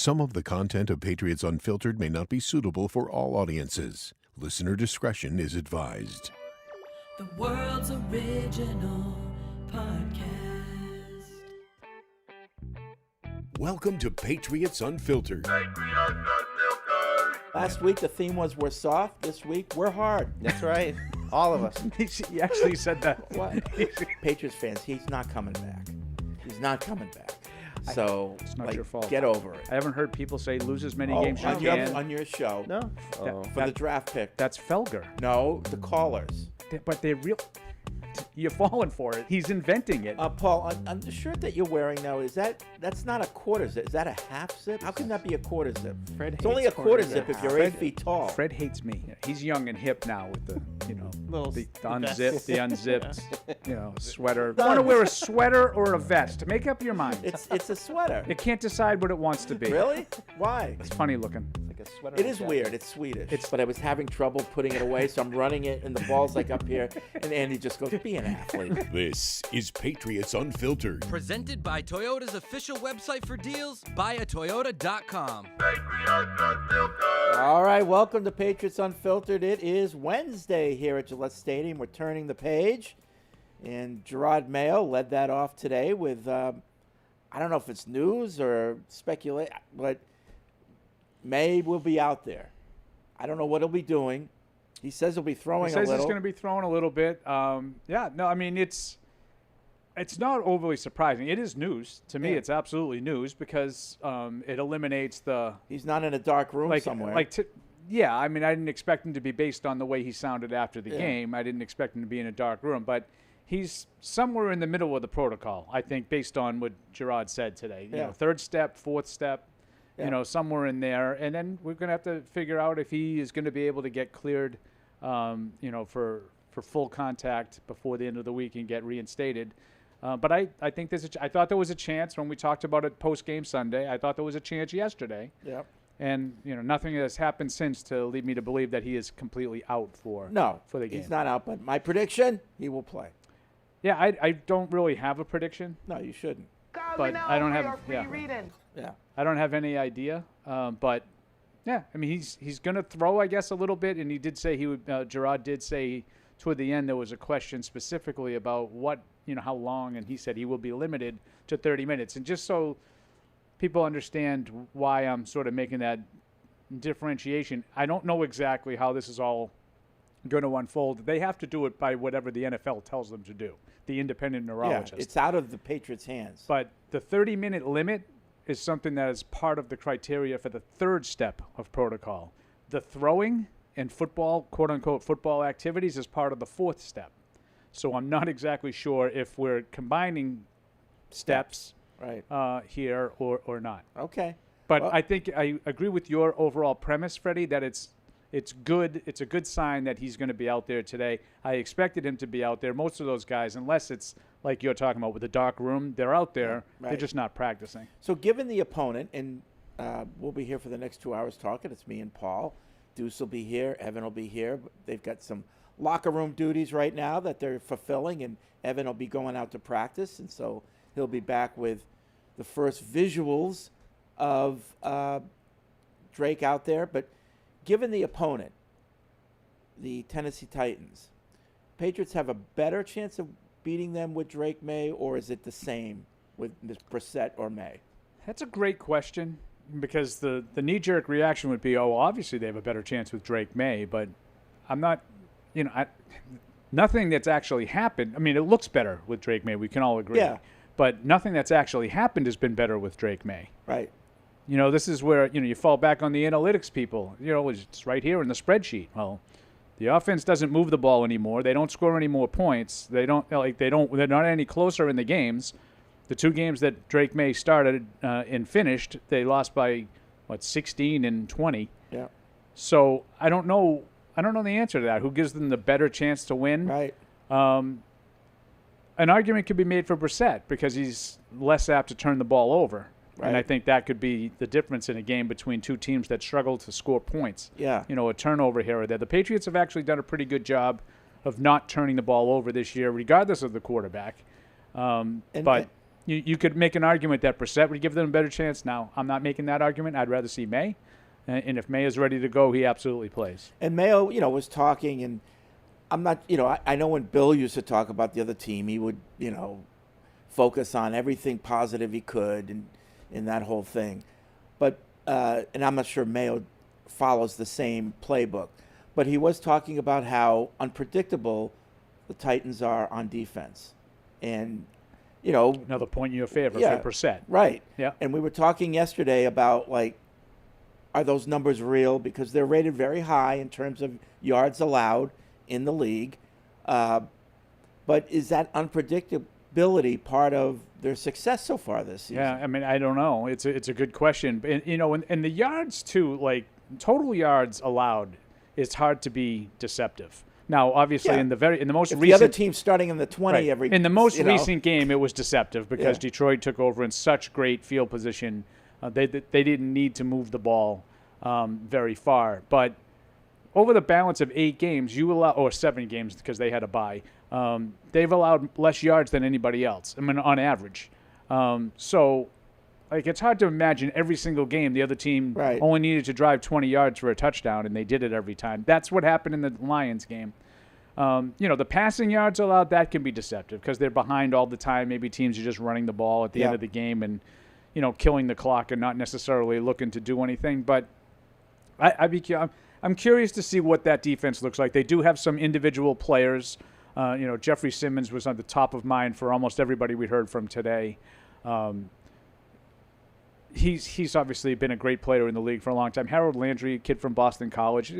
Some of the content of Patriots Unfiltered may not be suitable for all audiences. Listener discretion is advised. The world's original podcast. Welcome to Patriots Unfiltered. Last week the theme was we're soft. This week we're hard. That's right. All of us. He actually said that. What? Patriots fans, he's not coming back. He's not coming back. So It's not your fault. Get over it. I haven't heard people say lose as many games as you can. on your show. No. For the draft pick. That's Felger. No, the callers. But they're real. You're falling for it. He's inventing it. Paul, on the shirt that you're wearing now, that's not a quarter zip. Is that a half zip? How can that be a quarter zip? It's only a quarter zip if you're 8 feet tall. Fred hates me. He's young and hip now with the, Little the vest. unzipped, sweater. Want to wear a sweater or a vest? Make up your mind. It's a sweater. It can't decide what it wants to be. Really? Why? It's funny looking. Like a sweater. It is weird. It's Swedish. But I was having trouble putting it away, so I'm running it, and the ball's like up here, and Andy just goes, "Be an athlete." This is Patriots Unfiltered. Presented by Toyota's official website for deals, buyatoyota.com. All right, welcome to Patriots Unfiltered. It is Wednesday here at Gillette Stadium. We're turning the page, and Gerard Mayo led that off today with, I don't know if it's news or speculation, but Maye will be out there. I don't know what he'll be doing. He says he'll be throwing He a says little. he's going to be throwing a little bit. It's not overly surprising. It is news. To me, Yeah. it's absolutely news because it eliminates the He's not in a dark room somewhere. I didn't expect him to be based on the way he sounded after the game. I didn't expect him to be in a dark room, but he's somewhere in the middle of the protocol, I think, based on what Gerard said today. Yeah. Third step, fourth step, Yeah. somewhere in there. And then we're going to have to figure out if he is going to be able to get cleared, for full contact before the end of the week and get reinstated. But I think I thought there was a chance when we talked about it post-game Sunday. I thought there was a chance yesterday. Yep. And, nothing has happened since to lead me to believe that he is completely out for the game. he's not out, but my prediction, he will play. Yeah, I don't really have a prediction, No, you shouldn't. but I don't have Yeah. I don't have any idea. But yeah, I mean he's going to throw, I guess, a little bit, and he did say he would. Gerard did say toward the end there was a question specifically about how long, and he said he will be limited to 30 minutes. And just so people understand why I'm sort of making that differentiation, I don't know exactly how this is all going to unfold. They have to do it by whatever the NFL tells them to do, the independent neurologist. Yeah, it's out of the Patriots' hands. But the 30-minute limit is something that is part of the criteria for the third step of protocol. The throwing and football, quote-unquote, football activities is part of the fourth step. So I'm not exactly sure if we're combining steps Right. here or not. Okay. But Well- I think I agree with your overall premise, Freddie, that it's good. It's a good sign that he's going to be out there today. I expected him to be out there. Most of those guys, unless it's like you're talking about with the dark room, they're out there. Right. They're just not practicing. So given the opponent, and we'll be here for the next 2 hours talking. It's me and Paul. Deuce will be here. Evan will be here. They've got some locker room duties right now that they're fulfilling, and Evan will be going out to practice, and so he'll be back with the first visuals of Drake out there. But given the opponent, the Tennessee Titans, Patriots have a better chance of beating them with Drake Maye, or is it the same with Brissett or Maye? That's a great question because the knee-jerk reaction would be, obviously they have a better chance with Drake Maye, but I'm not, nothing that's actually happened. I mean, it looks better with Drake Maye. We can all agree. Yeah. But nothing that's actually happened has been better with Drake Maye. Right. This is where, you fall back on the analytics people. It's right here in the spreadsheet. Well, the offense doesn't move the ball anymore. They don't score any more points. They're not any closer in the games. The two games that Drake Maye started and finished, they lost by 16 and 20. Yeah. So I don't know the answer to that. Who gives them the better chance to win? Right. An argument could be made for Brissett because he's less apt to turn the ball over. Right. And I think that could be the difference in a game between two teams that struggle to score points. Yeah. A turnover here or there. The Patriots have actually done a pretty good job of not turning the ball over this year, regardless of the quarterback. But you could make an argument that Brissett would give them a better chance. Now, I'm not making that argument. I'd rather see Maye. And if Maye is ready to go, he absolutely plays. And Mayo, was talking, and I'm not, I know when Bill used to talk about the other team, he would, focus on everything positive he could and in that whole thing. But, and I'm not sure Mayo follows the same playbook, but he was talking about how unpredictable the Titans are on defense. And, Another point in your favor for Brissett. Right. Yeah. And we were talking yesterday about, are those numbers real? Because they're rated very high in terms of yards allowed in the league. But is that unpredictability part of their success so far this season? Yeah, I mean, I don't know. It's a good question. And the yards, too, total yards allowed, it's hard to be deceptive. Now, obviously, in the most recent, the other team's starting in the 20 every. In the most recent game, it was deceptive because Detroit took over in such great field position. They didn't need to move the ball very far. But over the balance of 8 games, or 7 games because they had a bye, they've allowed less yards than anybody else. I mean, on average. So, it's hard to imagine every single game the other team only needed to drive 20 yards for a touchdown, and they did it every time. That's what happened in the Lions game. The passing yards allowed, that can be deceptive because they're behind all the time. Maybe teams are just running the ball at the end of the game and, killing the clock and not necessarily looking to do anything. But I'm curious to see what that defense looks like. They do have some individual players. Jeffrey Simmons was on the top of mind for almost everybody we heard from today. He's obviously been a great player in the league for a long time. Harold Landry, a kid from Boston College,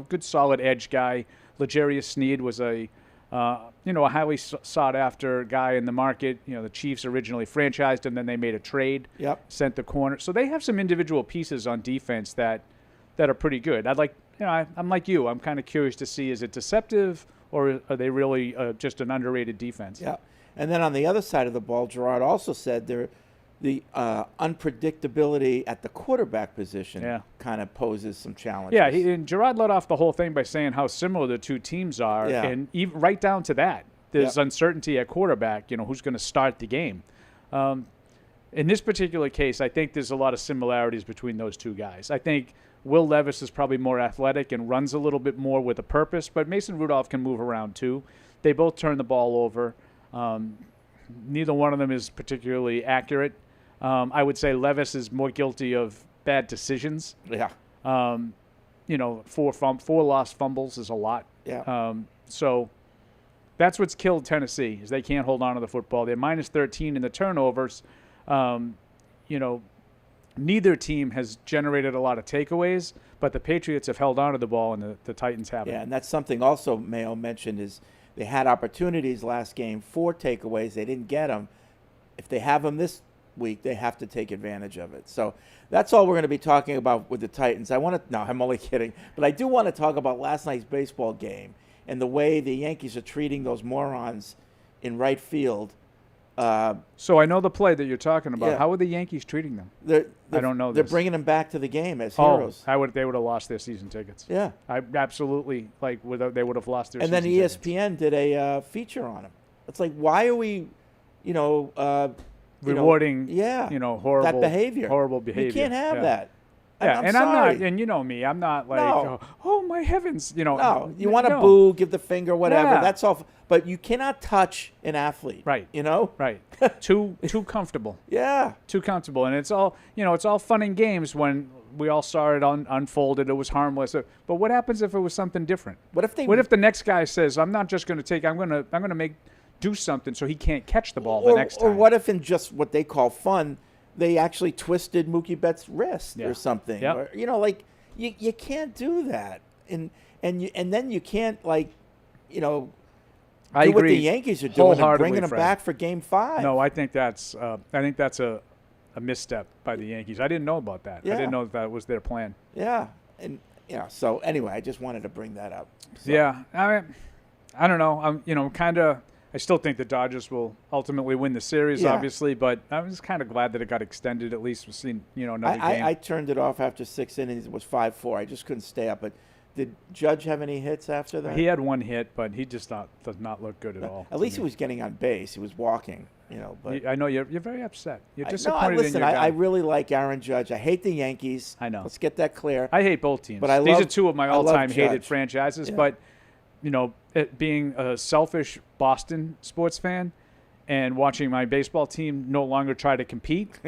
good solid edge guy. L'Jarius Sneed was a highly sought after guy in the market. The Chiefs originally franchised him, then they made a trade, sent the corner. So they have some individual pieces on defense that are pretty good. I'm like you. I'm kind of curious to see, is it deceptive or are they really just an underrated defense? Yeah. And then on the other side of the ball, Gerard also said the unpredictability at the quarterback position kind of poses some challenges. Yeah, and Gerard led off the whole thing by saying how similar the two teams are, and even right down to that, there's uncertainty at quarterback, who's going to start the game. In this particular case, I think there's a lot of similarities between those two guys. I think Will Levis is probably more athletic and runs a little bit more with a purpose, but Mason Rudolph can move around too. They both turn the ball over. Neither one of them is particularly accurate. I would say Levis is more guilty of bad decisions. Yeah. 4 lost fumbles is a lot. Yeah. So that's what's killed Tennessee, is they can't hold on to the football. They're minus 13 in the turnovers. Neither team has generated a lot of takeaways, but the Patriots have held on to the ball and the Titans haven't. Yeah, and that's something also Mayo mentioned is they had opportunities last game for takeaways. They didn't get them. If they have them this week, they have to take advantage of it. So that's all we're going to be talking about with the Titans. I'm only kidding, but I do want to talk about last night's baseball game and the way the Yankees are treating those morons in right field. So I know the play that you're talking about. Yeah. How are the Yankees treating them? I don't know They're this. bringing them back to the game as heroes. They would have lost their season tickets. Yeah. I absolutely, they would have lost their and season tickets. And then ESPN did a feature on them. It's like, why are we, rewarding, horrible that behavior. Horrible behavior. You can't have that. Yeah, I'm I'm sorry. not, and you know me, I'm not like, No. oh my heavens, No, you want to boo, give the finger, whatever. Yeah. That's all. But you cannot touch an athlete. Right. Right. Too comfortable. Yeah. Too comfortable, and it's all it's all fun and games when we all saw it unfolded. It was harmless. But what happens if it was something different? What if the next guy says, I'm not just going to take, I'm going to do something so he can't catch the ball the next time? Or what if in just what they call fun, they actually twisted Mookie Betts' wrist or something? Yep. Or, you can't do that, and then you can't I do agree what the Yankees are doing and wholeheartedly, bringing them Fred. back for Game 5. No, I think that's a misstep by the Yankees. I didn't know about that. Yeah. I didn't know that was their plan. Yeah, and So anyway, I just wanted to bring that up. So. Yeah, I don't know. I'm I still think the Dodgers will ultimately win the series, obviously, but I was kind of glad that it got extended. At least we've seen another game. I turned it off after 6 innings. It was 5-4. I just couldn't stay up. But Did Judge have any hits after that? He had one hit, but he just does not look good at all. At least he was getting on base. He was walking, But I know you're very upset. You're No, disappointed listen, in your guy. I really like Aaron Judge. I hate the Yankees. I know. Let's get that clear. I hate both teams. But These are two of my I love all-time hated Judge. franchises. Yeah. But being a selfish Boston sports fan and watching my baseball team no longer try to compete,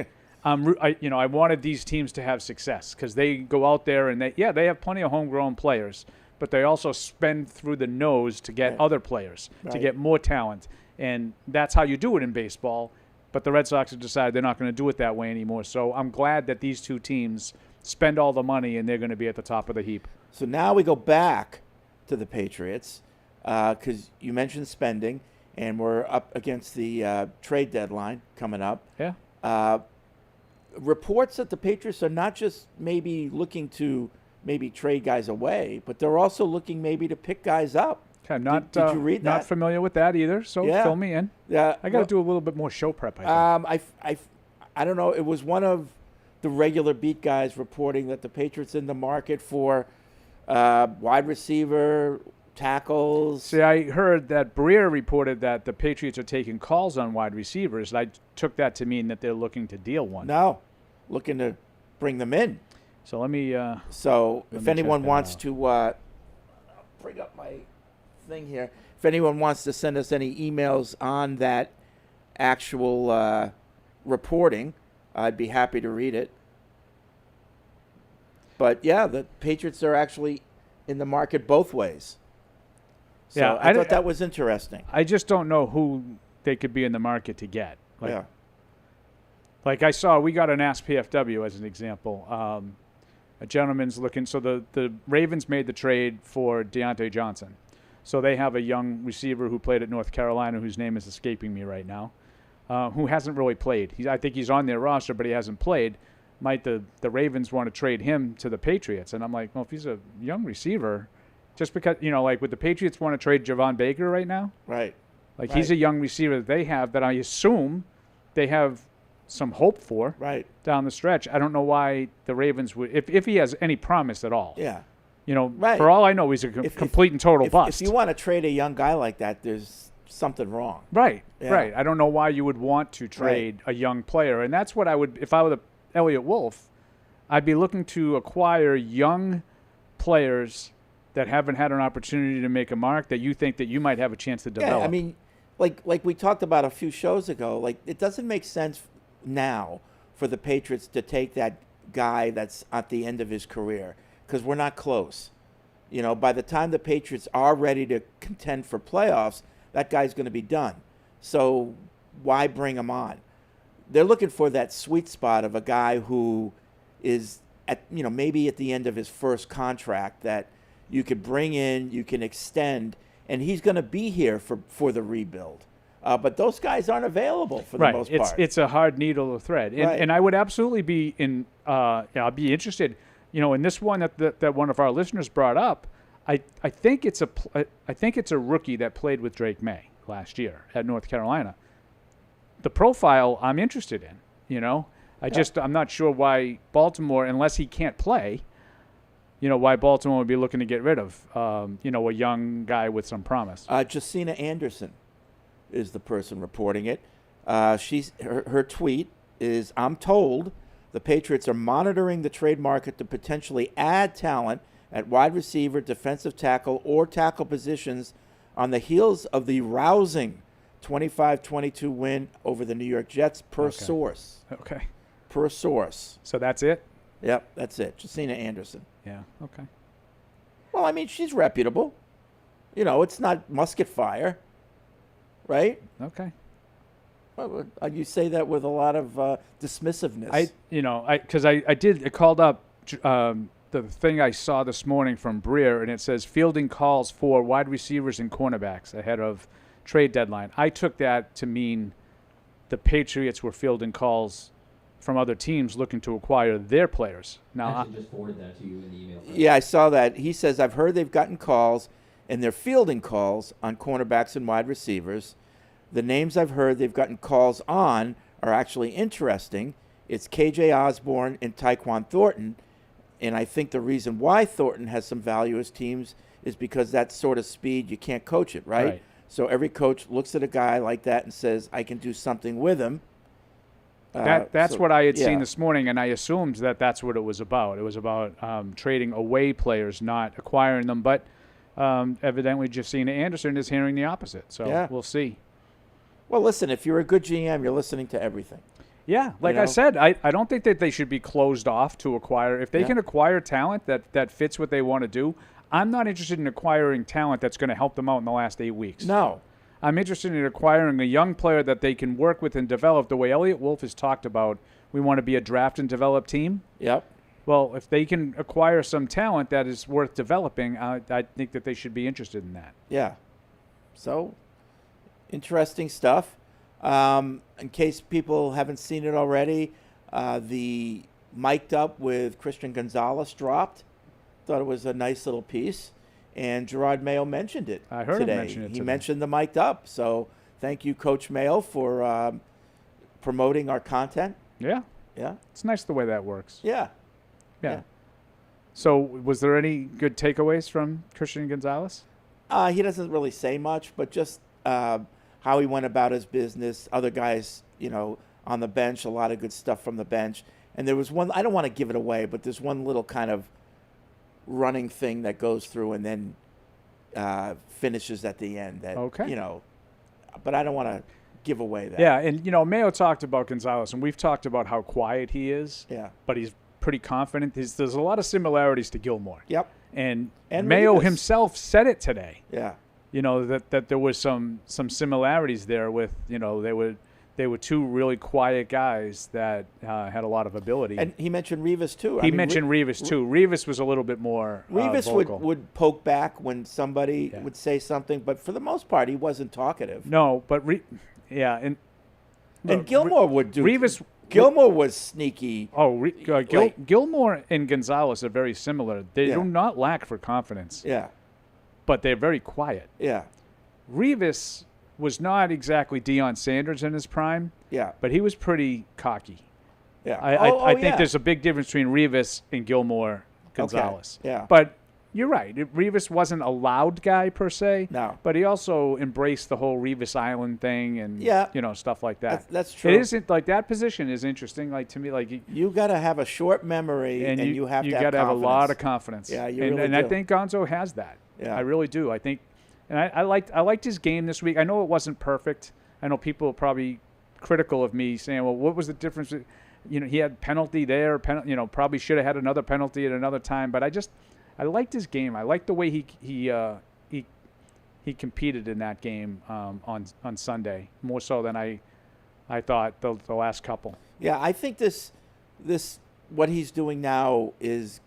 I wanted these teams to have success because they go out there and they have plenty of homegrown players, but they also spend through the nose to get other players, to get more talent. And that's how you do it in baseball. But the Red Sox have decided they're not going to do it that way anymore. So I'm glad that these two teams spend all the money and they're going to be at the top of the heap. So now we go back to the Patriots because you mentioned spending, and we're up against the trade deadline coming up. Yeah. Reports that the Patriots are not just maybe looking to maybe trade guys away, but they're also looking maybe to pick guys up. Okay, not did you read that? Not familiar with that either, so fill me in. Yeah, I got to do a little bit more show prep, I think. I don't know. It was one of the regular beat guys reporting that the Patriots in the market for wide receiver, tackles. See, I heard that Breer reported that the Patriots are taking calls on wide receivers. I took that to mean that they're looking to deal one. No, looking to bring them in. So let me. So if anyone wants to, I'll bring up my thing here. If anyone wants to send us any emails on that actual reporting, I'd be happy to read it. But yeah, the Patriots are actually in the market both ways. So Yeah, I thought that was interesting. I just don't know who they could be in the market to get. Yeah. Like I saw, we got an Ask PFW as an example. A gentleman's looking. So the Ravens made the trade for Deontay Johnson. So they have a young receiver who played at North Carolina, whose name is escaping me right now, who hasn't really played. I think he's on their roster, but he hasn't played. Might the Ravens want to trade him to the Patriots? And I'm like, well, if he's a young receiver, just because, like would the Patriots want to trade Javon Baker right now? Right. Like he's a young receiver that they have that I assume they have some hope for down the stretch. I don't know why the Ravens would, if he has any promise at all. Yeah. For all I know, he's a complete and total bust. If you want to trade a young guy like that, there's something wrong. Right, Yeah. right. I don't know why you would want to trade a young player. And that's what I would, if I were the Elliott Wolf, I'd be looking to acquire young players that haven't had an opportunity to make a mark that you think that you might have a chance to develop. Yeah, I mean, like we talked about a few shows ago, like it doesn't make sense now for the Patriots to take that guy that's at the end of his career because we're not close. By the time the Patriots are ready to contend for playoffs, that guy's going to be done. So why bring him on? They're looking for that sweet spot of a guy who is at maybe at the end of his first contract that you could bring in, you can extend, and he's going to be here for the rebuild. But those guys aren't available for the most part. It's a hard needle to thread, and I would absolutely be in. I'd be interested. In this one that one of our listeners brought up, I think it's a rookie that played with Drake Maye last year at North Carolina. The profile I'm interested in. I'm not sure why Baltimore, unless he can't play. Why Baltimore would be looking to get rid of, a young guy with some promise. Jacina Anderson is the person reporting it. Her tweet is, I'm told the Patriots are monitoring the trade market to potentially add talent at wide receiver, defensive tackle, or tackle positions on the heels of the rousing 25-22 win over the New York Jets per source. Okay. Per source. So that's it? Yep, that's it. Jacina Anderson. Yeah, okay. Well, I mean, she's reputable. It's not musket fire, right? Okay. Well, you say that with a lot of dismissiveness. I called up the thing I saw this morning from Breer, and it says fielding calls for wide receivers and cornerbacks ahead of trade deadline. I took that to mean the Patriots were fielding calls from other teams looking to acquire their players. Now, I just forwarded that to you in the email. Yeah, I saw that. He says, I've heard they've gotten calls, and they're fielding calls on cornerbacks and wide receivers. The names I've heard they've gotten calls on are actually interesting. It's KJ Osborne and Tyquan Thornton. And I think the reason why Thornton has some value as teams is because that sort of speed, you can't coach it, right? So every coach looks at a guy like that and says, I can do something with him. That's what I had seen this morning, and I assumed that that's what it was about. It was about trading away players, not acquiring them. But evidently Josina Anderson is hearing the opposite. So we'll see. Well, listen, if you're a good GM, you're listening to everything. Yeah, like I said, I don't think that they should be closed off to acquire. If they can acquire talent that fits what they want to do, I'm not interested in acquiring talent that's going to help them out in the last 8 weeks. No. I'm interested in acquiring a young player that they can work with and develop the way Elliot Wolf has talked about. We want to be a draft and develop team. Yep. Well, if they can acquire some talent that is worth developing, I think that they should be interested in that. Yeah. So, interesting stuff. In case people haven't seen it already, the Mic'd Up with Christian Gonzalez dropped. Thought it was a nice little piece. And Gerard Mayo mentioned it I heard today. him mention it today. He mentioned the Mic'd Up. So thank you, Coach Mayo, for promoting our content. Yeah. Yeah. It's nice the way that works. Yeah. So was there any good takeaways from Christian Gonzalez? He doesn't really say much, but just how he went about his business. Other guys, on the bench, a lot of good stuff from the bench. And there was one, I don't want to give it away, but there's one little kind of running thing that goes through and then finishes at the end. That, but I don't want to give away that. Yeah, and, Mayo talked about Gonzalez, and we've talked about how quiet he is. Yeah. But he's pretty confident. There's a lot of similarities to Gilmore. Yep. And Mayo Rivas himself said it today. Yeah. That there was some similarities there with, they were two really quiet guys that had a lot of ability. And he mentioned Rivas, too. He mentioned Rivas, too. Rivas was a little bit more Rivas vocal. would poke back when somebody would say something, but for the most part, he wasn't talkative. No, but and Gilmore would do. Gilmore was sneaky. Oh, Gilmore and Gonzalez are very similar. They do not lack for confidence. Yeah. But they're very quiet. Yeah. Rivas was not exactly Deion Sanders in his prime. Yeah. But he was pretty cocky. Yeah. I think there's a big difference between Rivas and Gilmore Gonzalez. Okay. Yeah. But you're right. Rivas wasn't a loud guy per se. No. But he also embraced the whole Rivas Island thing and stuff like that. That's true. It isn't like that position is interesting. Like to me, like you got to have a short memory and you have to have a lot of confidence. Yeah, and I think Gonzo has that. Yeah. I really do. I think, and I liked his game this week. I know it wasn't perfect. I know people are probably critical of me saying, well, what was the difference? He had penalty there. Probably should have had another penalty at another time. But I liked his game. I liked the way he competed in that game on Sunday, more so than I thought the last couple. Yeah, I think this what he's doing now is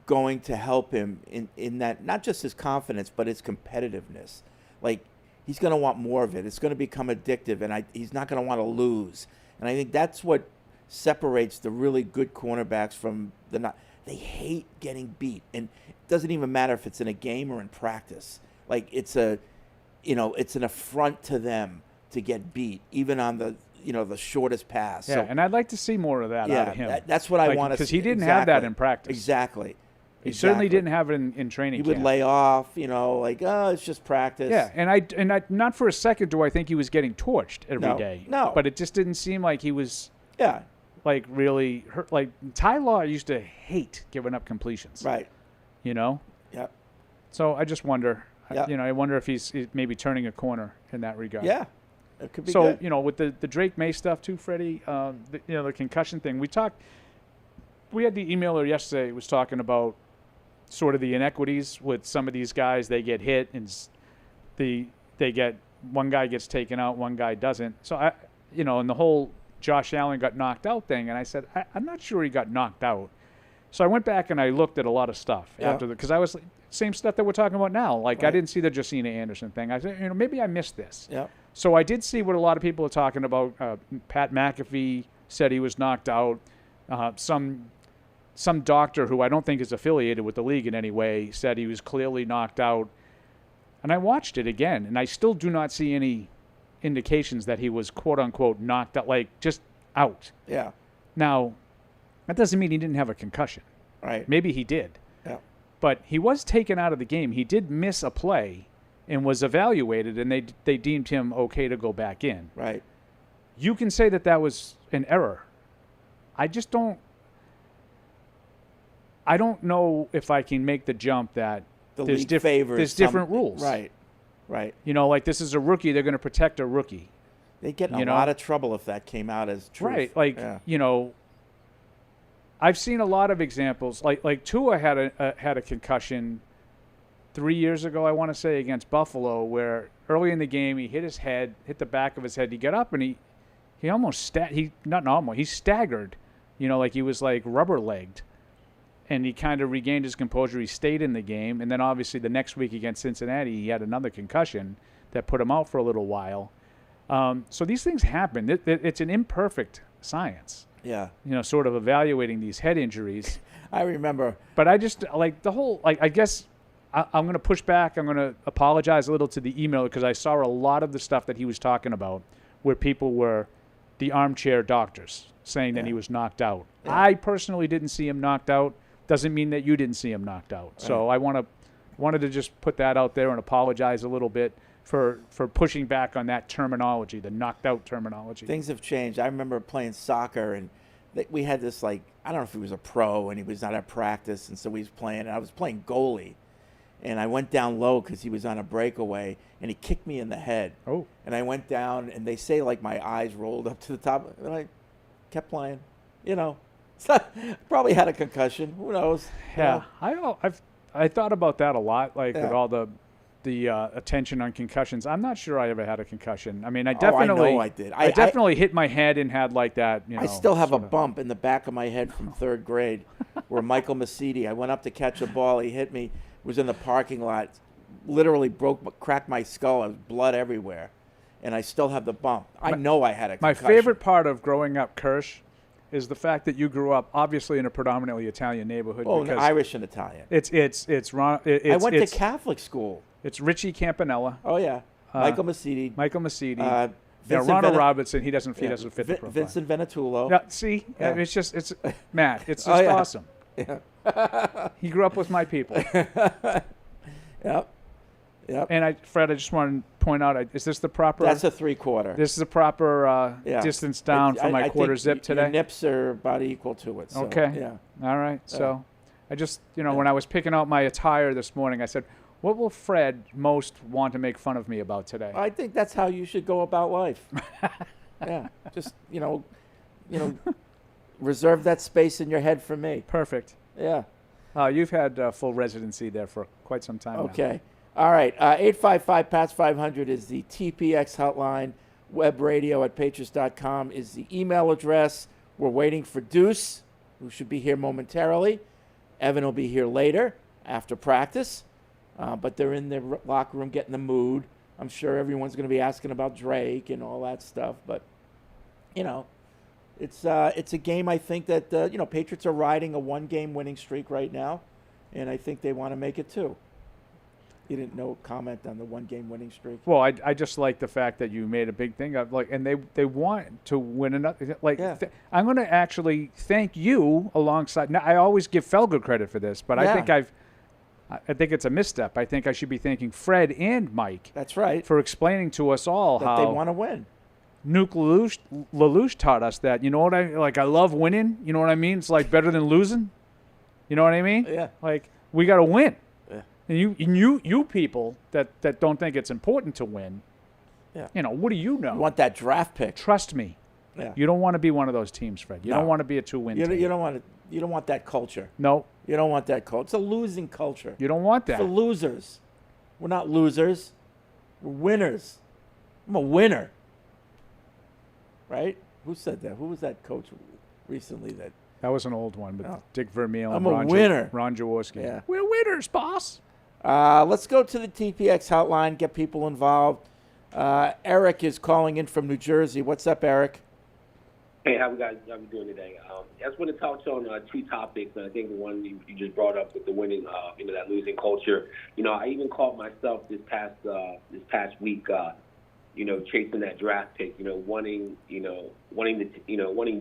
going to help him in that, not just his confidence, but his competitiveness. Like, he's going to want more of it. It's going to become addictive, and he's not going to want to lose. And I think that's what separates the really good cornerbacks from the not. They hate getting beat, and it doesn't even matter if it's in a game or in practice. Like, it's an affront to them to get beat, even on the shortest pass. Yeah, so, and I'd like to see more of that out of him. That's what I want to see. Because he didn't have that in practice. Exactly. He certainly didn't have it in training camp. He would lay off, it's just practice. Yeah, and I not for a second do I think he was getting torched every day. No. But it just didn't seem like he was really hurt. Like, Ty Law used to hate giving up completions. Right. Yep. So I just wonder, I wonder if he's maybe turning a corner in that regard. Yeah. It could be good. With the Drake Maye stuff too, Freddie, the concussion thing, we had the emailer yesterday was talking about sort of the inequities with some of these guys. They get hit and one guy gets taken out, one guy doesn't. So and the whole Josh Allen got knocked out thing, and I said, I'm not sure he got knocked out. So I went back and I looked at a lot of stuff after because I was like, same stuff that we're talking about now. Like, I didn't see the Josina Anderson thing. I said, maybe I missed this. Yeah. So I did see what a lot of people are talking about. Pat McAfee said he was knocked out. Some doctor who I don't think is affiliated with the league in any way said he was clearly knocked out. And I watched it again, and I still do not see any indications that he was quote-unquote knocked out, like just out. Yeah. Now, that doesn't mean he didn't have a concussion. Right. Maybe he did. Yeah. But he was taken out of the game. He did miss a play and was evaluated, and they deemed him okay to go back in. Right. You can say that was an error. I just don't know if I can make the jump that The there's league favors there's some- different rules. Right. Right. You know, like this is a rookie, they're going to protect a rookie. They get in You a know? lot of trouble if that came out as truth. Right. Like, Yeah. you know, I've seen a lot of examples. Like Tua had a concussion 3 years ago, I want to say, against Buffalo, where early in the game he hit his head, hit the back of his head. He got up and he almost he staggered. You know, like he was like rubber legged, and he kind of regained his composure. He stayed in the game, and then obviously the next week against Cincinnati, he had another concussion that put him out for a little while. So these things happen. It's an imperfect science. Yeah. You know, sort of evaluating these head injuries. I remember. But I just like the whole, like, I guess I'm going to push back. I'm going to apologize a little to the emailer because I saw a lot of the stuff that he was talking about where people were the armchair doctors saying that he was knocked out. Yeah. I personally didn't see him knocked out. Doesn't mean that you didn't see him knocked out. Right. So I wanted to just put that out there and apologize a little bit for pushing back on that terminology, the knocked out terminology. Things have changed. I remember playing soccer, and we had this, like, I don't know if he was a pro and he was not at practice, and so he was playing, and I was playing goalie, and I went down low because he was on a breakaway, and he kicked me in the head. Oh. And I went down, and they say, like, my eyes rolled up to the top, and I kept playing. You know, probably had a concussion. Who knows? Yeah, I thought about that a lot, like with Yeah. all the attention on concussions. I'm not sure I ever had a concussion. I mean, I I definitely, know I did. I definitely hit my head and had like that. You know, I still have a sort of- bump in the back of my head from third grade where Michael Massidi, I went up to catch a ball. He hit me, was in the parking lot, literally cracked my skull. I was blood everywhere. And I still have the bump. I know I had a My concussion. favorite part of growing up, Kirsch, is the fact that you grew up obviously in a predominantly Italian neighborhood. Oh, because Irish and Italian. I went to Catholic school. It's Richie Campanella, Oh, yeah. Michael Massidi. Michael Massidi, Vincent Ronald Vene- Robertson. He doesn't fit yeah, the profile. Vincent Venetulo. Yeah, see, Yeah. it's Matt. It's just Oh, yeah. awesome. Yeah. He grew up with my people. Yep. Yep. And Fred, I just want to point out: is this the proper? That's a 3/4. This is the proper Yeah. distance down for my I quarter think zip Your today. nips are about equal to it. So, Okay. Yeah. All right. So, I just when I was picking out my attire this morning, I said, "What will Fred most want to make fun of me about today?" I think that's how you should go about life. Yeah. Just reserve that space in your head for me. Perfect. Yeah. You've had full residency there for quite some time now. Okay. All right. 855-PATS-500 is the TPX hotline. Web radio at patriots.com is the email address. We're waiting for Deuce, who should be here momentarily. Evan will be here later after practice. But they're in their locker room getting the mood. I'm sure everyone's going to be asking about Drake and all that stuff. But, it's a game I think that, Patriots are riding a one-game winning streak right now. And I think they want to make it two. You didn't comment on the one-game winning streak? Well, I just like the fact that you made a big thing of and they want to win another. Yeah. I'm going to actually thank you alongside. Now, I always give Felger credit for this, but Yeah. I think it's a misstep. I think I should be thanking Fred and Mike That's right. for explaining to us all That how they want to win. Nuke Lelouch taught us that. You know what I love winning. You know what I mean? It's like better than losing. You know what I mean? Yeah. Like we got to win. Yeah. And you people that don't think it's important to win. Yeah. What do you know? You want that draft pick. Trust me. Yeah. You don't want to be one of those teams, Fred. You No. don't want to be a two-win team. You don't want that culture. No, You don't want that culture. It's a losing culture. you don't want that. For losers. We're not losers. We're winners. I'm a winner. Right? Who said that? Who was that coach recently that? That was an old one, but No. Dick Vermeil I'm and a winner. Ron Jaworski. Yeah. We're winners, boss. Let's go to the TPX hotline, get people involved. Eric is calling in from New Jersey. What's up, Eric? Hey, how we doing today? I just want to touch on two topics, and I think the one you just brought up with the winning, that losing culture. I even caught myself this past week, chasing that draft pick. Wanting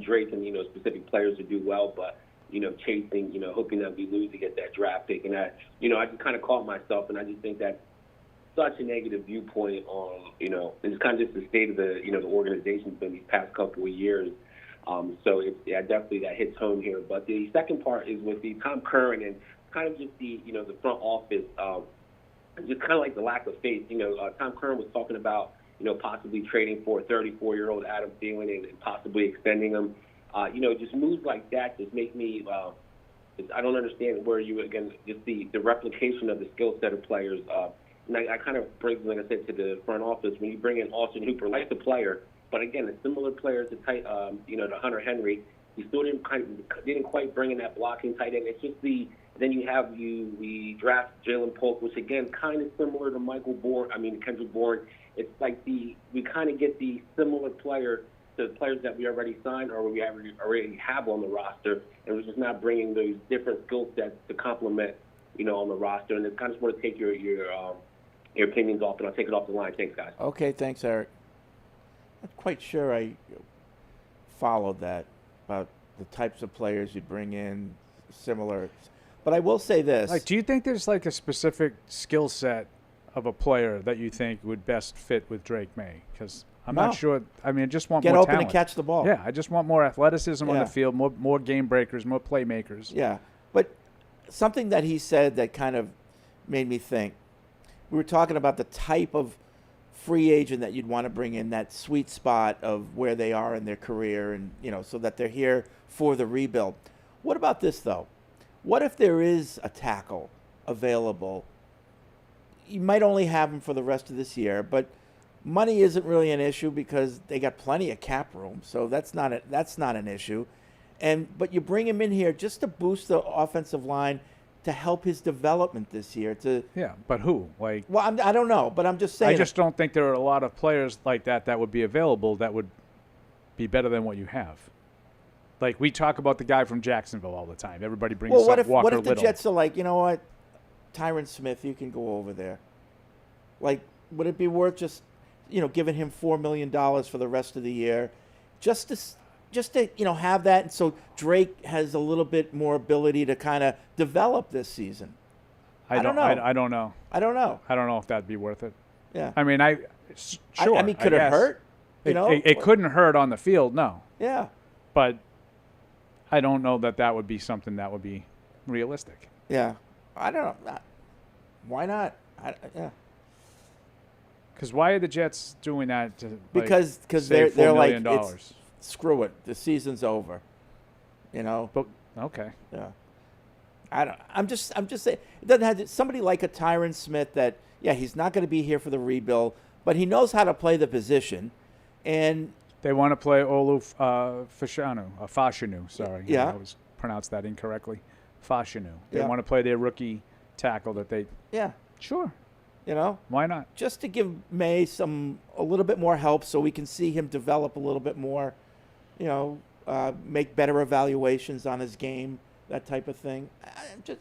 Drake and specific players to do well, but chasing, hoping that we lose to get that draft pick. And that, I just kind of caught myself, and I just think that's such a negative viewpoint on, it's kind of just the state of the, the organization's been these past couple of years. So definitely that hits home here. But the second part is with the Tom Curran and kind of just the, the front office, just kind of like the lack of faith. Tom Curran was talking about, possibly trading for a 34-year-old Adam Thielen and possibly extending him. Just moves like that just make me, I don't understand where just the replication of the skill set of players. And I kind of bring, like I said, to the front office, when you bring in Austin Hooper, like the player, but again, a similar player to to Hunter Henry, he still didn't quite bring in that blocking tight end. It's just then we draft Jalen Polk, which again kind of similar to Kendrick Bourne. It's like we kind of get the similar player to the players that we already signed or we already have on the roster, and we're just not bringing those different skill sets to complement, on the roster. And I kind of just want to take your opinions off, and I'll take it off the line. Thanks, guys. Okay, thanks, Eric. Not quite sure I followed that about the types of players you bring in, similar. But I will say this. Do you think there's a specific skill set of a player that you think would best fit with Drake Maye? Because I'm not sure. I just want get more open talent. and catch the ball. Yeah, I just want more athleticism on the field, more game breakers, more playmakers. Yeah, but something that he said that kind of made me think. We were talking about the type of free agent that you'd want to bring in, that sweet spot of where they are in their career, and so that they're here for the rebuild. What about this though? What if there is a tackle available? You might only have him for the rest of this year, but money isn't really an issue because they got plenty of cap room, so that's not an issue. But you bring him in here just to boost the offensive line, to help his development this year. But who? I don't know, but I'm just saying. I just don't think there are a lot of players like that would be available that would be better than what you have. We talk about the guy from Jacksonville all the time. Everybody brings up Walker Little. What if the Jets are like, you know what, Tyron Smith, you can go over there. Would it be worth just, giving him $4 million for the rest of the year, just to have that, and so Drake has a little bit more ability to kind of develop this season. I don't know. I don't know. I don't know. I don't know if that'd be worth it. Yeah. Sure. Could it hurt? It couldn't hurt on the field, no. Yeah. But I don't know that would be something that would be realistic. Yeah. I don't know. Why not? Yeah. Because why are the Jets doing that? Because they're like, screw it. The season's over. But okay. Yeah. I'm just saying, it doesn't have somebody like a Tyron Smith that, he's not going to be here for the rebuild, but he knows how to play the position, and they want to play Olu Fashanu. Sorry, yeah, I always pronounced that incorrectly. Fashanu. They want to play their rookie tackle that they. Yeah. Sure. Why not? Just to give Maye a little bit more help, so we can see him develop a little bit more. Make better evaluations on his game, that type of thing.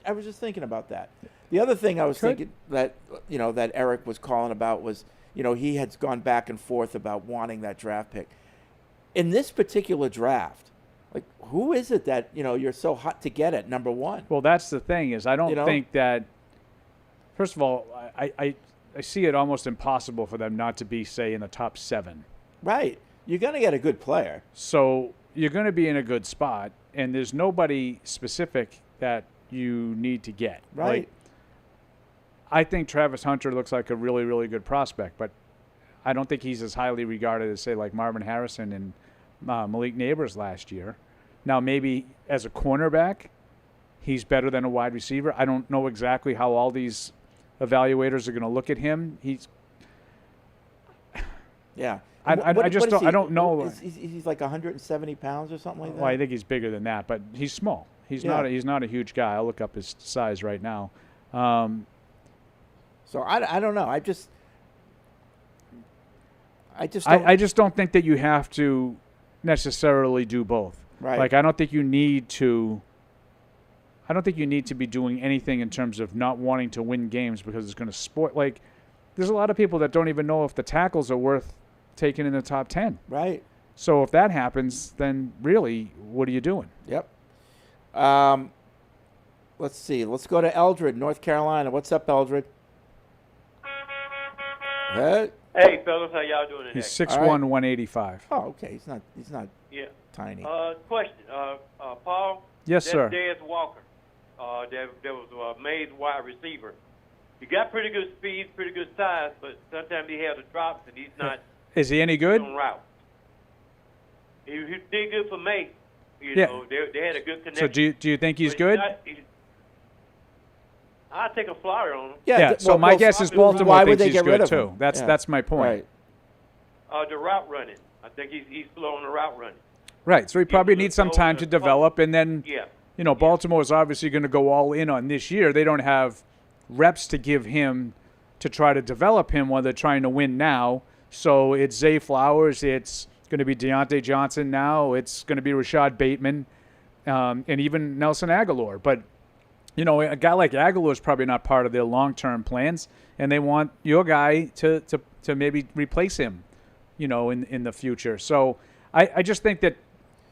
I was just thinking about that. The other thing I was thinking that that Eric was calling about was, he had gone back and forth about wanting that draft pick. In this particular draft, who is it that you're so hot to get at number one? Well, that's the thing is I don't think that. First of all, I see it almost impossible for them not to be, say, in the top 7. Right. You're going to get a good player. So you're going to be in a good spot, and there's nobody specific that you need to get. Right. I think Travis Hunter looks like a really, really good prospect, but I don't think he's as highly regarded as, say, like Marvin Harrison and Malik Neighbors last year. Now, maybe as a cornerback, he's better than a wide receiver. I don't know exactly how all these evaluators are going to look at him. Yeah. I just don't know. He's like 170 pounds or something like that? Well, I think he's bigger than that, but he's small. He's not a huge guy. I'll look up his size right now. So I don't know. I just don't think that you have to necessarily do both. Right. I don't think you need to be doing anything in terms of not wanting to win games because it's going to spoil. There's a lot of people that don't even know if the tackles are worth taking in the top 10. Right. So if that happens, then really, what are you doing? Yep. Let's see. Let's go to Eldred, North Carolina. What's up, Eldred? Hey. Hey, fellas, how y'all doing today? He's 6'1", 185. Oh, okay. He's not Yeah. tiny. Question, Paul. Yes, That's sir. Dez Walker. There was Maye's wide receiver. He got pretty good speed, pretty good size, but sometimes he has the drops and he's not Is he any good? on route. He did good for Maye. You Yeah. know, they had a good connection. So do you think he's But good? I'll take a flyer on him. Yeah. So my guess is Baltimore why would thinks they he's get rid good of too. him? That's my point. Right. The route running. I think he's slow on the route running. Right. So he probably Yeah, needs some so time the- to develop, and then Yeah. Baltimore is obviously going to go all in on this year. They don't have reps to give him to try to develop him while they're trying to win now. So it's Zay Flowers. It's going to be Deontay Johnson now. It's going to be Rashad Bateman, and even Nelson Aguilar. But a guy like Aguilar is probably not part of their long-term plans, and they want your guy to maybe replace him, in the future. So I just think that,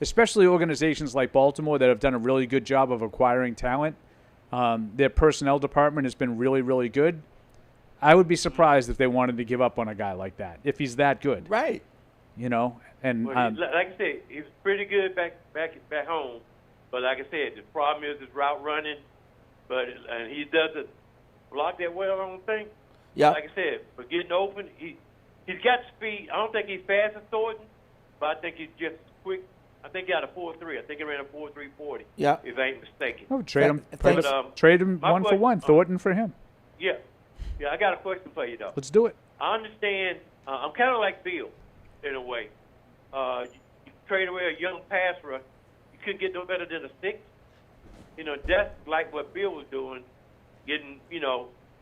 especially organizations like Baltimore that have done a really good job of acquiring talent, their personnel department has been really, really good. I would be surprised if they wanted to give up on a guy like that, if he's that good. Right. And Well, like I said, he was pretty good back home. But like I said, the problem is his route running. And he doesn't block that well, I don't think. Yeah. Like I said, but getting open, he's got speed. I don't think he's fast as Thornton, but I think he's just quick. I think he had a 4.3. I think he ran a 4.340. Yeah. If I ain't mistaken. trade him. Thanks. Trade him My one for question- one. Thornton for him. Yeah. Yeah, I got a question for you, though. Let's do it. I understand. I'm kind of like Bill, in a way. You trade away a young pass rush. You couldn't get no better than a 6. That's like what Bill was doing, getting,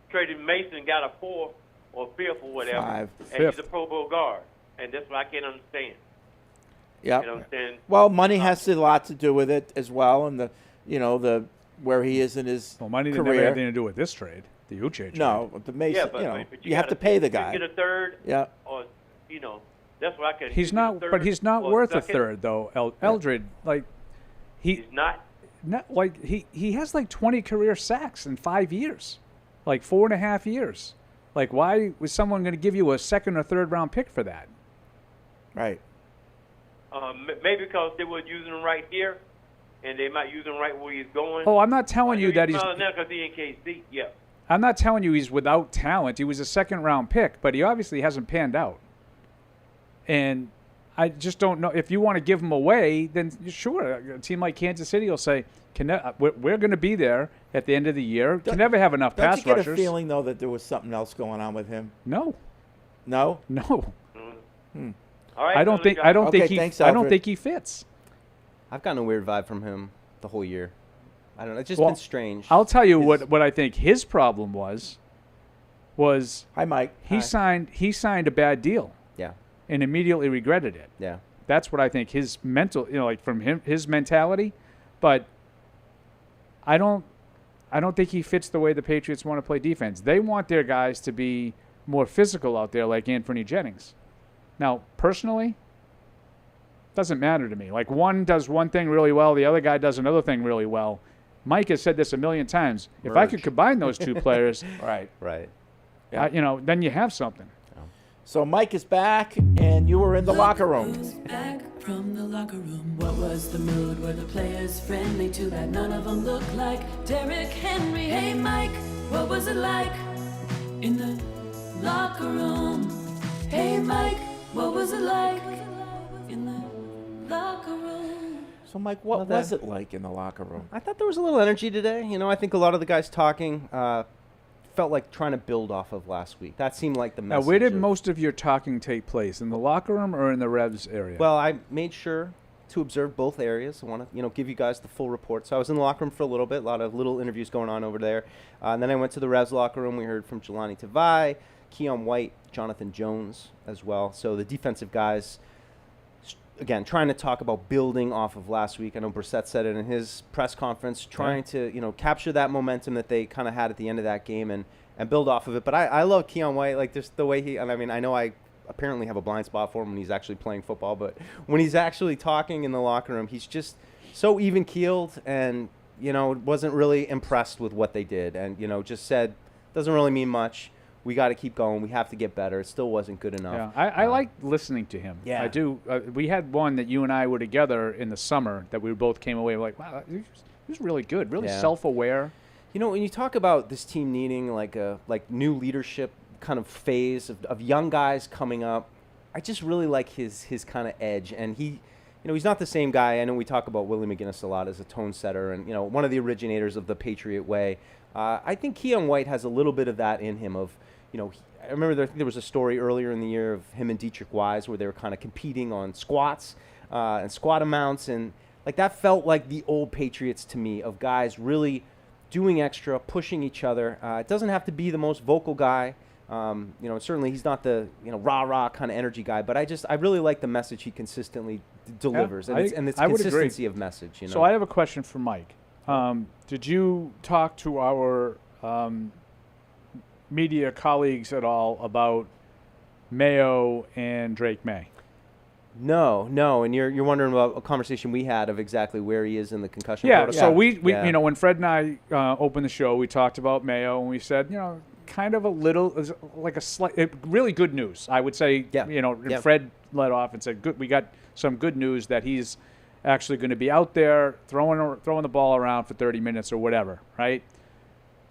trading Mason and got a 4 or 5th or whatever. 5. And he's a Pro Bowl guard. And that's what I can't understand. Yeah. You know what I'm saying? Well, money has a lot to do with it as well, and the where he is in his Well, money didn't career. have anything to do with this trade, the Uche trade. No, but the Mason, but you have to pay the guy. You get a third, Yeah. or, that's what I can. He's not, but he's not worth a second. third though. Eldred, like He's not. he has like 20 career sacks in 5 years, like 4.5 years. Like, why was someone going to give you a second or third round pick for that? Right. Maybe because they were using him right here, and they might use him right where he's going. Oh, I'm not telling you that he's. now because he in KC. Yeah. I'm not telling you he's without talent. He was a second round pick, but he obviously hasn't panned out. And I just don't know if you want to give him away. Then sure, a team like Kansas City will say, "We're going to be there at the end of the year. Can never have enough Don't pass you get rushers." a feeling though that there was something else going on with him? No, No. no. All right. I don't think. I don't Okay, think he. thanks, I don't Alfred. think he fits. I've gotten a weird vibe from him the whole year. I don't know. It's just Well, been strange. I'll tell you His- what I think his problem was Hi, Mike. he signed a bad deal Yeah. and immediately regretted it. Yeah. That's what I think his mental, like from his mentality. But I don't think he fits the way the Patriots want to play defense. They want their guys to be more physical out there, like Anthony Jennings. Now, personally, doesn't matter to me. Like, one does one thing really well, the other guy does another thing really well. Mike has said this a million times. If I could Merge. combine those two players, Right. Right. then you have something. So Mike is back, and you were in the locker room. Back from the locker room. What was the mood? Were the players friendly? Too bad none of them looked like Derrick Henry. Hey Mike, what was it like in the locker room? Hey Mike, what was it like in the locker room? So Mike, what Well, was it like in the locker room? I thought there was a little energy today. I think a lot of the guys talking felt like trying to build off of last week. That seemed like the Now, message. where did of- most of your talking take place? In the locker room or in the Revs area? Well, I made sure to observe both areas. I want to, give you guys the full report. So I was in the locker room for a little bit, a lot of little interviews going on over there. And then I went to the Revs locker room. We heard from Jelani Tavai, Keon White, Jonathan Jones as well. So the defensive guys, again, trying to talk about building off of last week. I know Brissett said it in his press conference, trying to, capture that momentum that they kind of had at the end of that game and build off of it. But I love Keon White, like just the way I know I apparently have a blind spot for him when he's actually playing football, but when he's actually talking in the locker room, he's so even-keeled, and wasn't really impressed with what they did, and just said doesn't really mean much. We got to keep going. We have to get better. It still wasn't good enough. Yeah, I like listening to him. Yeah. I do. We had one that you and I were together in the summer that we both came away like, wow, he was really good, really self-aware. When you talk about this team needing like a new leadership kind of phase of young guys coming up, I just really like his kind of edge. And he's not the same guy. I know we talk about Willie McGinnis a lot as a tone setter and, one of the originators of the Patriot way. I think Keon White has a little bit of that in him of, I remember there was a story earlier in the year of him and Dietrich Wise where they were kind of competing on squats and squat amounts. And like that felt like the old Patriots to me, of guys really doing extra, pushing each other. It doesn't have to be the most vocal guy. Certainly he's not the rah-rah kind of energy guy, but I really like the message he consistently delivers, and it's consistency of message. So I have a question for Mike. Did you talk to our media colleagues at all about Mayo and Drake Maye? No, and you're wondering about a conversation we had of exactly where he is in the concussion protocol? So we when Fred and I opened the show, we talked about Mayo, and we said, kind of a little, like a slight, really good news, I would say. And Fred led off and said, "Good, we got some good news that he's actually going to be out there throwing the ball around for 30 minutes or whatever, right?"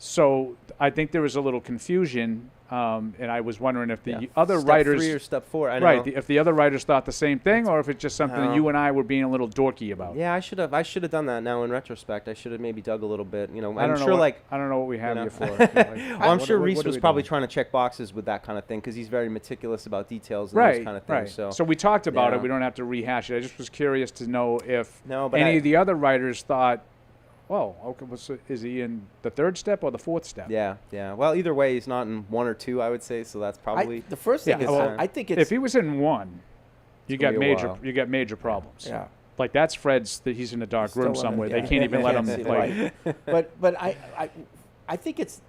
So I think there was a little confusion, and I was wondering if the other writers, step 3 or step 4, I don't know. if the other writers thought the same thing, or if it's just something that you and I were being a little dorky about. Yeah, I should have done that. Now in retrospect, I should have maybe dug a little bit. I don't know what we have you for. I'm sure Reese was probably trying to check boxes with that kind of thing because he's very meticulous about details and those kind of things. Right. So we talked about it. We don't have to rehash it. I just was curious to know if any of the other writers thought, well, okay, is he in the 3rd step or the 4th step? Yeah. Well, either way, he's not in 1 or 2, I would say. So that's probably the first thing. I think it's, if he was in 1, you got major problems. Yeah. Like that's Fred's. He's in a dark room somewhere. They can't even let him play. But I think it's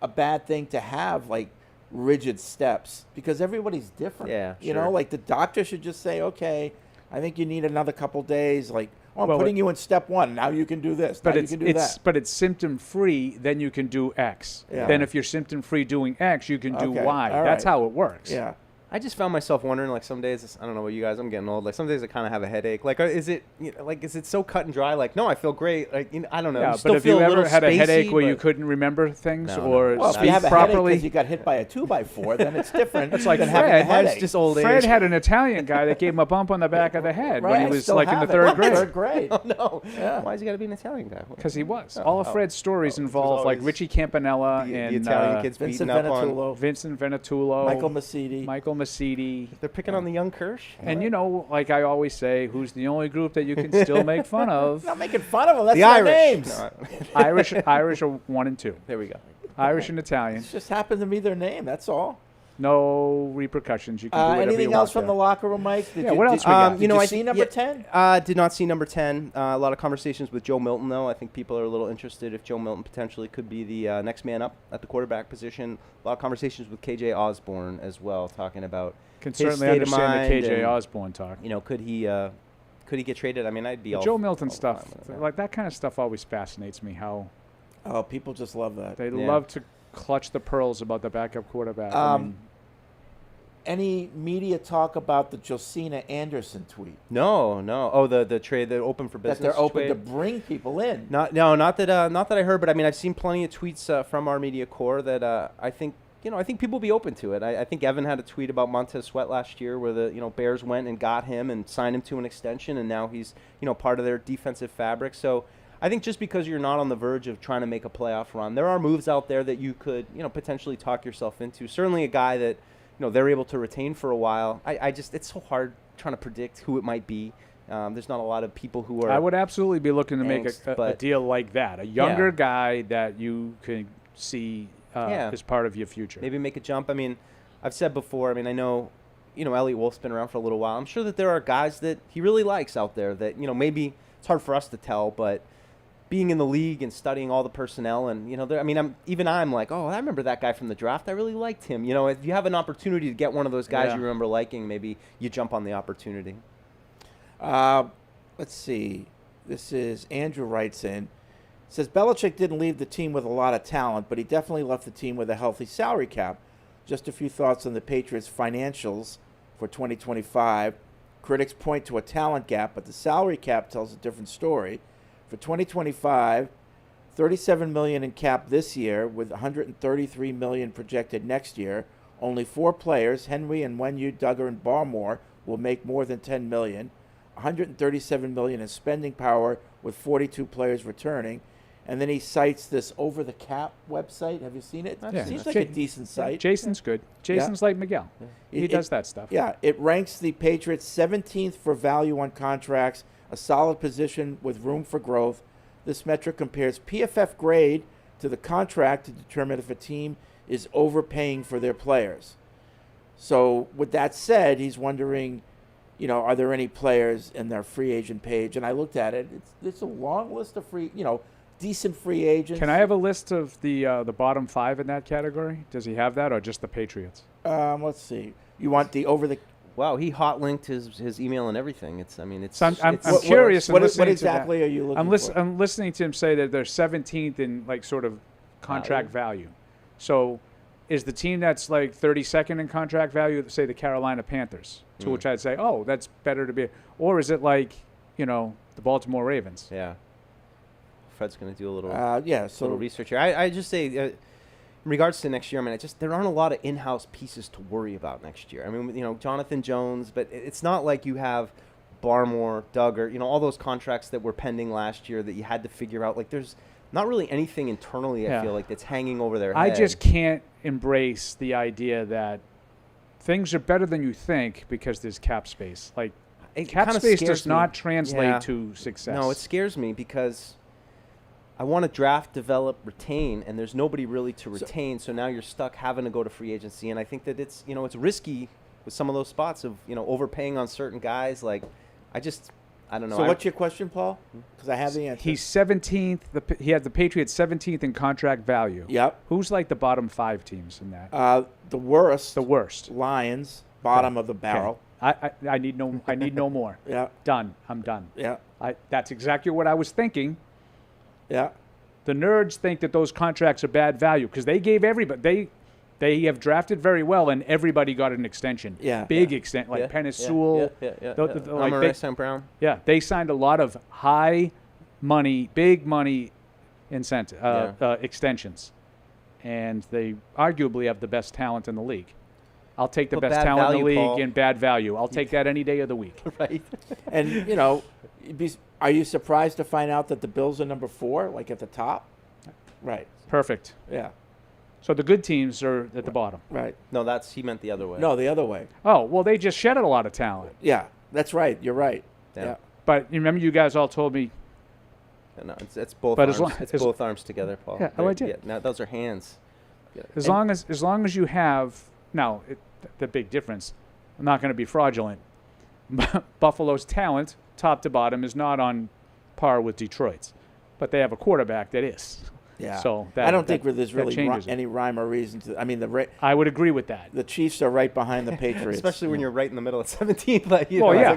a bad thing to have like rigid steps because everybody's different. Yeah. You know, like the doctor should just say, okay, I think you need another couple days. Like, I'm putting you in step 1. Now you can do this. But you can do that. But it's symptom free. Then you can do X. Yeah. Then if you're symptom free doing X, you can do Y. All That's right. how it works. Yeah. I just found myself wondering, like some days, I don't know about you guys, I'm getting old. Like some days I kind of have a headache. Like, is it so cut and dry? Like, no, I feel great. Like, I don't know. Yeah, you still but if feel you a ever little had a spacey, headache where but you couldn't remember things No. or Well, if speak you have a properly, headache because you got hit by a 2x4, then it's different. It's like than having a Fred. headache. It's just old age. Fred had an Italian guy that gave him a bump on the back of the head when he was like in the 3rd grade. 3rd grade. Oh, no. Yeah. Why's he got to be an Italian guy? Because he was. All of Fred's stories involve like Richie Campanella the and Italian kids Vincent beating up on. Vincent Venetullo, Michael Massidi. They're picking on the young Kirsch. And like I always say, who's the only group that you can still make fun of? Not making fun of them. That's The their Irish. names. Irish are 1 and 2. There we go. Irish and Italian. It just happened to be their name. That's all. No repercussions. You can do whatever Anything you else want from the there. locker room, Mike? What else we got? Did you see number 10? Did not see number 10. A lot of conversations with Joe Milton, though. I think people are a little interested if Joe Milton potentially could be the next man up at the quarterback position. A lot of conversations with KJ Osborne as well, talking about Can his certainly state of understand the mind KJ and, Osborne talk. could he get traded? I mean, I'd be all Joe Milton all stuff, fine with that. like that kind of stuff always fascinates me, how Oh, people just love that. they love to clutch the pearls about the backup quarterback. I mean, Any media talk about the Josina Anderson tweet? No. Oh, the trade, the open for business. That they're open trade? to bring people in. Not that I heard, but I mean, I've seen plenty of tweets from our media corps that I think people will be open to it. I think Evan had a tweet about Montez Sweat last year where the Bears went and got him and signed him to an extension, and now he's part of their defensive fabric. So I think just because you're not on the verge of trying to make a playoff run, there are moves out there that you could potentially talk yourself into. Certainly a guy that they're able to retain for a while. It's so hard trying to predict who it might be. There's not a lot of people who are. I would absolutely be looking to make a but- deal like that. A younger guy that you can see as part of your future. Maybe make a jump. I mean, I've said before, I know Elliot Wolf's been around for a little while. I'm sure that there are guys that he really likes out there that, maybe it's hard for us to tell, but being in the league and studying all the personnel and, I'm like, oh, I remember that guy from the draft. I really liked him. If you have an opportunity to get one of those guys you remember liking, maybe you jump on the opportunity. Let's see. This is Andrew writes in. Says Belichick didn't leave the team with a lot of talent, but he definitely left the team with a healthy salary cap. Just a few thoughts on the Patriots' financials for 2025. Critics point to a talent gap, but the salary cap tells a different story. For 2025, $37 million in cap this year, with $133 million projected next year. Only 4 players, Henry and Wenyu, Duggar, and Barmore, will make more than $10 million. $137 million in spending power, with 42 players returning. And then he cites this Over the Cap website. Have you seen it? Yeah. Seems like a decent site. Jason's good. Jason's like Miguel. He does that stuff. Yeah, it ranks the Patriots 17th for value on contracts, a solid position with room for growth. This metric compares PFF grade to the contract to determine if a team is overpaying for their players. So with that said, he's wondering, are there any players in their free agent page? And I looked at it. It's a long list of decent free agents. Can I have a list of the bottom 5 in that category? Does he have that, or just the Patriots? Let's see. You want the over the? Wow, he hot linked his email and everything. I'm curious. What exactly are you looking for? I'm listening to him say that they're 17th in like sort of contract value. So, is the team that's like 32nd in contract value, say the Carolina Panthers? To which I'd say, oh, that's better to be. Or is it like, the Baltimore Ravens? Yeah. Fred's going to do a little little research here. I just say, in regards to next year, there aren't a lot of in-house pieces to worry about next year. I mean, Jonathan Jones, but it's not like you have Barmore, Duggar, all those contracts that were pending last year that you had to figure out. Like, there's not really anything internally, I feel like, that's hanging over their head. I just can't embrace the idea that things are better than you think because there's cap space. Like, cap space does not translate to success. No, it scares me because I want to draft, develop, retain, and there's nobody really to retain. So now you're stuck having to go to free agency, and I think that it's it's risky with some of those spots of overpaying on certain guys. Like, I don't know. So what's your question, Paul? Because I have the answer. He's 17th. He had the Patriots 17th in contract value. Yep. Who's like the bottom 5 teams in that? The worst. The worst. Lions, bottom of the barrel. Okay. I need no more. Yeah. Done. I'm done. Yeah. That's exactly what I was thinking. Yeah. The nerds think that those contracts are bad value because they gave everybody. They have drafted very well, and everybody got an extension. Yeah. Big extent, like Pennis Sewell. Like Brown. Yeah, they signed a lot of high money, big money extensions, and they arguably have the best talent in the league. I'll take the best talent in the league in bad value. I'll take that any day of the week. Right. And are you surprised to find out that the Bills are number 4, like at the top? Right. Perfect. Yeah. So the good teams are at the bottom. Right. No, he meant the other way. No, the other way. Oh, well, they just shedded a lot of talent. Yeah, that's right. You're right. Yeah. But you remember you guys all told me. No, it's both but arms. It's both arms together, Paul. Yeah, I did. Yeah, now those are hands. As long as you have now the big difference, I'm not going to be fraudulent. Buffalo's talent, top to bottom, is not on par with Detroit's, but they have a quarterback that is. Yeah. So I don't think there's really any rhyme or reason to. I mean, I would agree with that. The Chiefs are right behind the Patriots, especially when you're right in the middle of 17th. Like,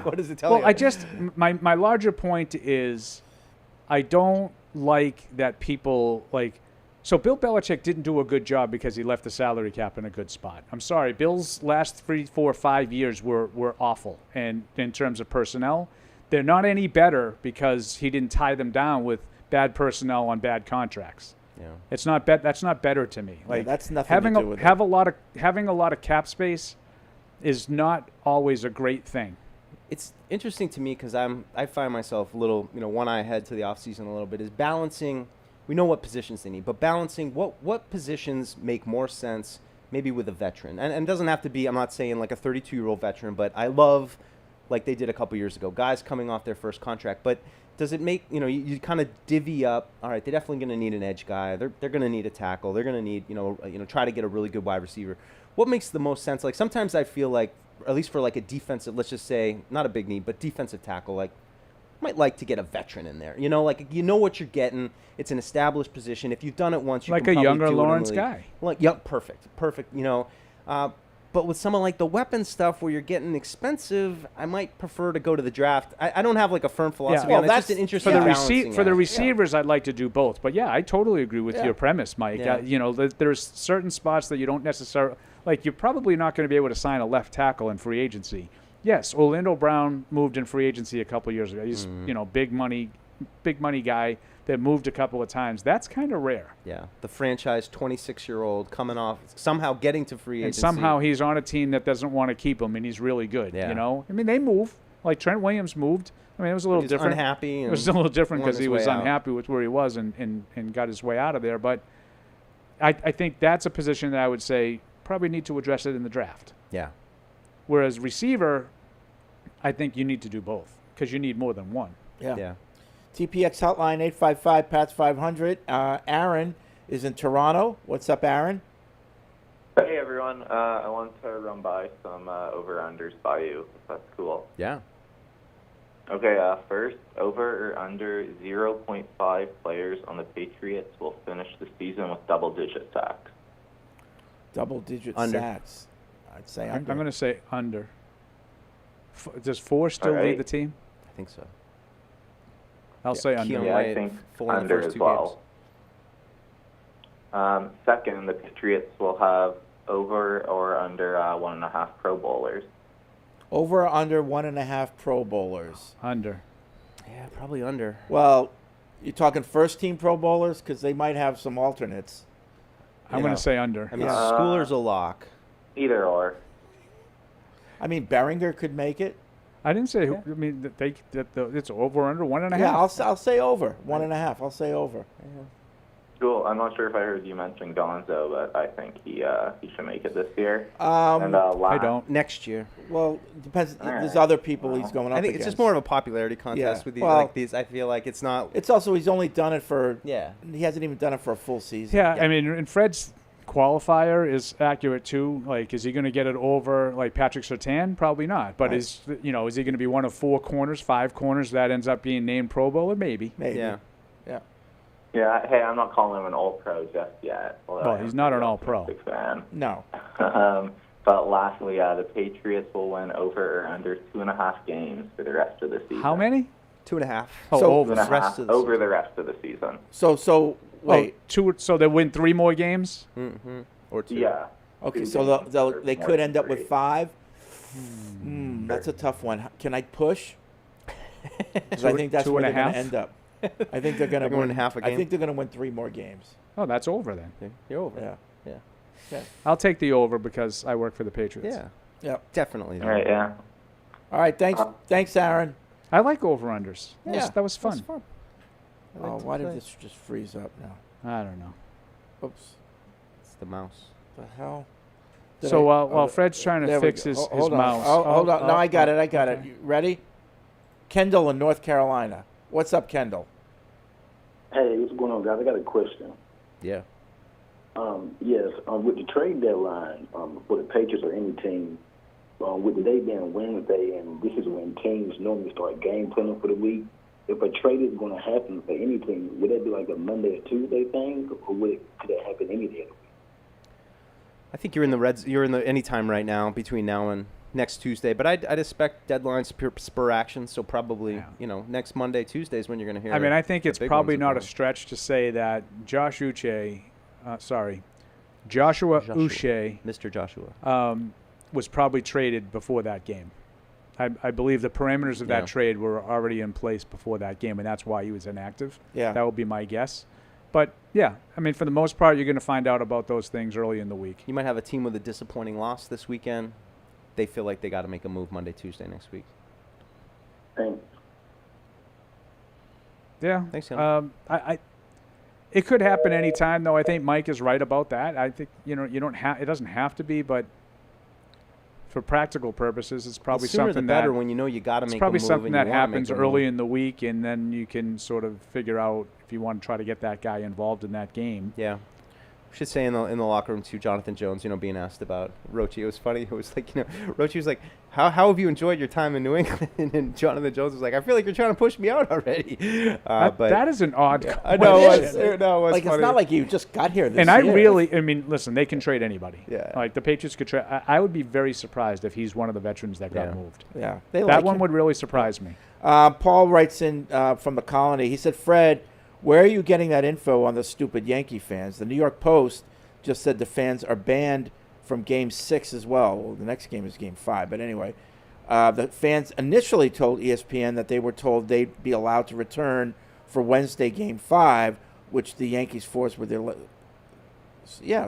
what does it tell you? Well, I just my larger point is, I don't like that people like. So Bill Belichick didn't do a good job because he left the salary cap in a good spot. I'm sorry, Bill's last 3, 4, 5 years were awful, and in terms of personnel, they're not any better because he didn't tie them down with bad personnel on bad contracts. Yeah, it's not that's not better to me. Like, that's nothing to do with it. Having a lot of cap space is not always a great thing. It's interesting to me because I find myself a little one eye ahead to the offseason a little bit, is balancing. We know what positions they need, but balancing what positions make more sense maybe with a veteran. And it doesn't have to be, I'm not saying like a 32-year-old veteran, but I love, like they did a couple years ago, guys coming off their first contract. But does it make, you kind of divvy up, all right, they're definitely going to need an edge guy. They're going to need a tackle. They're going to need, try to get a really good wide receiver. What makes the most sense? Like sometimes I feel like, at least for like a defensive, let's just say, not a big need, but defensive tackle, like, might like to get a veteran in there. Like what you're getting. It's an established position. If you've done it once, you like can a younger do Lawrence it guy. Like, perfect. But with some of like the weapon stuff where you're getting expensive, I might prefer to go to the draft. I don't have like a firm philosophy Well, on it. It's just an interesting balancing for the act. receivers, I'd like to do both. But yeah, I totally agree with Yeah. your premise, Mike. Yeah. There's certain spots that you don't necessarily like. You're probably not going to be able to sign a left tackle in free agency. Yes, Orlando Brown moved in free agency a couple years ago. He's big money guy that moved a couple of times. That's kind of rare. Yeah, the franchise 26-year-old coming off, somehow getting to free And agency. somehow he's on a team that doesn't want to keep him, and he's really good. Yeah. I mean, they move. Like Trent Williams moved. I mean, it was a little He's different. unhappy. It was a little different won because his he was way out. unhappy with where he was and got his way out of there. But I think that's a position that I would say probably need to address it in the draft. Yeah. Whereas receiver, I think you need to do both because you need more than one. Yeah. TPX hotline 855-PATS-500. Aaron is in Toronto. What's up, Aaron? Hey everyone, I want to run by some over-unders by you, if that's cool. Yeah. Okay, first, over or under 0.5 players on the Patriots will finish the season with double-digit sacks. Double-digit Under. sacks. I'd say I'm under. going to say under. Does 4 still All right. lead the team? I think so. I'll say under. Keon Yeah, White I think 4 in the under first as 2 well. Second, the Patriots will have over or under 1.5 Pro Bowlers. Over or under 1.5 Pro Bowlers? Under. games. Yeah, probably under. Well, you're talking first-team Pro Bowlers? Because they might have some alternates. I'm going to say under. I mean, Yeah. Schooler's a lock. Either or. I mean, Beringer could make it. I didn't say. I mean, it's over or under 1.5. Yeah, I'll say over. 1.5. I'll say over. Cool. I'm not sure if I heard you mention Gonzo, but I think he should make it this year. Um, I don't. Next year. Well, depends. All There's right. other people he's going up I think against. it's just more of a popularity contest Yeah. with these. Well- Like these, I feel like it's not. It's also he's only done it for. Yeah. He hasn't even done it for a full season. Yeah, I mean, and Fred's qualifier is accurate too. Like, is he going to get it over like Patrick Surtain? Probably not. But Right. is he going to be one of 4 corners, 5 corners that ends up being named Pro Bowler? Maybe. Maybe. Yeah. Yeah. Yeah, hey, I'm not calling him an All-Pro just yet. although Well, I am he's not a an All-Pro. optimistic fan. No. But lastly, the Patriots will win over or under 2.5 games for the rest of the season. How many? 2.5. Oh, So- over. 2.5 rest of the over the rest of the season. So wait. Oh, 2. So they win 3 more games. Mm-hmm. Or 2. Yeah. Okay. 2 So games they or more could than end up 3. with 5. That's a tough one. Can I push? 'Cause I think that's where they're going 2.5? to end up. I think they're going to They're going win half a I game? think they're going to win 3 more games. Oh, that's over then. Okay. You're over. Yeah. Yeah. I'll take the over because I work for the Patriots. Yeah. Yep. Definitely. All right, yeah. All right. Thanks, Aaron. I like over-unders. Yeah. That was fun. That's fun. I Oh, like to why did play. this just freeze up now? I don't know. Oops. It's the mouse. The hell? Did So I- while Fred's trying to there we fix go. his Hold on. mouse. Oh, hold on. No, I got it. okay. You ready? Kendall in North Carolina. What's up, Kendall? Hey, what's going on, guys? I got a question. Yeah. Yes, with the trade deadline for the Patriots or any team, with the day being Wednesday, and this is when teams normally start game planning for the week, if a trade is going to happen for any team, would that be like a Monday or Tuesday thing, or could that happen any day of the week? I think you're in the reds. You're in the anytime right now between now and next Tuesday. But I'd expect deadlines spur action. So probably next Monday, Tuesday is when you're going to hear. I mean, I think the it's big probably ones not a about. stretch to say that Joshua Uche, Joshua. Mr. Joshua. Was probably traded before that game. I believe the parameters of Yeah. that trade were already in place before that game, and that's why he was inactive. Yeah. That would be my guess. But, yeah, I mean, for the most part, you're going to find out about those things early in the week. You might have a team with a disappointing loss this weekend. They feel like they got to make a move Monday, Tuesday next week. Thanks. Yeah. Thanks, Henry. It could happen anytime, though. I think Mike is right about that. I think, you don't have it doesn't have to be, but for practical purposes, it's probably the sooner something the better that when you know you got to it's make probably a move something and that you wanna make happens a early move. in the week, and then you can sort of figure out if you want to try to get that guy involved in that game. Yeah. should say in the locker room too, Jonathan Jones, being asked about Rochi. It was funny. It was like, Rochi was like, how have you enjoyed your time in New England? And Jonathan Jones was like, I feel like you're trying to push me out already. But that is an odd question. I know. It was Like, funny. it's not like you just got here this And year. I mean, listen, they can trade anybody. Yeah. Like the Patriots could trade. I would be very surprised if he's one of the veterans that got moved. Yeah. That one would really surprise me. Paul writes in from the Colony. He said, Fred, where are you getting that info on the stupid Yankee fans? The New York Post just said the fans are banned from Game 6 as well. The next game is Game 5. But anyway, the fans initially told ESPN that they were told they'd be allowed to return for Wednesday Game 5, which the Yankees forced with their...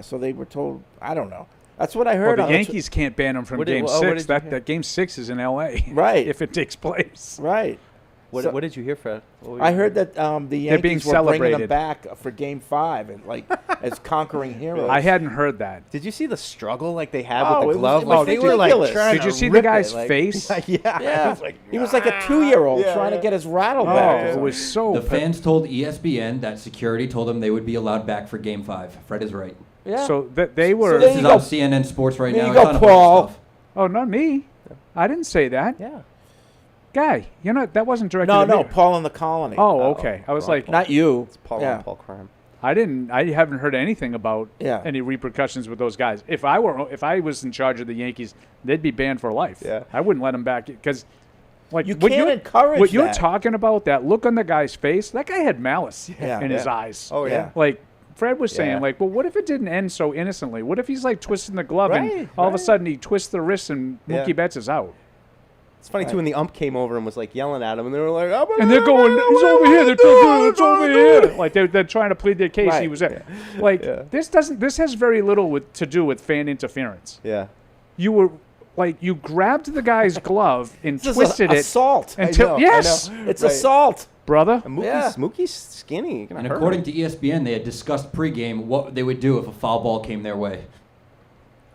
so they were told... I don't know. That's what I heard. Well, the Yankees can't ban them from Game 6. That Game 6 is in L.A. Right. If it takes place. Right. What did you hear, Fred? I heard that the Yankees were bringing them celebrated. back for Game 5 and as conquering heroes. I hadn't heard that. Did you see the struggle like they had Oh, with it the was- glove? it was Like they were like ridiculous. trying Did to you see the rip guy's it, like- face? Yeah. He was like a 2-year-old trying to get his rattle Oh, back. it was so... The fans told ESPN that security told them they would be allowed back for Game 5. Fred is right. Yeah. So they were... there This you is go. on CNN Sports right There now. you It's go, on a bunch of Paul. stuff. Oh, not me. I didn't say that. Yeah. Guy, that wasn't directed No, at me. Paul in the Colony. Oh, okay. I was like, Not you. It's Paul Yeah. on Paul crime. I haven't heard anything about Yeah. any repercussions with those guys. If I was in charge of the Yankees, they'd be banned for life. Yeah. I wouldn't let them back because, like, You what can't encourage what you're that. talking about. That look on the guy's face. That guy had malice Yeah. in his Yeah. eyes. Oh, yeah. Like Fred was saying, Yeah. like, well, what if it didn't end so innocently? What if he's like twisting the glove and Right, all of a right. sudden he twists the wrist and Yeah. Mookie Betts is out? It's funny, too, when the ump came over and was, like, yelling at him, and they were like, And they're going, he's over here. They're telling it's over here. Like they're trying to plead their case. Right. He was at. Like this has very little to do with fan interference. Yeah. You were like you grabbed the guy's glove and This is twisted it assault. until yes, It's Right. assault. brother. And Yeah. Mookie's skinny. You're gonna And hurt according him. to ESPN, they had discussed pregame what they would do if a foul ball came their way.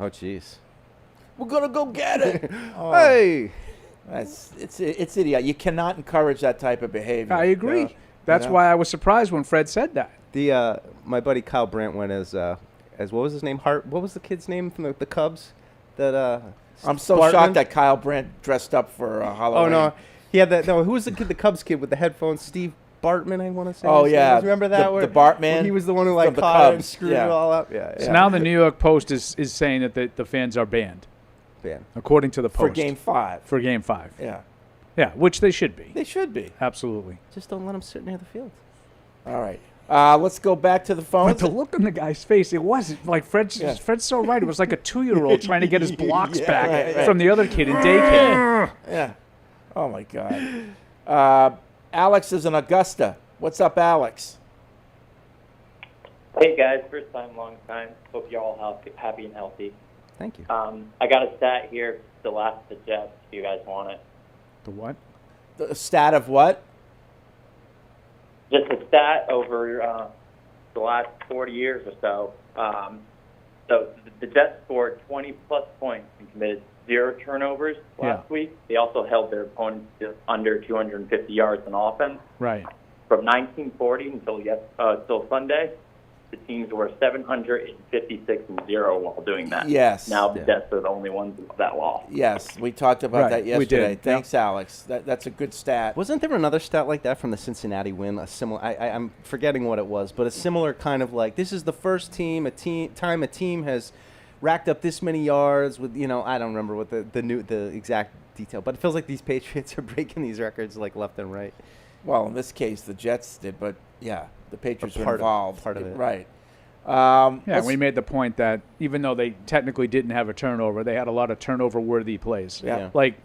Oh, jeez. We're going to go get it. Hey! It's idiot. You cannot encourage that type of behavior. I agree. Yeah. That's Yeah. why I was surprised when Fred said that. The my buddy Kyle Brandt went as what was his name? Hart. What was the kid's name from the Cubs? That I'm so Bartman? shocked that Kyle Brandt dressed up for Halloween. Oh no, he had that. No, who was the kid? The Cubs kid with the headphones. Steve Bartman, I want to say. Oh his name yeah, was. Remember that? the Bartman. He was the one who from like the caught it and Cubs. screwed Yeah. it all up. Yeah. So now the New York Post is saying that the fans are banned, according to the Post. for Game 5. For Game 5. Yeah, Yeah, which they should be. they should be. Absolutely. Just don't let him sit near the field. All right. Let's go back to the But phones. the look on the guy's face, it wasn't like Fred's so right. It was like a 2-year-old trying to get his blocks back right. from the other kid in daycare. Yeah. Oh my God. Alex is in Augusta. What's up, Alex? Hey guys, first time, long time. Hope you're all happy and healthy. Thank you. I got a stat here to last the Jets if you guys want it. The what? The stat of what? Just a stat over the last 40 years or so. So the Jets scored 20-plus points and committed 0 turnovers last week. They also held their opponents to under 250 yards on offense. Right. From 1940 until Sunday, the teams were 756-0 while doing that. Yes. Now the Jets are the only ones that lost. Yes, we talked about Right, that we yesterday. did. Thanks, Alex. That's a good stat. Wasn't there another stat like that from the Cincinnati win? A similar. I'm forgetting what it was, but a similar kind of like this is the first time a team has racked up this many yards with I don't remember what the exact detail, but it feels like these Patriots are breaking these records like left and right. Well, in this case, the Jets did, but yeah, the Patriots were part of- involved. part of it. Right. Yeah, we made the point that even though they technically didn't have a turnover, they had a lot of turnover-worthy plays. Yeah. Like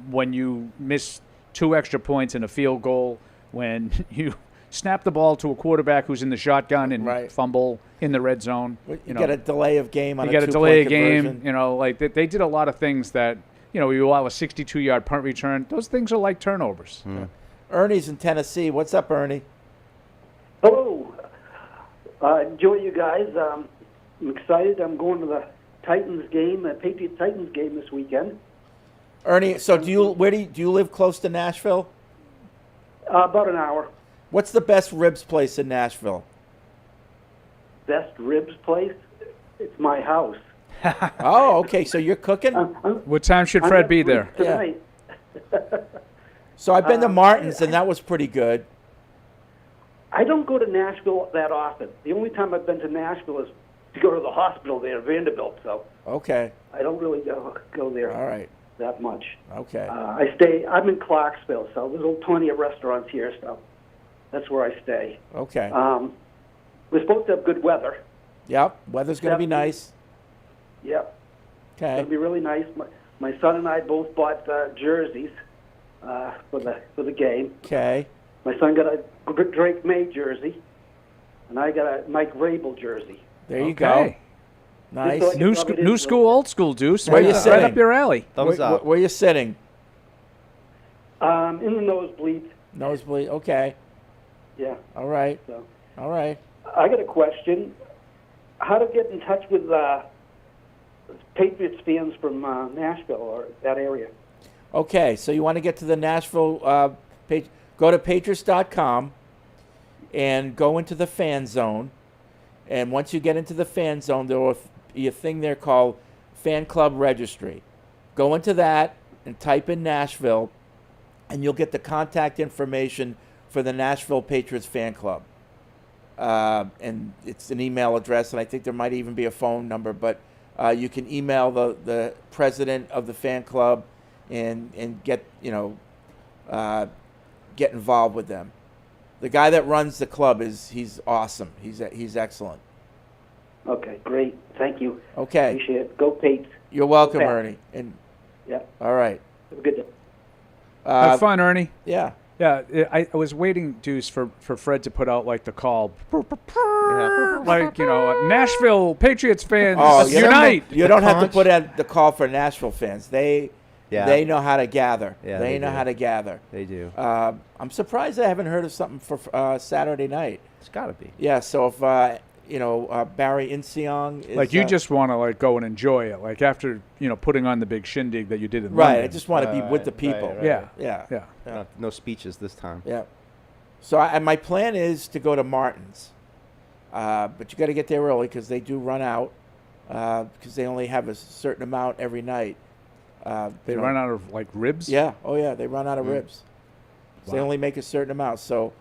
when you miss 2 extra points in a field goal, when you snap the ball to a quarterback who's in the shotgun and fumble in the red zone. You get a delay of game on you a get a 2-point delay of conversion. game. Like they did a lot of things that, you allow a 62-yard punt return. Those things are like turnovers. Ernie's in Tennessee. What's up, Ernie? Hello. Enjoy you guys. I'm excited. I'm going to the Patriots-Titans game this weekend. Ernie, so do you live close to Nashville? About an hour. What's the best ribs place in Nashville? best ribs place, it's my house. Oh, okay. So you're cooking? What time should Fred be there? Tonight. So I've been to Martin's, and that was pretty good. I don't go to Nashville that often. The only time I've been to Nashville is to go to the hospital there, Vanderbilt. So Okay. I don't really go there All right. that much. Okay. I'm in Clarksville, so there's plenty of restaurants here, so that's where I stay. Okay. We're supposed to have good weather. Yep. Weather's going to be nice. Yep. It's Okay. going to be really nice. My son and I both bought jerseys for the game. Okay. My son got a Drake Maye jersey, and I got a Mike Rabel jersey. There you Okay. go. Nice. Just so I New, can rub it new in school, old school, Deuce. Where you Right sitting? up your alley. Thumbs up. Where you sitting? In the nosebleeds. Nosebleed. Okay. Yeah. All right. So All right. I got a question: how to get in touch with Patriots fans from Nashville or that area? Okay. So you want to get to the Nashville page? Go to Patriots.com and go into the fan zone. And once you get into the fan zone, there will be a thing there called Fan Club Registry. Go into that and type in Nashville, and you'll get the contact information for the Nashville Patriots Fan Club. And it's an email address, and I think there might even be a phone number, but you can email the president of the fan club and get, get involved with them. The guy that runs the club he's awesome. He's excellent. Okay, great. Thank you. Okay. Appreciate it. Go Pates. You're welcome, Go Pats. Ernie. And Yeah. all right. Have a good day. Have fun, Ernie. Yeah. Yeah, I was waiting, Deuce, for Fred to put out like the call, like Nashville Patriots fans unite. You don't have to put out the call for Nashville fans. They know how to gather. Yeah, they know do. how to gather. They do. I'm surprised I haven't heard of something for Saturday night. It's got to be. Yeah. So if Barry Inseong is Like you just want to like go and enjoy it, like after putting on the big shindig that you did in right. London. I just want to be with the people. right. Yeah. No speeches this time. Yeah. So my plan is to go to Martin's, but you got to get there early because they do run out because they only have a certain amount every night. They run out of like ribs. Yeah. Oh yeah. They run out of ribs. So they only make a certain amount. So,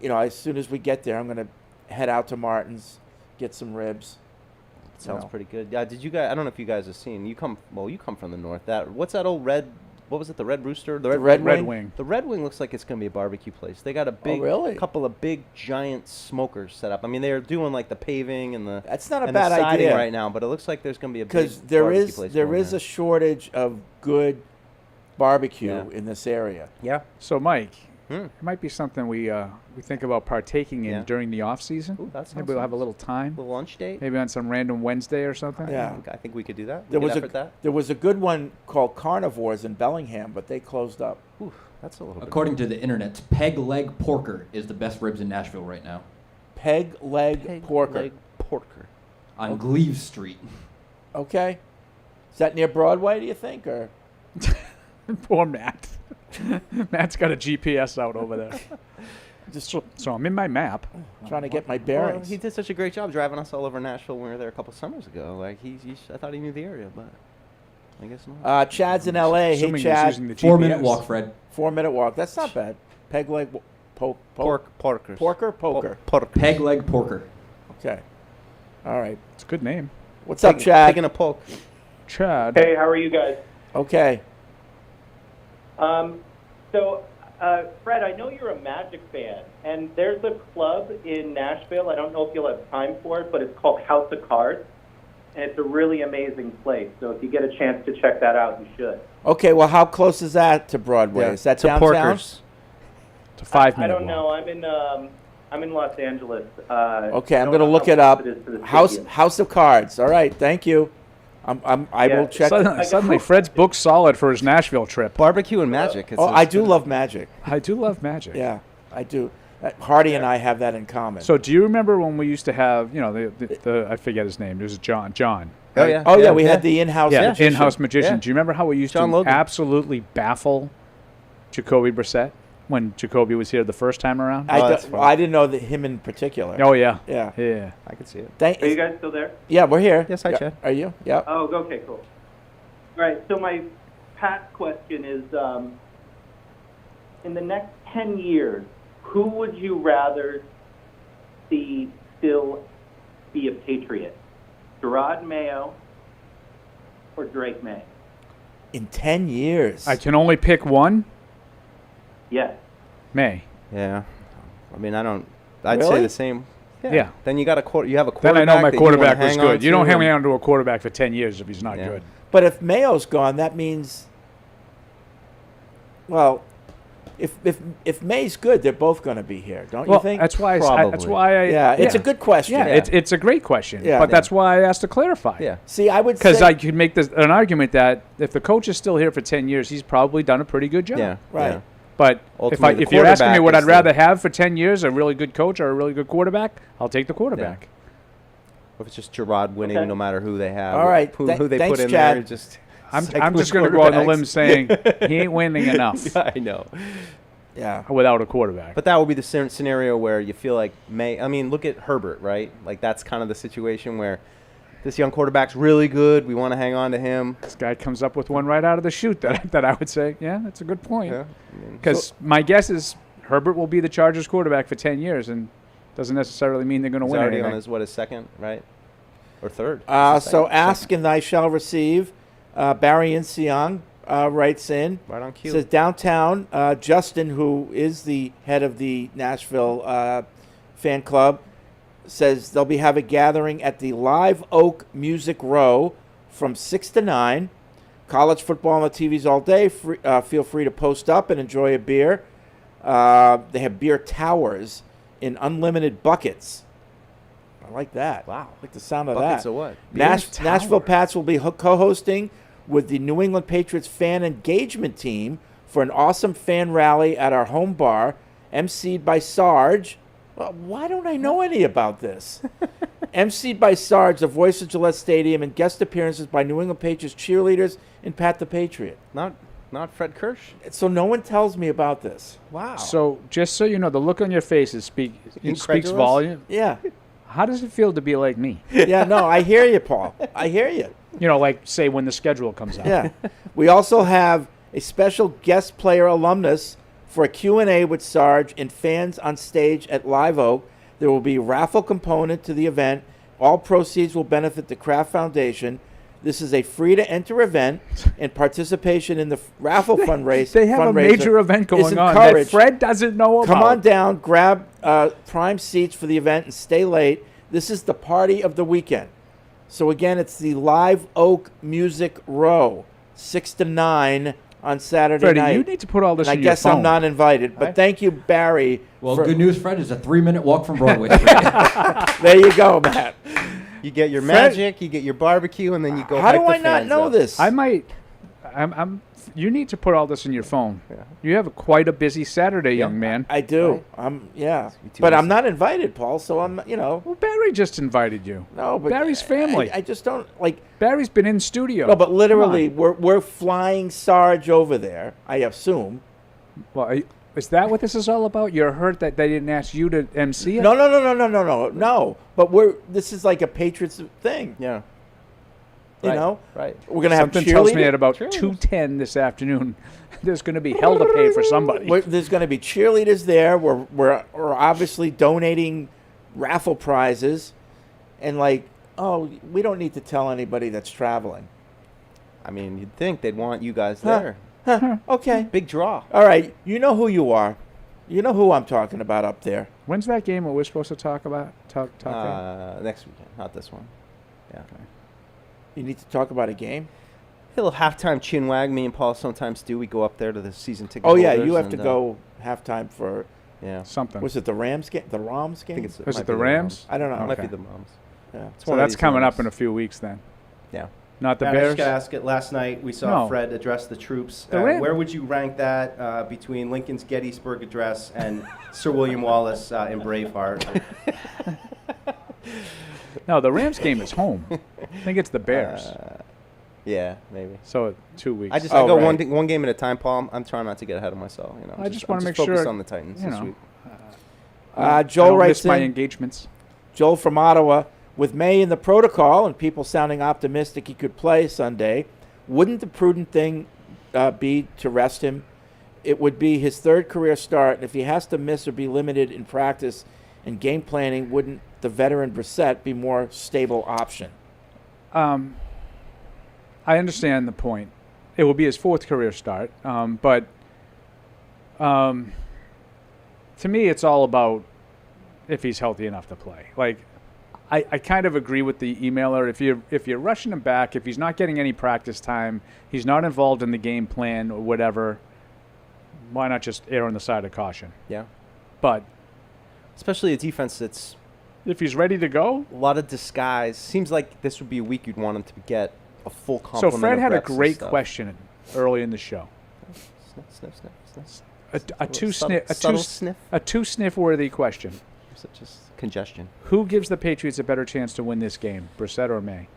as soon as we get there, I'm gonna head out to Martin's, get some ribs. Sounds pretty good. Yeah. Did you guys? I don't know if you guys have seen. You come from the north. What's that old red? What was it? The Red Rooster? The Red Wing. The Red Wing looks like it's going to be a barbecue place. They got a big, couple of big giant smokers set up. I mean, they're doing like the paving and the that's not a and bad the siding idea right now, but it looks like there's going to be a big because there is a a shortage of good barbecue in this area. Yeah. So Mike, it might be something we think about partaking in during the off season. Ooh, that sounds Maybe we'll have a nice. little time. little lunch date. Maybe on some random Wednesday or something. Yeah. I think we could do that. There was a good one called Carnivores in Bellingham, but they closed up. Ooh, that's a little. According to the internet, Peg Leg Porker is the best ribs in Nashville right now. Peg Leg Porker. On Gleave Street. Okay. Is that near Broadway, do you think, or? Poor Matt. Matt's got a GPS out over there. So I'm in my map. Trying to get my Well, bearings. he did such a great job driving us all over Nashville when we were there a couple summers ago. Like I thought he knew the area, but I guess not. Chad's in L.A. Hey, Assuming he's Chad. using the 4-minute GPS. walk, Fred. 4-minute walk. That's not bad. Peg Leg Porkers. Poker. Peg Leg Porker. Okay. All right. It's a good name. What's up, Chad? Taking a poke. Chad. Hey, how are you guys? Okay. So, Fred, I know you're a Magic fan, and there's a club in Nashville. I don't know if you'll have time for it, but it's called House of Cards, and it's a really amazing place. So if you get a chance to check that out, you should. Okay, well, how close is that to Broadway? Is that downtown? Porkers. It's a 5-minute I don't know. walk. I'm in Los Angeles. Okay, I'm I going to don't know look how it up. close it is to the House stadium. House of Cards. All right, thank you. I will check. Suddenly, Fred's booked solid for his Nashville trip. Barbecue and magic. Oh, I do love magic. I do love magic. Yeah, I do. Hardy and I have that in common. So do you remember when we used to have, the I forget his name. It was John. Oh yeah. Oh yeah, we had the in-house magician. in-house magician. Yeah. Do you remember how we used John to Logan. absolutely baffle Jacoby Brissett? when Jacoby was here the first time around. I didn't know that him in particular. Oh, yeah. Yeah. Yeah. I can see it. Are you guys still there? Yeah, we're here. Yes, hi, Chad. Are you? Yeah. Oh, okay, cool. All right, so my past question is, in the next 10 years, who would you rather see still be a Patriot? Gerard Mayo or Drake Maye? In 10 years. I can only pick one? Yes. Maye. Yeah. I mean, I'd Really? say the same. Yeah. Then you have a Then quarterback. I know my that quarterback you was wanna hang on good. You don't to hang and- on to a quarterback for 10 years if he's not Yeah. good. But if Mayo's gone, that means, well, if May's good, they're both going to be here, don't you think? That's why. That's Probably. why. Yeah, it's a good question. Yeah, it's a great question. Yeah. But that's why I asked to clarify. Yeah. See, I would Because say I could make an argument that if the coach is still here for 10 years, he's probably done a pretty good job. Yeah. Right. Yeah. But Ultimately, the if you're asking me quarterback what is I'd rather have for 10 years, a really good coach or a really good quarterback, I'll take the quarterback. If it's just Gerard winning, Okay. no matter who they have. All right. Who they Thanks, put in Chad. there. Just I'm cycling just going to go on the quarterbacks. limb saying he ain't winning enough I know. yeah. without a quarterback. But that would be the scenario where you feel like I mean, look at Herbert, right? Like that's kind of the situation where this young quarterback's really good. We want to hang on to him. This guy comes up with one right out of the chute that I would say, yeah, that's a good point. Yeah. Because my guess is Herbert will be the Chargers quarterback for 10 years and doesn't necessarily mean they're going to He's win already anything. on his second, right? Or third. So ask and thy shall receive. Barry Inseong writes in. Right on cue. Says downtown, Justin, who is the head of the Nashville fan club, says they'll be having a gathering at the Live Oak Music Row from 6 to 9. College football on the TVs all day. Feel free to post up and enjoy a beer. They have beer towers in unlimited buckets. I like that. Wow. I like the sound of Buckets that. of what? Nashville Pats will be co-hosting with the New England Patriots fan engagement team for an awesome fan rally at our home bar, emceed by Sarge. Well, why don't I know any about this? emceed by Sarge, the voice of Gillette Stadium, and guest appearances by New England Patriots cheerleaders and Pat the Patriot. Not Fred Kirsch. So no one tells me about this. Wow. So just so you know, the look on your face speaks Incredulous? volume. Yeah. How does it feel to be like me? Yeah, no, I hear you, Paul. I hear you. You know, like, say, when the schedule comes out. Yeah. We also have a special guest player alumnus for a Q&A with Sarge and fans on stage at Live Oak. There will be a raffle component to the event. All proceeds will benefit the Kraft Foundation. This is a free-to-enter event, and participation in the raffle fundraiser. They have a major event going on that Fred doesn't know about. Come on down, grab prime seats for the event, and stay late. This is the party of the weekend. So again, it's the Live Oak Music Row, 6 to 9 on Saturday Freddie, night. you need to put all this And in I your guess phone. I'm not invited, but thank you, Barry. Well, for- good news, Fred, is a 3-minute walk from Broadway. There you go, Matt. You get your Fred- magic, you get your barbecue, and then you go. How do hype the I not fans know up. this? I might. You need to put all this in your phone. Yeah. You have quite a busy Saturday, young man. I do. But I'm not invited, Paul. So I'm, Well, Barry just invited you. No, but Barry's family. I just don't like. Barry's been in studio. No, but literally, we're flying Sarge over there. I assume. Well, is that what this is all about? You're hurt that they didn't ask you to MC it? No. But this is like a Patriots thing. Yeah. You Right, know, right. We're gonna have Something tells me cheerleaders- at about 2:10 this afternoon, there's going to be hell to pay for somebody. There's going to be cheerleaders there. We're obviously donating raffle prizes, and we don't need to tell anybody that's traveling. I mean, you'd think they'd want you guys Huh. there. Okay. Big draw. All right. You know who you are. You know who I'm talking about up there. When's that game that we're supposed to talk about? Talk Next weekend, not this one. Yeah. Okay. You need to talk about a game. A little halftime chin wag. Me and Paul sometimes do. We go up there to the season ticket. Oh yeah, holders you have to and, go halftime for. Yeah. Something. Was it the Rams game? The Rams game? I think it's. Was might it the be Rams? I don't know. It might Okay. be the Moms. Yeah. It's Well, one of that's these coming games. up in a few weeks then. Yeah. Not the Matt, I Bears? just got to ask it. Last night we saw No. Fred address the troops. The Rams. Where would you rank that between Lincoln's Gettysburg Address and Sir William Wallace in Braveheart? No, the Rams game is home. I think it's the Bears. Yeah, maybe. So 2 weeks. I go one game at a time, Paul. I'm trying not to get ahead of myself. You know, I just want to make sure. Focus on the Titans this week. Joel writes my in, engagements. Joel from Ottawa, with Maye in the protocol and people sounding optimistic he could play Sunday, wouldn't the prudent thing be to rest him? It would be his third career start, and if he has to miss or be limited in practice and game planning, wouldn't the veteran Brissett be more stable option? I understand the point. It will be his fourth career start, but to me, it's all about if he's healthy enough to play. Like, I kind of agree with the emailer. If you're rushing him back, if he's not getting any practice time, he's not involved in the game plan or whatever, why not just err on the side of caution? Yeah. But especially a defense that's, if he's ready to go, a lot of disguise. Seems like this would be a week you'd want him to get a full complement. So Fred had a reps and great stuff. question early in the show. Sniff. A two sniff worthy question. Just congestion. Who gives the Patriots a better chance to win this game, Brissett or Maye?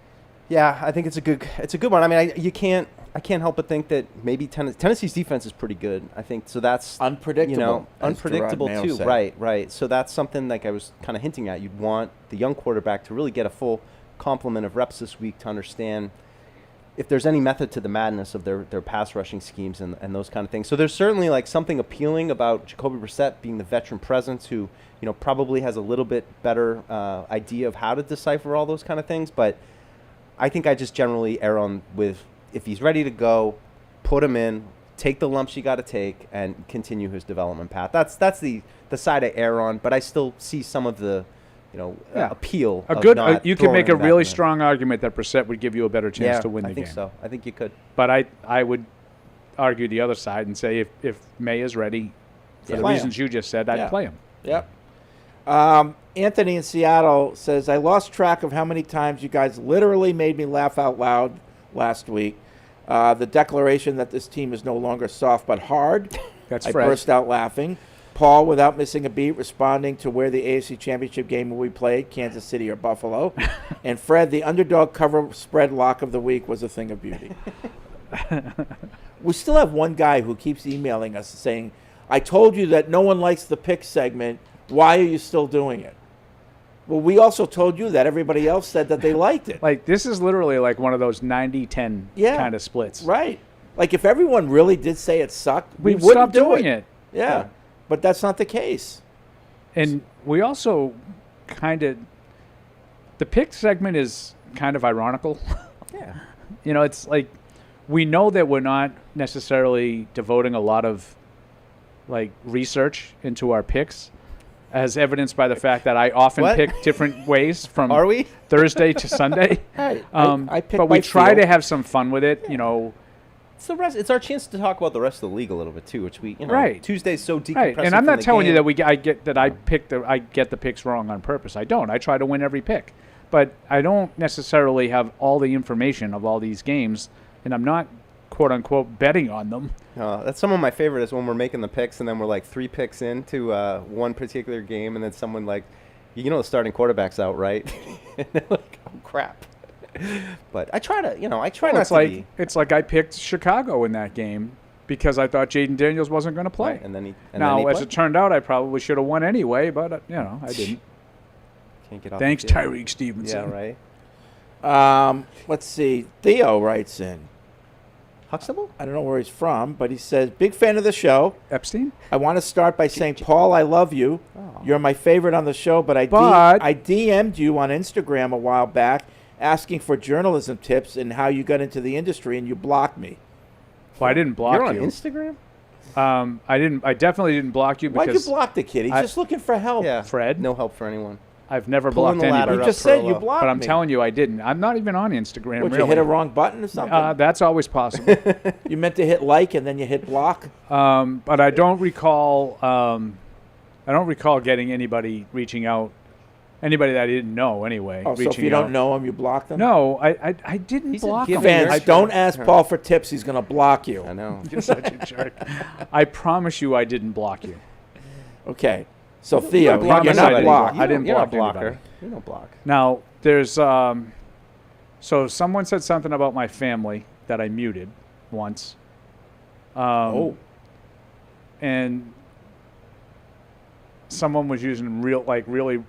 Yeah, I think it's a good one. I mean, I can't help but think that maybe Tennessee's defense is pretty good. I think so. That's unpredictable. Unpredictable too. Right. So that's something like I was kind of hinting at. You'd want the young quarterback to really get a full complement of reps this week to understand if there's any method to the madness of their pass rushing schemes and those kind of things. So there's certainly like something appealing about Jacoby Brissett being the veteran presence who, you know, probably has a little bit better idea of how to decipher all those kind of things. But I think I just generally err on with if he's ready to go, put him in, take the lumps you got to take, and continue his development path. That's the side I err on, but I still see some of the appeal. You can make a really strong argument that Brissett would give you a better chance to win the game. I think so. I think you could. But I would argue the other side and say if Maye is ready, for the reasons you just said, I'd play him. Yep. Anthony in Seattle says, I lost track of how many times you guys literally made me laugh out loud last week. The declaration that this team is no longer soft but hard. That's I Fred. burst out laughing. Paul, without missing a beat, responding to where the AFC Championship game will be played, Kansas City or Buffalo. And Fred, the underdog cover spread lock of the week was a thing of beauty. We still have one guy who keeps emailing us saying, I told you that no one likes the pick segment. Why are you still doing it? Well, we also told you that everybody else said that they liked it. Like, this is literally like one of those 90-10 kind of splits. Right. Like, if everyone really did say it sucked, we We'd wouldn't stop doing it. Yeah. But that's not the case. And we also the pick segment is kind of ironical. Yeah. You know, it's like we know that we're not necessarily devoting a lot of like research into our picks, as evidenced by the fact that I often pick different ways from Thursday to Sunday. I pick but we my try field. to have some fun with it, you know. It's our chance to talk about the rest of the league a little bit too, which we Tuesday's so decompressive. Right, and I'm not telling you that I get the picks wrong on purpose. I don't. I try to win every pick, but I don't necessarily have all the information of all these games, and I'm not quote unquote betting on them. That's some of my favorite is when we're making the picks and then we're like 3 picks into one particular game, and then someone like, the starting quarterback's out, right? And they're like, oh crap. But I try to, not to be. It's like I picked Chicago in that game because I thought Jaden Daniels wasn't going to play. Right, and then he as it turned out, I probably should have won anyway, but I didn't. Can't get off. Thanks, the field. Tyreek Stevenson. Yeah, right. Let's see. Theo writes in. Huxtable? I don't know where he's from, but he says, big fan of the show. Epstein? I want to start by saying, Paul, I love you. Oh. You're my favorite on the show, but I DM'd you on Instagram a while back asking for journalism tips and how you got into the industry, and you blocked me. Well, I didn't block You're you. on Instagram? I definitely didn't block you because Why'd you block the kid? He's just looking for help. Yeah, Fred? No help for anyone. I've never Pulling blocked the ladder anybody. You just said you blocked But I'm me. telling you, I didn't. I'm not even on Instagram. Would really. you hit a wrong button or something? That's always possible. You meant to hit like and then you hit block? But I don't recall. I don't recall getting anybody reaching out. Anybody that I didn't know, anyway. Oh, so if you don't know him, you block them? No, I didn't block him. Fans, don't ask Paul for tips. He's going to block you. I know. You're such a jerk. I promise you, I didn't block you. Okay. So Theo, you're I not blocked. I didn't You're block not a blocker. anybody. You don't block. Now there's So someone said something about my family that I muted once. And someone was using really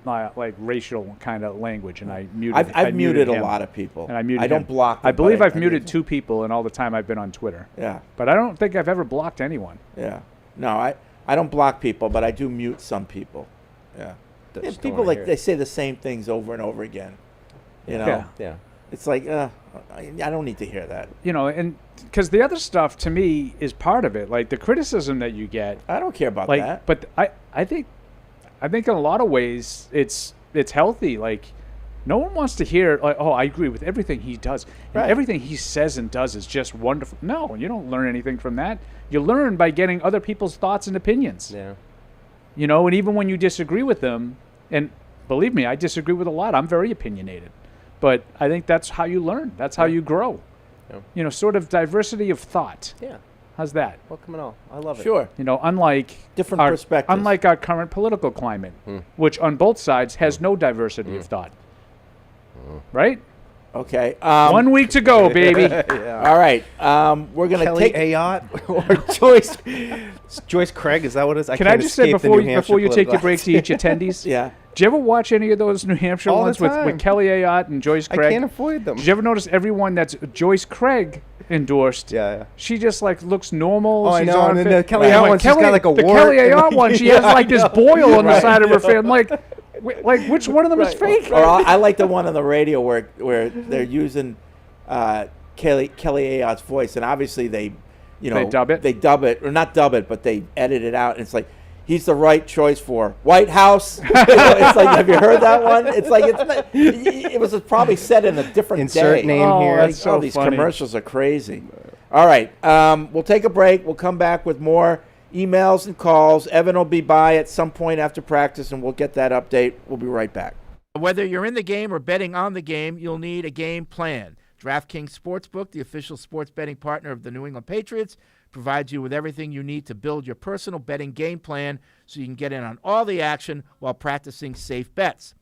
racial kind of language, and I muted. I've muted a him. lot of people. And I muted. I don't him. block them, I believe but I've muted 2 people in all the time I've been on Twitter. Yeah. But I don't think I've ever blocked anyone. Yeah. No, I don't block people, but I do mute some people. Yeah. And people they say the same things over and over again. You know. Yeah. It's like I don't need to hear that. You know, and because the other stuff to me is part of it, like the criticism that you get. I don't care about that. But I think in a lot of ways it's healthy. Like, no one wants to hear like, oh, I agree with everything he does. Right. Everything he says and does is just wonderful. No, you don't learn anything from that. You learn by getting other people's thoughts and opinions. Yeah. You know, and even when you disagree with them, and believe me, I disagree with a lot. I'm very opinionated. But I think that's how you learn. That's how you grow. Yeah. You know, sort of diversity of thought. Yeah. How's that? Welcome and all. I love it. Sure. You know, unlike different perspectives. Unlike our current political climate, which on both sides has no diversity of thought. Right? Okay. 1 week to go, baby. Yeah. All right. We're going to Kelly take Ayotte or Joyce Craig, is that what it is? Can I just say before you take your break to each attendees? Yeah. Did you ever watch any of those New Hampshire All the ones with time. Kelly Ayotte and Joyce Craig? I can't avoid them. Did you ever notice everyone that's Joyce Craig endorsed? Yeah. She just like looks normal. Oh, I She's know. on And then fit. the Kelly Ayotte one, she's got like a the wart. Kelly Ayotte one, she has like this boil on the side of her face. I'm like which one of them is fake? Or I like the one on the radio where they're using Kelly Ayotte's voice, and obviously they dub it, or not dub it, but they edit it out, and it's like, he's the right choice for White House. It's like, have you heard that one? It's like it was probably said in a different Insert day. name here. Like, That's so these funny. commercials are crazy. All right, we'll take a break. We'll come back with more emails and calls. Evan will be by at some point after practice, and we'll get that update. We'll be right back. Whether you're in the game or betting on the game, you'll need a game plan. DraftKings Sportsbook, the official sports betting partner of the New England Patriots, provides you with everything you need to build your personal betting game plan so you can get in on all the action while practicing safe bets.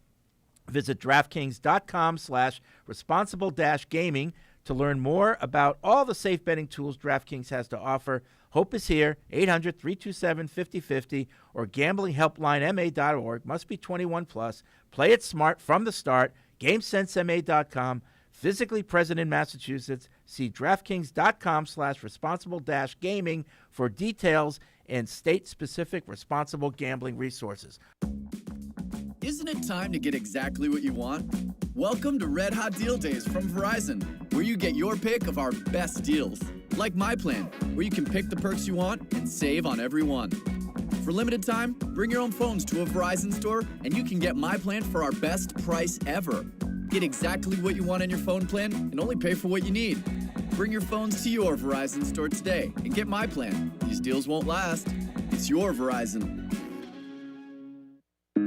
Visit DraftKings.com/responsible-gaming to learn more about all the safe betting tools DraftKings has to offer. Hope is here, 800-327-5050 or gamblinghelplinema.org. Must be 21 plus. Play it smart from the start. GameSenseMA.com. Physically present in Massachusetts. See DraftKings.com/responsible-gaming for details and state-specific responsible gambling resources. Isn't it time to get exactly what you want? Welcome to Red Hot Deal Days from Verizon, where you get your pick of our best deals. Like My Plan, where you can pick the perks you want and save on every one. For limited time, bring your own phones to a Verizon store and you can get My Plan for our best price ever. Get exactly what you want in your phone plan and only pay for what you need. Bring your phones to your Verizon store today and get My Plan. These deals won't last. It's your Verizon.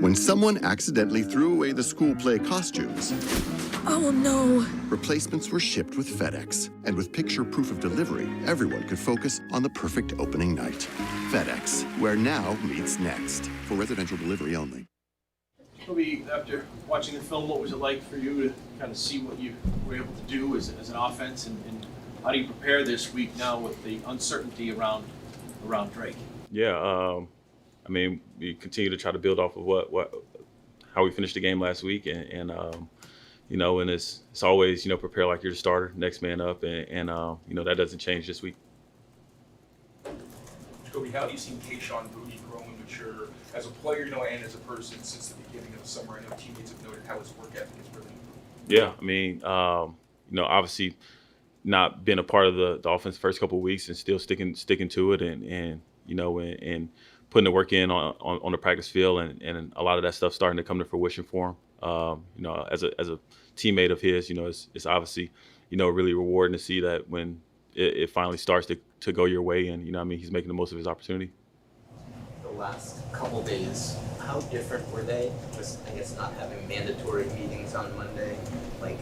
When someone accidentally threw away the school play costumes, Oh no. replacements were shipped with FedEx. And with picture proof of delivery, everyone could focus on the perfect opening night. FedEx, where now meets next. For residential delivery only. Jacoby, after watching the film, what was it like for you to kind of see what you were able to do as an offense, and how do you prepare this week now with the uncertainty around Drake? Yeah, I mean, we continue to try to build off of how we finished the game last week, and you know, and it's always, you know, prepare like you're the starter, next man up, and you know, that doesn't change this week. Jacoby, how have you seen Kayshon Boutte grow and mature as a player, you know, and as a person since the beginning of the summer? I know teammates have noted how his work ethic has really improved. Yeah, I mean, you know, obviously not being a part of the offense first couple of weeks and still sticking to it, and you know, and putting the work in on the practice field, and a lot of that stuff starting to come to fruition for him. You know, as a teammate of his, you know, it's obviously, you know, really rewarding to see that when it finally starts to go your way, and you know, I mean, he's making the most of his opportunity. The last couple days, how different were they? Just, I guess, not having mandatory meetings on Monday. Like,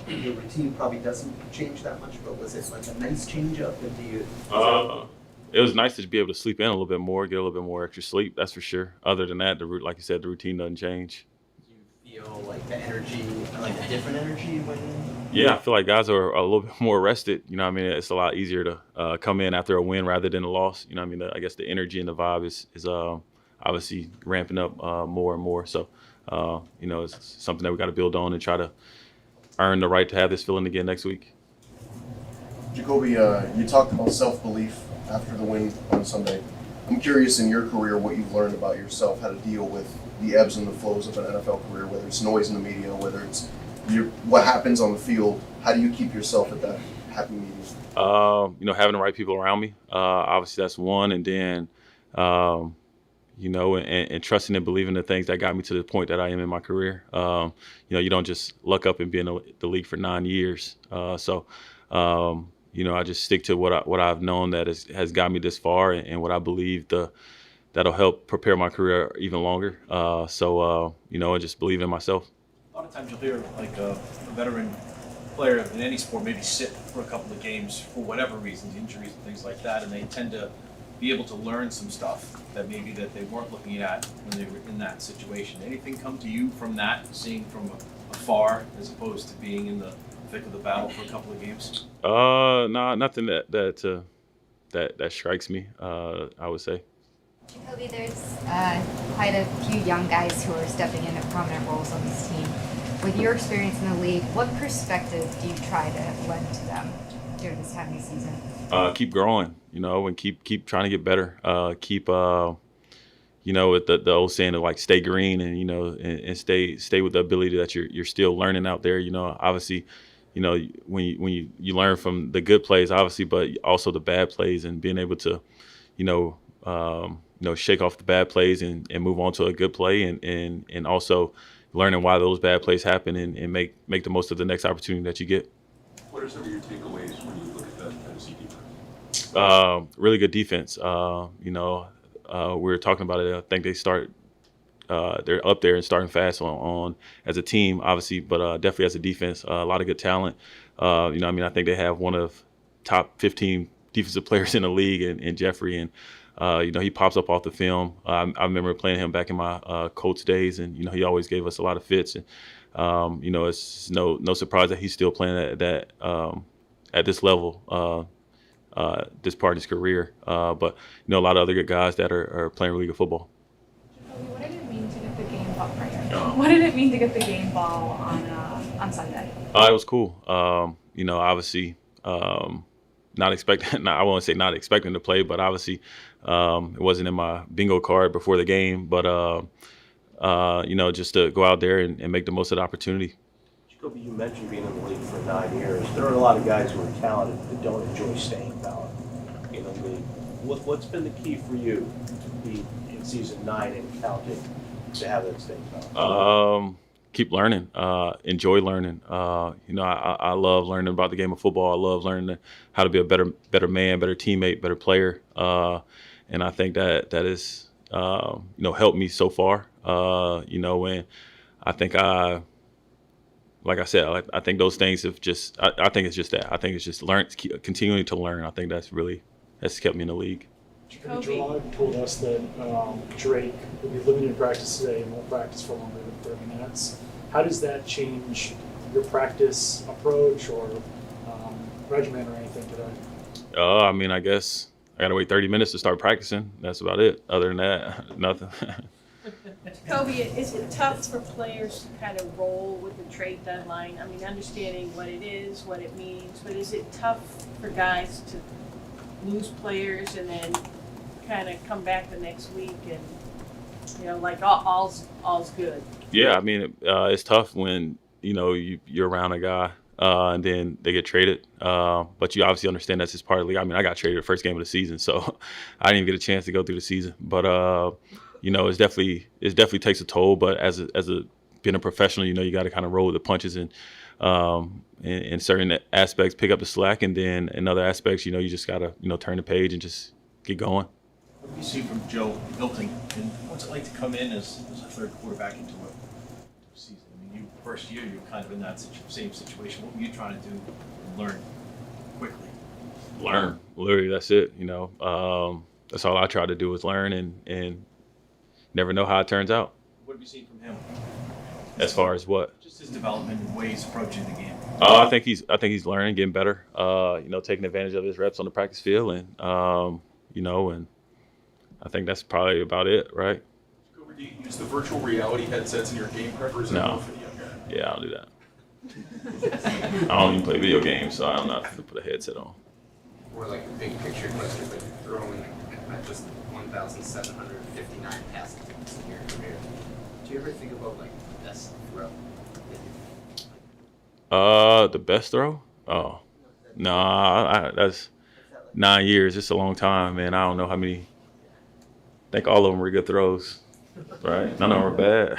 your routine probably doesn't change that much, but was it like a nice change up? And do you? It was nice to be able to sleep in a little bit more, get a little bit more extra sleep. That's for sure. Other than that, like you said, the routine doesn't change. Do you feel like the energy, like a different energy when? Yeah, I feel like guys are a little bit more rested. You know what I mean? It's a lot easier to come in after a win rather than a loss. You know what I mean? I guess the energy and the vibe is obviously ramping up more and more. So, you know, it's something that we got to build on and try to earn the right to have this feeling again next week. Jacoby, you talked about self-belief after the win on Sunday. I'm curious in your career what you've learned about yourself, how to deal with the ebbs and the flows of an NFL career, whether it's noise in the media, whether it's what happens on the field. How do you keep yourself at that happy medium? You know, having the right people around me. Obviously, that's one. And then, you know, and trusting and believing the things that got me to the point that I am in my career. You know, you don't just luck up and be in the league for 9 years. You know, I just stick to what I've known that has got me this far, and what I believe that'll help prepare my career even longer. You know, and just believe in myself. A lot of times you'll hear like a veteran player in any sport maybe sit for a couple of games for whatever reasons, injuries and things like that, and they tend to be able to learn some stuff that maybe that they weren't looking at when they were in that situation. Anything come to you from that, seeing from afar as opposed to being in the thick of the battle for a couple of games? No, nothing that strikes me. I would say. Jacoby, there's quite a few young guys who are stepping into prominent roles on this team. With your experience in the league, what perspective do you try to lend to them during this time of the season? Keep growing, you know, and keep trying to get better. You know, with the old saying of like stay green, and you know, and stay with the ability that you're still learning out there. You know, obviously, you know, when you learn from the good plays, obviously, but also the bad plays, and being able to, you know, shake off the bad plays and move on to a good play, and also learning why those bad plays happen, and make the most of the next opportunity that you get. What are some of your takeaways when you look at that Tennessee defense? Really good defense. You know, we were talking about it. I think they're up there and starting fast on as a team, obviously, but definitely as a defense. A lot of good talent. You know, I mean, I think they have one of top 15 defensive players in the league, in Jeffrey, and you know, he pops up off the film. I remember playing him back in my Colts days, and you know, he always gave us a lot of fits. And you know, it's no surprise that he's still playing at this level, this part of his career. But you know, a lot of other good guys that are playing really good football. What did it mean to get the game ball? What did it mean to get the game ball on Sunday? It was cool. You know, obviously. Not expecting. I won't say not expecting to play, but obviously it wasn't in my bingo card before the game. But you know, just to go out there and make the most of the opportunity. Jacoby, you mentioned being in the league for 9 years. There are a lot of guys who are talented that don't enjoy staying power in the league. What's been the key for you to be in season 9 and counting to have that staying power? Keep learning, enjoy learning. You know, I love learning about the game of football. I love learning how to be a better man, better teammate, better player. And I think that is, you know, helped me so far. You know, and I think like I said, I think those things have just, I think it's just that. I think it's just continuing to learn. I think that's kept me in the league. Jacoby Gerard told us that Drake will be limited practice today and won't practice for longer than 30 minutes. How does that change your practice approach or regimen or anything today? I mean, I guess I got to wait 30 minutes to start practicing. That's about it. Other than that, nothing. Jacoby, is it tough for players to kind of roll with the trade deadline? I mean, understanding what it is, what it means, but is it tough for guys to lose players and then kind of come back the next week and, you know, like all's good? Yeah, I mean, it's tough when, you know, you're around a guy and then they get traded. But you obviously understand that's just part of the league. I mean, I got traded the first game of the season, so I didn't even get a chance to go through the season. But, you know, it definitely takes a toll. But as being a professional, you know, you got to kind of roll with the punches and in certain aspects pick up the slack, and then in other aspects, you know, you just got to, you know, turn the page and just get going. What do you see from Joe Hilton, and what's it like to come in as a third quarterback into a season? I mean, first year you were kind of in that same situation. What were you trying to do and learn quickly? Learn, literally, that's it. You know, that's all I try to do is learn and never know how it turns out. What have you seen from him? As far as what? Just his development and ways approaching the game. I think he's learning, getting better. Taking advantage of his reps on the practice field, and and I think that's probably about it, right? Jacoby, do you use the virtual reality headsets in your game prep, or is that No. more for the young guy? Yeah, I don't do that. I don't even play video games, so I don't know how to put a headset on. Or like a big picture question, but throwing at just 1,759 pass attempts in your career. Do you ever think about like the best throw? The best throw? Oh, no, that's 9 years. It's a long time, man. I don't know how many. I think all of them were good throws, right? None of them were bad.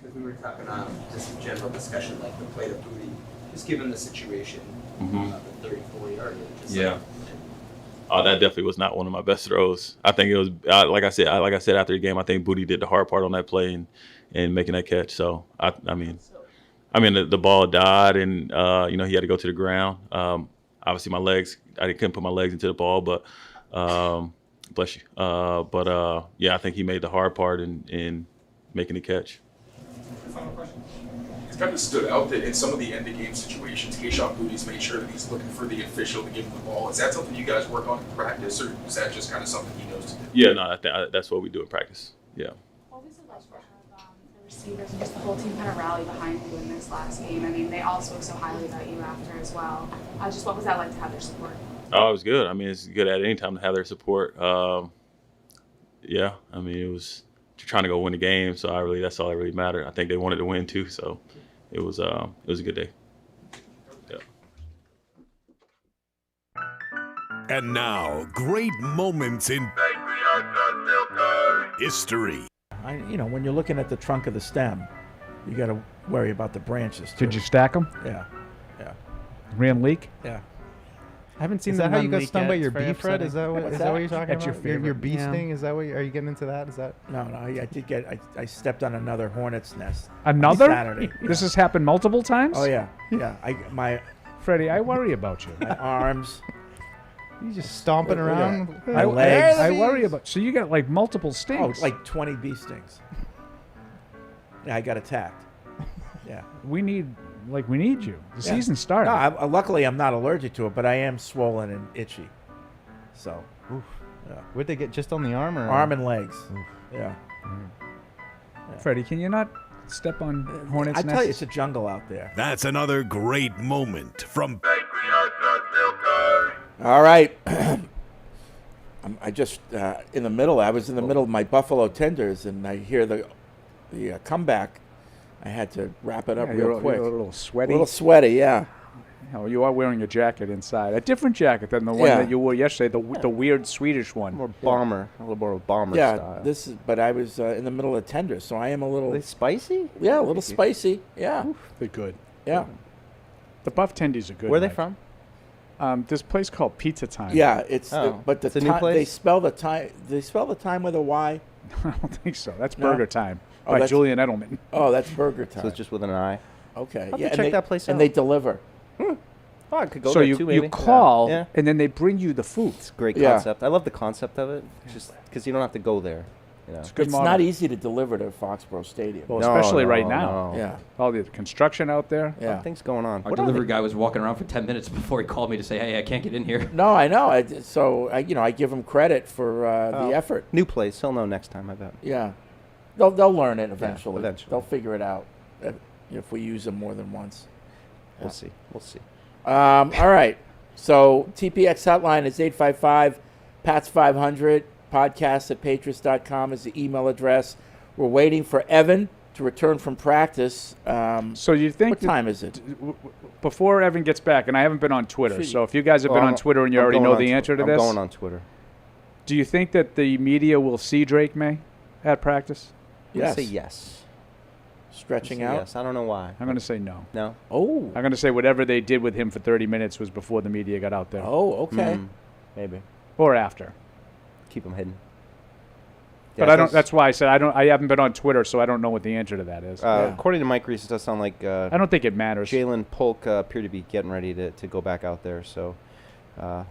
Because we were talking just general discussion, like the play to Booty, just given the situation, the 34 yardage. Yeah. Oh, that definitely was not one of my best throws. I think it was like I said after the game. I think Booty did the hard part on that play and making that catch. So I mean, the ball died, and he had to go to the ground. Obviously, my legs, I couldn't put my legs into the ball, but bless you. Yeah, I think he made the hard part in making the catch. Final question. It's kind of stood out that in some of the end of game situations, Keyshawn Booty's made sure that he's looking for the official to give him the ball. Is that something you guys work on in practice, or is that just kind of something he knows to do? Yeah, no, that's what we do in practice. Yeah. What was it like to have the receivers and just the whole team kind of rally behind you in this last game? I mean, they all spoke so highly about you after as well. Just what was that like to have their support? Oh, it was good. I mean, it's good at any time to have their support. Yeah, I mean, it was trying to go win the game, so that's all that really mattered. I think they wanted to win too, so it was a good day. Yeah. And now, great moments in history. When you're looking at the trunk of the stem, you got to worry about the branches too. Did you stack them? Yeah. Ran leak? Yeah. I haven't seen Is the that how one you got leak stung yet. by It's your very bee, Fred? Is that what What's you're talking That's your about? favorite. Your bee Yeah. sting? Is that what? Are you getting into that? Is that? No, I did get. I stepped on another hornet's nest. Another? Saturday. This has happened multiple times? Oh yeah. My Freddie, I worry about you. my arms. You just stomping Look at around. that. My legs. I worry about. So you got like multiple Oh, stings. like 20 bee stings. Yeah, I got attacked. Yeah. We need you. The Yeah. season started. No, luckily I'm not allergic to it, but I am swollen and itchy. So. Oof. Yeah. Where'd they get? Just on the arm or? Arm and legs. Oof. Yeah. Freddie, can you not step on hornets' I nests? tell you, it's a jungle out there. That's another great moment from. All right. I just in the middle. I was in the middle of my buffalo tenders, and I hear the comeback. I had to wrap it up real quick. You're a little sweaty. A little sweaty, yeah. Oh, you are wearing a jacket inside. A different jacket than the one that you wore yesterday, the weird Swedish one. More bomber, a little more bomber Yeah, style. but I was in the middle of tenders, so I am a little. Are they spicy? Yeah, a little spicy. Yeah. They're good. Yeah. The buff tendies are good. Where are they Mike. from? This place called Pizza Time. Yeah, it's Oh, but it's a new place? They spell the time. They spell the time with a Y. I don't think so. That's No? Burger Time Oh, by that's- Julian Edelman. Oh, that's Burger Time. So it's just with an eye. Okay. I'll have yeah, to check that place out. And they deliver. Oh, I could go So there you too, maybe. call Yeah. and then they bring you the food. It's a great Yeah. concept. I love the concept of it. Just because you don't have to go there. You know. It's a good It's model. not easy to deliver to Foxborough Stadium. Well, No, especially no, right now. no. Yeah. All the construction out there. Yeah. Something's going on. Our What are delivery they- guy was walking around for 10 minutes before he called me to say, hey, I can't get in here. No, I know. I give them credit for the effort. New place. He'll know next time, I bet. Yeah. They'll learn it eventually. eventually. They'll figure it out if we use them more than once. We'll see. We'll see. All right. So TPX hotline is 855-PATS-500. Podcast at patriots.com is the email address. We're waiting for Evan to return from practice. So you think What time is it? Before Evan gets back, and I haven't been on Twitter, Should- so if you guys have been on Twitter and you already know the answer to I'm this, going on Twitter. do you think that the media will see Drake Maye at practice? I'm gonna Yes. say yes. Stretching Say out? Yes. I don't know why. I'm going to say no. No. Oh. I'm going to say whatever they did with him for 30 minutes was before the media got out there. Oh, okay. Maybe. Or after. Keep them hidden. But Yeah, I don't. That's why I said I haven't been on Twitter, so I don't know what the answer to that is. According to Mike Reese, it does sound like I don't think it matters. Jalen Polk appeared to be getting ready to go back out there, so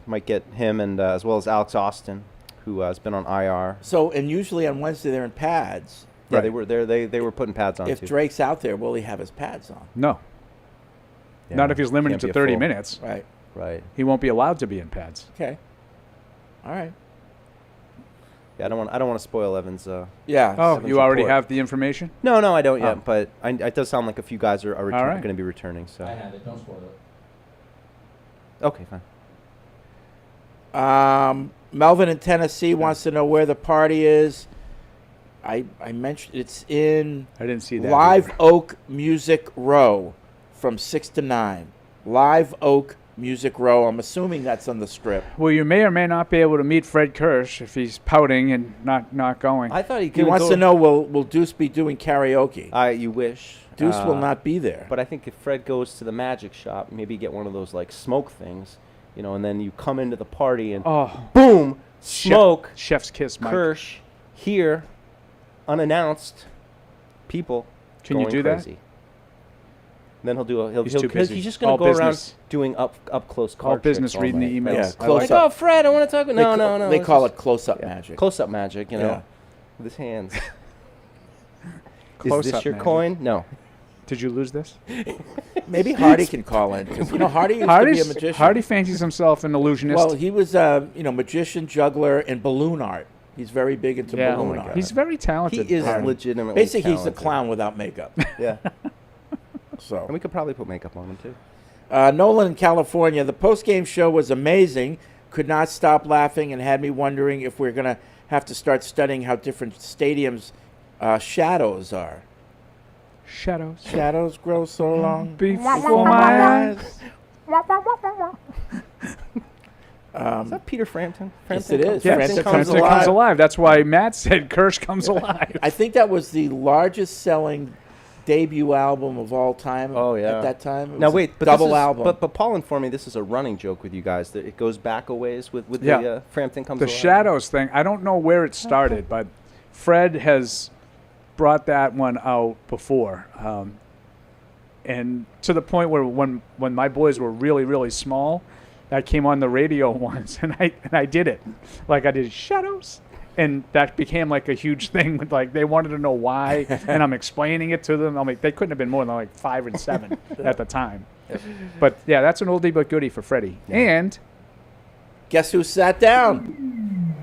might get him and as well as Alex Austin, who has been on IR. So, and usually on Wednesday they're in pads. Yeah, they were there. They were putting pads on If too. Drake's out there, will he have his pads on? No. Yeah, Not if he's limited can't to be a 30 full. minutes. Right. Right. He won't be allowed to be in pads. Okay. All right. Yeah, I don't want to spoil Evan's. Yeah. Oh, Evan's you already report. have the information? No, I don't Oh. yet. But it does sound like a few guys are right. going to be returning. So. I have it. Don't spoil it. Okay, fine. Melvin in Tennessee wants to know where the party is. I mentioned it's in I didn't see that Live either. Oak Music Row from 6 to 9. Live Oak Music Row. I'm assuming that's on the Strip. Well, you may or may not be able to meet Fred Kirsch if he's pouting and not going. I thought He wants to know, will Deuce be doing karaoke? You wish. Deuce will not be there. But I think if Fred goes to the magic shop, maybe get one of those like smoke things, and then you come into the party and boom, smoke. Chef's kiss, Mike. Kirsch here, unannounced. People. Can you going do that? crazy. Then he'll do He's too busy. He's just gonna All go business. around doing up close card All business, tricks all reading night. the emails. Yeah, I close Like, up. oh, Fred, I want to talk. No. They it's call just- it close-up magic. Close-up magic, Yeah. with his hands. Is Close-up this your magic. coin? No. Did you lose this? Maybe Hardy can call in. 'Cause, Hardy used to be a magician. Hardy fancies himself an illusionist. Well, he was, magician, juggler, and balloon art. He's very big into Yeah. balloon Oh my art. He's very talented. He is Hardy. legitimately Basically, he's a talented. clown without makeup. Yeah. So And we could probably put makeup on him, too. Nolan in California, the post-game show was amazing. Could not stop laughing and had me wondering if we're going to have to start studying how different stadiums' shadows are. Shadows. Shadows grow so long Before my eyes. Is that Peter Frampton? Yes, it is. Yes, Frampton Frampton comes alive. That's why Matt said Kirsch comes alive. I think that was the largest selling debut album of all time. Oh, yeah. At that time. It Now was a wait, but double this is, album. But Paul informed me this is a running joke with you guys that it goes back a ways with Yeah. the Frampton comes The alive. Shadows thing, I don't know where it started, but Fred has brought that one out before. And to the point where when my boys were really, really small, I came on the radio once and I did it. Like I did Shadows. And that became like a huge thing. Like they wanted to know why, and I'm explaining it to them. I'm like, they couldn't have been more than like 5 and 7 at the time. But yeah, that's an oldie but goodie for Freddie. Yeah. And guess who sat down?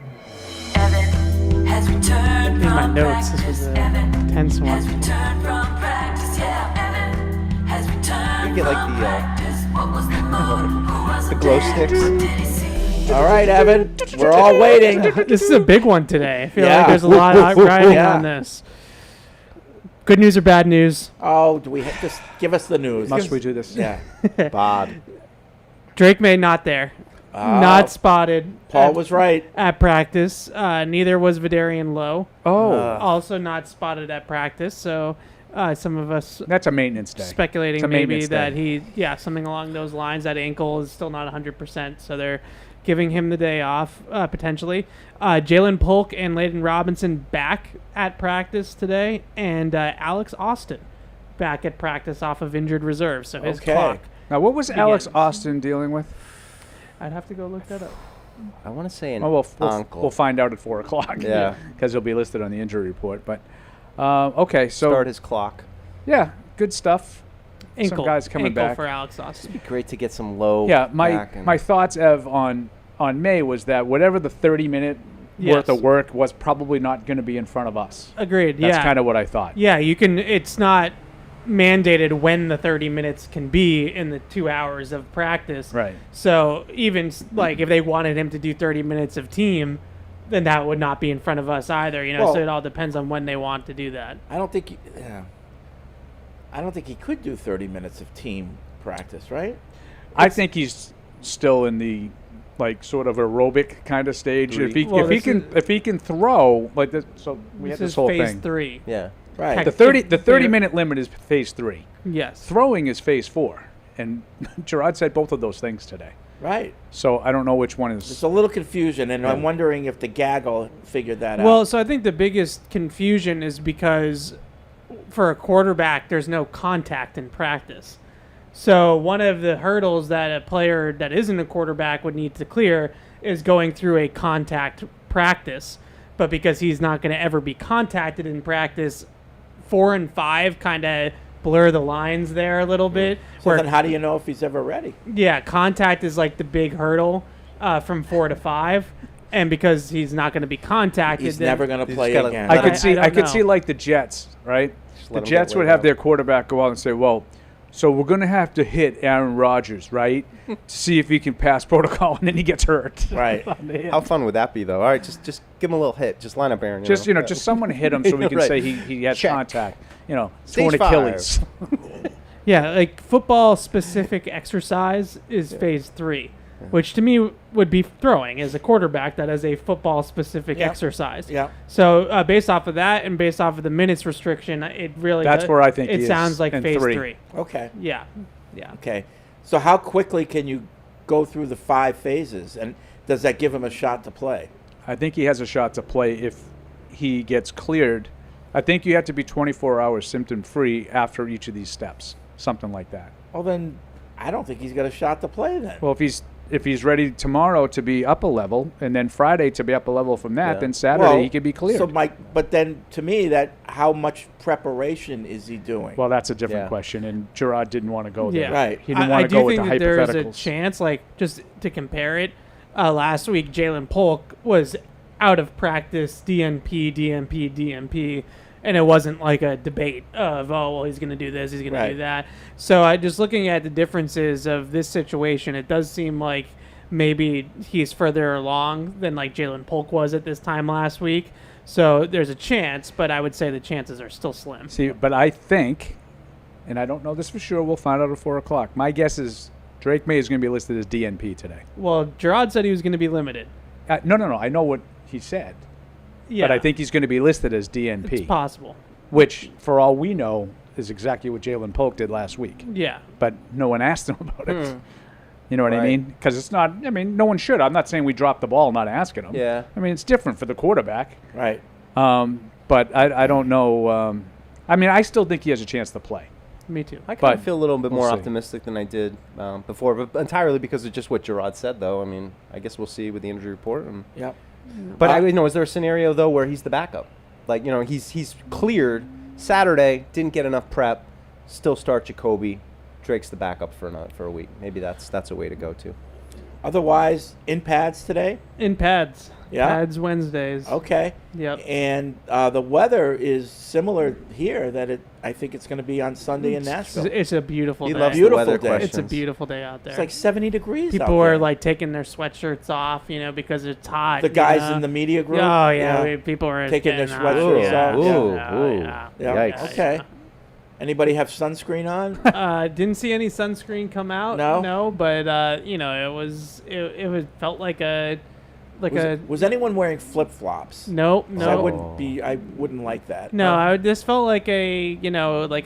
Evan has returned In my from notes, this was a tense one. has returned from practice. Yeah, Evan has returned You get like from the practice. What was the mood? Who was the glow sticks. Did he see? All right, Evan, we're all waiting. This is a big one today. I feel Yeah. like there's a lot riding Yeah. on this. Good news or bad news? Oh, do we just give us the news? must we do this? Yeah. Bod. Drake Maye not there. Not spotted. Paul was right. At practice. Neither was Vidarian Lowe. Oh. Also not spotted at practice. So some of us That's a maintenance day. speculating It's a maybe maintenance that day. something along those lines. That ankle is still not 100%. So they're giving him the day off, potentially. Jalen Polk and Layden Robinson back at practice today. And Alex Austin back at practice off of injured reserve. So his clock. Now, what was Alex begins. Austin dealing with? I'd have to go look that up. I want to say an Oh, we'll ankle. find out at 4 o'clock. Yeah. Because he'll be listed on the injury report. But okay, so Start his clock. yeah, good stuff. Ankle. Some guys coming ankle back. for Alex Austin. It'd be great to get some low. Yeah, back and my thoughts, Ev, on May was that whatever the 30-minute worth of work was probably not going to be in front of us. Agreed. That's yeah. kind of what I thought. Yeah, you can. It's not mandated when the 30 minutes can be in the 2 hours of practice. Right. So even like if they wanted him to do 30 minutes of team, then that would not be in front of us either. Well, So it all depends on when they want to do that. I don't think he could do 30 minutes of team practice, right? I think he's still in the sort of aerobic kind of stage. If he can throw like this, so we had This this is whole phase thing. 3. Yeah. Right. The 30-minute limit is phase 3. Yes. Throwing is phase 4, and Gerard said both of those things today. Right. So I don't know which one is. There's a little confusion, and I'm wondering if the gaggle figured that out. Well, so I think the biggest confusion is because for a quarterback, there's no contact in practice. So one of the hurdles that a player that isn't a quarterback would need to clear is going through a contact practice. but because he's not going to ever be contacted in practice, 4 and 5 kind of blur the lines there a little bit. So then how do you know if he's ever ready? Yeah, contact is like the big hurdle from 4 to 5. And because he's not going to be contacted, He's never going to play again. I could see. don't I could know. see like the Jets, right? The let 'em Jets get would laid have out. their quarterback go out and say, "Well, so we're going to have to hit Aaron Rodgers, right, to see if he can pass protocol," and then he gets hurt. Right. How fun would that be, though? All right, just give him a little hit. Just line up Aaron. Just just someone hit him so we can Right. say he has Check. contact. Torn Stage 5. Achilles. Yeah, like football-specific exercise is phase 3, which to me would be throwing as a quarterback that is a football-specific Yep. exercise. Yep. So based off of that and based off of the minutes restriction, it really That's where I think it he is sounds like in phase 3. 3. Okay. Yeah. Yeah. Okay. So how quickly can you go through the 5 phases, and does that give him a shot to play? I think he has a shot to play if he gets cleared. I think you have to be 24 hours symptom-free after each of these steps, something like that. Well, then I don't think he's got a shot to play then. Well, if he's ready tomorrow to be up a level, and then Friday to be up a level from that, then Saturday he could be cleared. So, Mike, but then to me, how much preparation is he doing? Well, that's a different question, and Gerard didn't want to go there. Yeah. Right. He didn't I want to do go with think the that there is a hypotheticals. chance, like, just to compare it, last week Jalen Polk was out of practice, DNP, and it wasn't like a debate of, oh, well, he's going to do this, he's going to do that. So just looking at the differences of this situation, it does seem like maybe he's further along than like Jalen Polk was at this time last week. So there's a chance, but I would say the chances are still slim. See, but I think, and I don't know this for sure, we'll find out at 4 o'clock. My guess is Drake Maye is going to be listed as DNP today. Well, Gerard said he was going to be limited. No. I know what he said. Yeah. But I think he's going to be listed as DNP. It's possible. Which, for all we know, is exactly what Jalen Polk did last week. Yeah. But no one asked him about it. Hmm. You know what I Right. mean? Because it's not, no one should. I'm not saying we dropped the ball not asking him. Yeah. I mean, it's different for the quarterback. Right. But I don't know. I still think he has a chance to play. Me too. I kind of But feel a little bit we'll more see. optimistic than I did before, but entirely because of just what Gerard said, though. I mean, I guess we'll see with the injury report. Yep. But is there a scenario though where he's the backup? Like, he's cleared Saturday, didn't get enough prep, still start Jacoby. Drake's the backup for a week. Maybe that's a way to go too. Otherwise, in pads today? In pads. Yeah. Pads Wednesdays. Okay. Yep. And the weather is similar here. I think it's going to be on Sunday in Nashville. It's a beautiful He day. loves the Beautiful weather day. questions. It's a beautiful day out there. It's like 70 degrees. People out are there. like taking their sweatshirts off, because it's hot. The guys in the media group. Oh yeah, Yeah. people are Taking their getting hot. sweatshirts Yeah. off. Ooh. Yeah. Yikes. Okay. Anybody have sunscreen on? Didn't see any sunscreen come out. No? But it felt like a Was anyone wearing flip flops? no. I wouldn't like that. No, this felt like a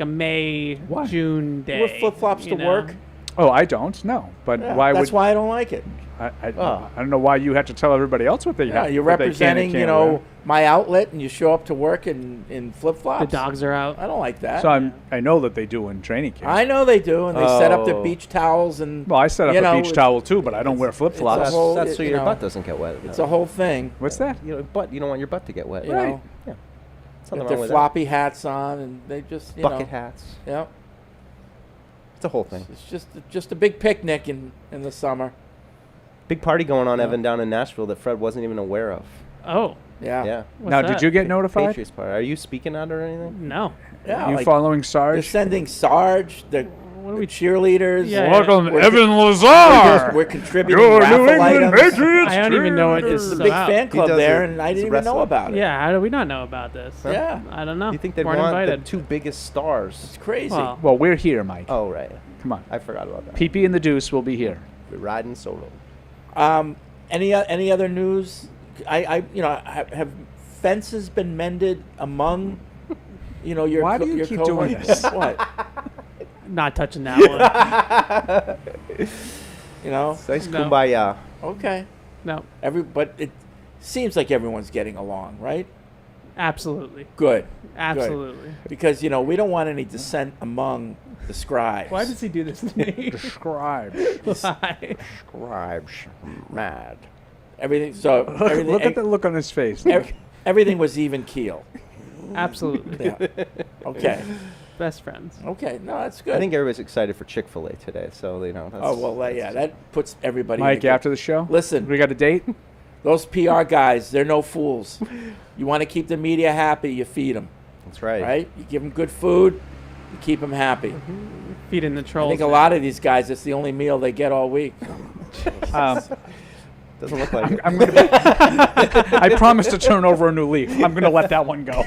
May June day. You wear flip flops to work? Oh, I don't. No. But Yeah, why that's would why I don't like it. I don't know why you have to tell everybody else what they Yeah, have. you're what they can and representing, can't wear. my outlet, and you show up to work in flip flops. The dogs are out. I don't like that. So I know that they do in training camp. I know they do, and they set up their Oh. beach towels and. Well, I set up a beach towel too, but I don't wear flip It's flops. a whole- That's so you your know, butt doesn't get wet. It's a whole thing. What's that? You don't want your butt to get wet. You know, Yeah. Got Something their wrong with floppy hats on, and they just Bucket hats. Yeah, It's a whole thing. it's just a big picnic in the summer. Big party going on, Evan, down in Nashville that Fred wasn't even aware of. Oh. Yeah. Yeah. What's Now, that? did you get notified? Patriots party. Are you speaking out or anything? No. Yeah, you like, following they're Sarge? sending Sarge, the cheerleaders. Yeah, Welcome, We're- Evan Lazar. We're contributing Your raffle New England items. Patriots. I don't even know what this It's is a big about. fan club does there, it. and I He's a didn't even know wrestler. about it. Yeah, how do we not know about this? Yeah. I don't know. You think they'd Weren't want invited. the two biggest stars? It's crazy. Well, Well, we're here, Mike. Oh, right. Come on. I forgot about that. PP and the Deuce will be here. We're riding solo. Any other news? Have fences been mended among, your Why do you your keep doing coworkers? this? What? not touching that one. Nice No. kumbaya. Okay. No, But it seems like everyone's getting along, right? absolutely. Good. Absolutely. Because we don't want any dissent among the scribes. Why does he do this to me? Describe. Why? Scribes mad. everything? So everything. Look at the look on his face. Everything was even keel. Absolutely. Yeah. Okay. Best friends. Okay. No, that's good. I think everybody's excited for Chick-fil-A today, so That's, Oh well, yeah, that puts everybody. Mike, in a after the show, listen, we got a date. Those PR guys, they're no fools. You want to keep the media happy, you feed them. That's right. Right? You give them good food, you keep them happy. Feeding the I trolls. think a lot of these guys, it's the only meal they get all week. Doesn't look like it. I'm gonna I promise to turn over a new leaf. I'm going to let that one go.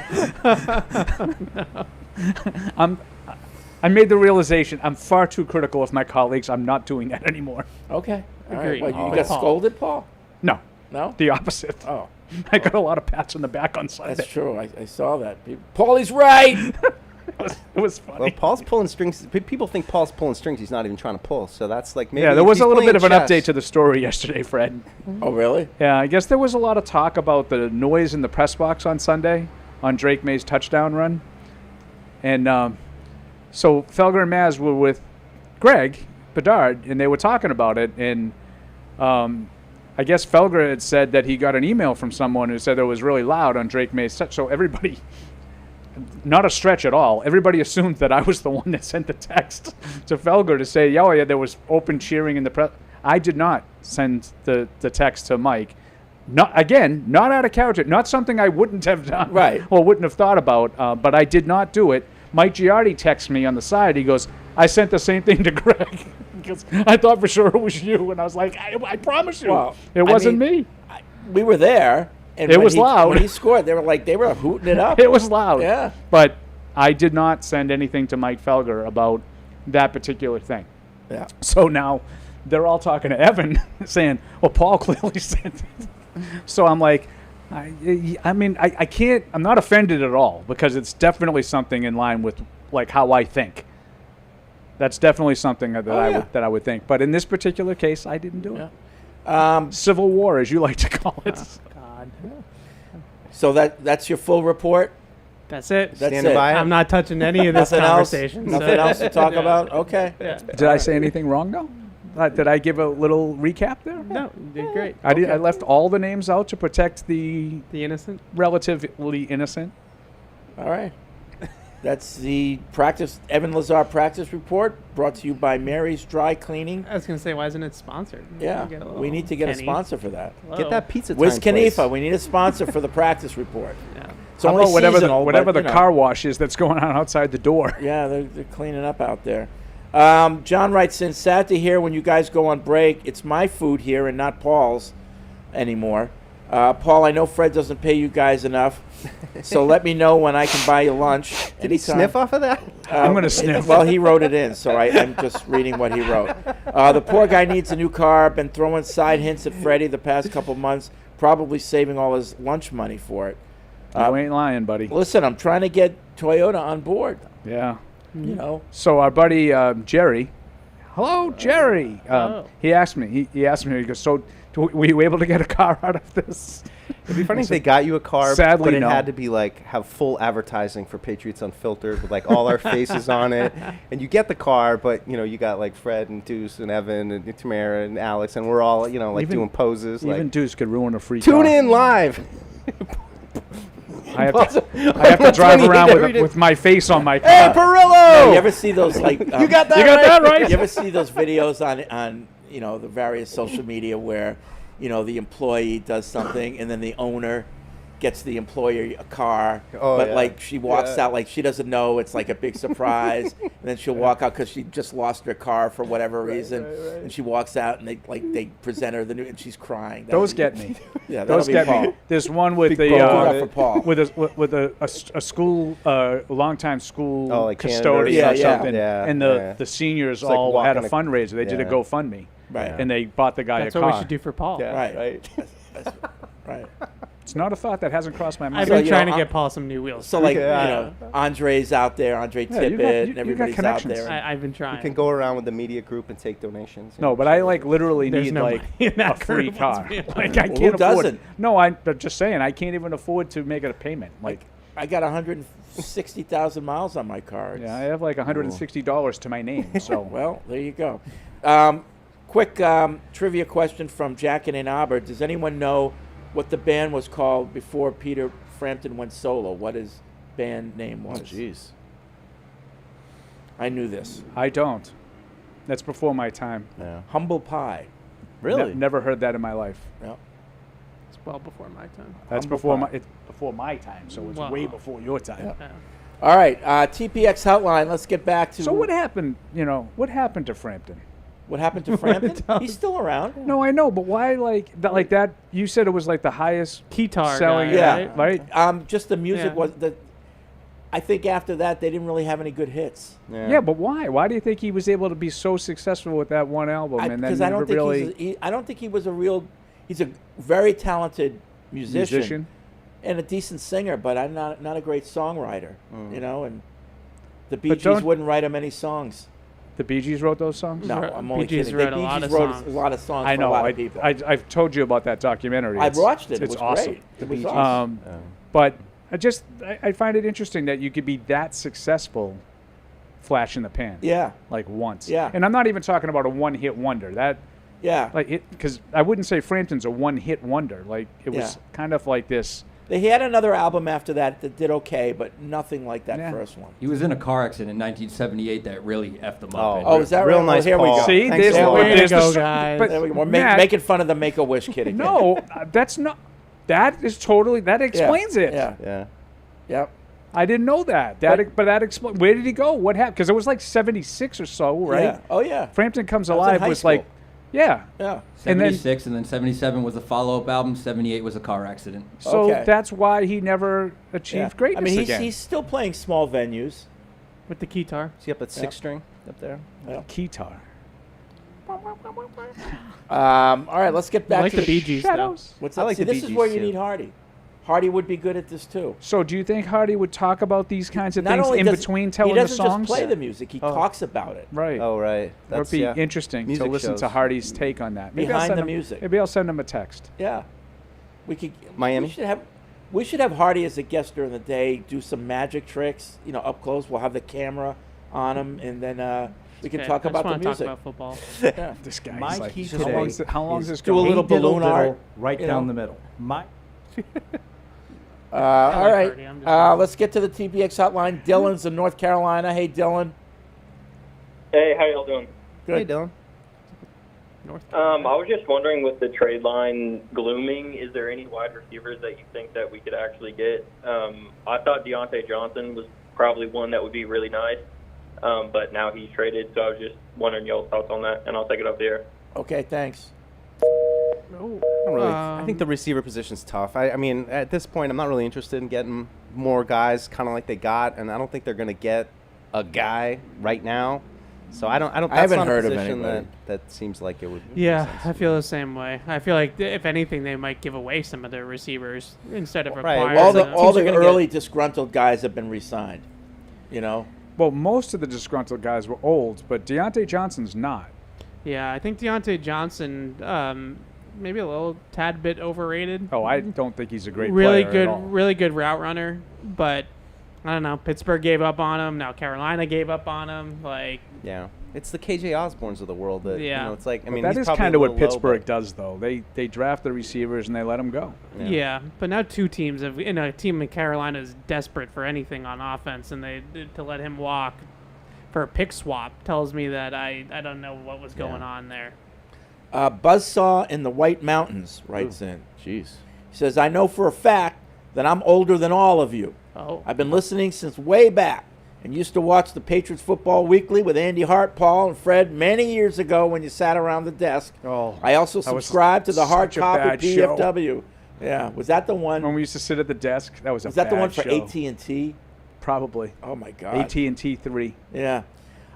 I made the realization I'm far too critical of my colleagues. I'm not doing that anymore. Okay. All right. Agreed. Well, you got scolded, Paul? No. No? The opposite. Oh. I got a lot of pats on the back on Sunday. That's true. I saw that. Paulie's right. It was funny. Well, Paul's pulling strings. People think Paul's pulling strings. He's not even trying to pull. So that's like maybe. Yeah, there was he's a little bit of an playing update chess. to the story yesterday, Fred. Oh, really? Yeah, I guess there was a lot of talk about the noise in the press box on Sunday on Drake May's touchdown run. And so Felger and Maz were with Greg Bedard, and they were talking about it. And I guess Felger had said that he got an email from someone who said it was really loud on Drake May's touch. So everybody, not a stretch at all, everybody assumed that I was the one that sent the text to Felger to say, oh, yeah, there was open cheering in the press. I did not send the text to Mike. Not out of character, not something I wouldn't have done, right, or wouldn't have thought about, but I did not do it. Mike Giardi texts me on the side. He goes, I sent the same thing to Greg because I thought for sure it was you, and I was like, I promise you, Well, it wasn't me. We were there, and It when was he, loud. when he scored. They were hooting it up. It was loud. Yeah, but I did not send anything to Mike Felger about that particular thing. Yeah. So now they're all talking to Evan, saying, "Well, Paul clearly sent it." So I'm like, I can't. I'm not offended at all because it's definitely something in line with like how I think. That's definitely something that I would think. But in this particular case, I didn't do it. Civil war, as you like to call it. God. So that's your full report. That's it. That's Standing it. by it. I'm not touching any of this Nothing else? conversation. Nothing else to talk about? Okay. Yeah. Did I say anything wrong though? Did I give a little recap there? No, you did great. I left all the names out to protect the innocent, relatively innocent. All right. That's the Evan Lazar practice report brought to you by Mary's Dry Cleaning. I was going to say, why isn't it sponsored? Yeah, we need to get a sponsor for that. Get that pizza Wiz time place. Khalifa, we need a sponsor for the practice report. Yeah. It's How only about whatever seasonal, whatever but, the car wash is that's going on outside the door? Yeah, they're cleaning up out there. John writes in, sad to hear when you guys go on break. It's my food here and not Paul's anymore. Paul, I know Fred doesn't pay you guys enough, so let me know when I can buy you lunch. Did he sniff off of that? I'm going to sniff. Well, he wrote it in, so I'm just reading what he wrote. The poor guy needs a new car. Been throwing side hints at Freddie the past couple months, probably saving all his lunch money for it. You ain't lying, buddy. Listen, I'm trying to get Toyota on board. Yeah. You know. So our buddy Jerry, hello Jerry. He asked me. He asked me. He goes, "So, were you able to get a car out of this?" It'd be funny if they got you a car, Sadly, but it no. had to be like have full advertising for Patriots Unfiltered with like all our faces on it, and you get the car, but you got like Fred and Deuce and Evan and Tamara and Alex, and we're all like doing poses. Even like, Deuce could ruin a free tune car. in live. I have to drive around with my face on my car. Hey, Perillo! Yeah, you ever see those like? You got that? You got that right? You ever see those videos on the various social media where the employee does something and then the owner gets the employer a car, but like she walks out like she doesn't know, it's like a big surprise, and then she'll walk out because she just lost her car for whatever reason, and she walks out and they present her the new and she's crying. Those get me. Yeah, those get me. There's one with Big for Paul. with a school longtime school like custodian or something, Yeah, and the seniors like all had a walking fundraiser. They did a GoFundMe, Right. and they bought the guy That's a car. what we should do for Paul. Yeah, Right. That's right. It's not a thought that hasn't crossed my mind. I've been trying to get Paul some new wheels. So like Andre's out there, Andre Tippett, and everybody's out connections. there. I've been trying. You can go around with the media group and take donations. No, but I literally There's need no like money in that a free group, car. let's be honest. Like I Well, can't who afford. doesn't? No, I'm just saying I can't even afford to make it a payment. Like I got 160,000 miles on my car. yeah, I have like $160 to my name. So Well, there you go. Quick trivia question from Jack in Ann Arbor. Does anyone know what the band was called before Peter Frampton went solo, what his band name was. Oh, jeez. I knew this. I don't. That's before my time. Yeah. Humble Pie. Really? Never heard that in my life. Yeah. It's well before my time. That's Humble before Pie. it's before my time, so it's Wow. way before your time. Yeah. All right, TPX hotline. Let's get back to. So what happened? What happened to Frampton? What happened to Frampton? He's still around. No, I know, but why like that? You said it was like the highest Keytar selling, guy, right? Just the music Yeah. was the. I think after that they didn't really have any good hits. Yeah, but why? Why do you think he was able to be so successful with that one album and then Because never I don't think really? I don't think he was a real. He's a very talented musician and a decent singer, but I'm not a great songwriter. And the Bee Gees wouldn't write him any songs. The Bee Gees wrote those songs? No, I'm only Bee Gees kidding. wrote The a Bee lot Gees of wrote songs. a lot of songs I for know. a lot of people. I've told you about that documentary. I watched it. It It's was awesome. great. It was awesome. But I find it interesting that you could be that successful, flash in the pan. Yeah. Like once. Yeah. And I'm not even talking about a one-hit wonder. That. Yeah. Like because I wouldn't say Frampton's a one-hit wonder. Like it was kind of like this. They had another album after that did okay, but nothing like that first one. He was in a car accident in 1978 that really effed him up. Oh, is that real right? nice, Here we Paul. go. See, Thanks there's a lot. there's the go, s- guys. but There we go. We're Matt, making fun of the Make-A-Wish kitty. No, that's not. That is totally. That explains it. Yeah. Yeah. Yep. I didn't know that. But that explains. Where did he go? What happened? Because it was like 76 or so, right? Yeah. Oh yeah. Frampton Comes I was in Alive high was school. like, yeah. Yeah. And then 76 and then 77 was a follow-up album. 78 was a car accident. so Okay. that's why he never achieved greatness I mean, again. he's still playing small venues. with the keytar. Is he up at six string up there? Keytar. All right, let's get back I like to the Bee Gees though. Shadows. What's I up? like See, the this Bee is Gees, where you too. need Hardy. Hardy would be good at this too. So do you think Hardy would talk about these kinds of Not things only in does between he telling the doesn't songs? just play the music; he talks about it. Right. Oh, right. That would be interesting to Music listen to shows. Hardy's take on that. Maybe I'll Behind send the him- music. Maybe I'll send him a text. Yeah, we could. Miami? We should have Hardy as a guest during the day. Do some magic tricks, up close. We'll have the camera on him, and then we can Okay, talk I about just the wanna music. talk about football. Yeah. This guy. My is like, key how today long is this do a going? little balloon art, right down the middle. All right, Hardy, I'm just- let's get to the TPX hotline. Dylan's in North Carolina. Hey, Dylan. Hey, how y'all doing? Good. Hey, Dylan. I was just wondering, with the trade line glooming, is there any wide receivers that you think that we could actually get? I thought Deontay Johnson was probably one that would be really nice, but now he's traded, so I was just wondering y'all's thoughts on that, and I'll take it up there. Okay, thanks. I think the receiver position's tough. I mean, at this point, I'm not really interested in getting more guys, kind of like they got, and I don't think they're going to get a guy right now. So I don't. I That's haven't not heard a of position anybody. that seems like it would. Yeah, I feel the same way. I feel like if anything, they might give away some of their receivers instead of acquiring All them. the early disgruntled guys have been re-signed. Well, most of the disgruntled guys were old, but Deontay Johnson's not. Yeah, I think Deontay Johnson, maybe a little tad bit overrated. Oh, I don't think he's a great really player good, at all. really good route runner, but I don't know. Pittsburgh gave up on him. Now Carolina gave up on him. Yeah, it's the KJ Osbornes of the world that it's like. I But mean, that he's is probably kind a of what little low, Pittsburgh does, though. They draft the receivers and they let them go. Yeah, but now two teams have. A team in Carolina is desperate for anything on offense, and to let him walk for a pick swap tells me that I don't know what was going on there. Buzzsaw in the White Mountains writes in. Jeez. He says, I know for a fact that I'm older than all of you. Oh. I've been listening since way back and used to watch the Patriots Football Weekly with Andy Hart, Paul, and Fred many years ago when you sat around the desk. Oh, I also that was subscribed to the hard such a copy bad show. PFW. Yeah, was that the one? When we used to sit at the desk, that was a Was that the bad one for show. AT&T? Probably. Oh, my God. AT&T 3. Yeah.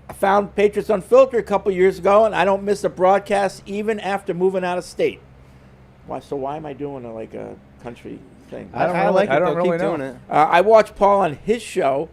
I found Patriots Unfiltered a couple years ago, and I don't miss a broadcast even after moving out of state. So why am I doing a country thing? I like it. I don't though. really Keep know. doing it. I watch Paul on his show,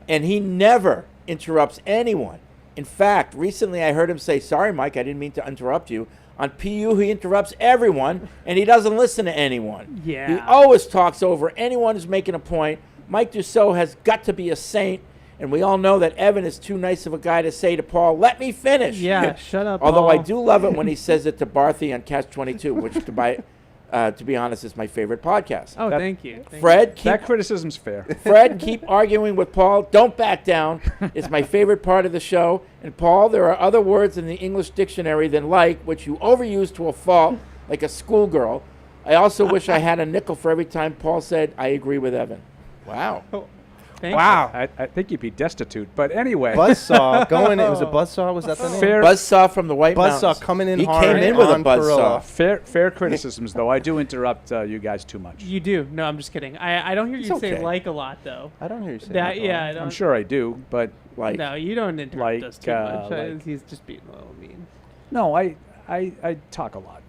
and he never interrupts anyone. In fact, recently I heard him say, sorry, Mike, I didn't mean to interrupt you. On PU, he interrupts everyone, and he doesn't listen to anyone. Yeah. He always talks over anyone who's making a point. Mike Dussault has got to be a saint, and we all know that Evan is too nice of a guy to say to Paul, let me finish. Yeah, shut up, Although I Paul. do love it when he says it to Barthy on Catch 22, which to be honest, is my favorite podcast. Oh, thank you. Fred, That criticism's fair. Fred, keep arguing with Paul. Don't back down. It's my favorite part of the show. And Paul, there are other words in the English dictionary than like, which you overuse to a fault, like a schoolgirl. I also wish I had a nickel for every time Paul said, I agree with Evan. Wow. Wow. I think you'd be destitute. But anyway. Buzzsaw going in. It was a buzzsaw. Was that the name? Buzzsaw from the White Buzzsaw Mountains. coming in He hard. came in with a on buzzsaw. Perilla. Fair criticisms, though. I do interrupt you guys too much. You do. No, I'm just kidding. I don't hear you It's say okay. like a lot, though. I don't hear you say that. like a Yeah, lot. I don't. I'm sure I do, but like. No, you don't interrupt like, us too much. like- He's just being a little mean. No, I talk a lot.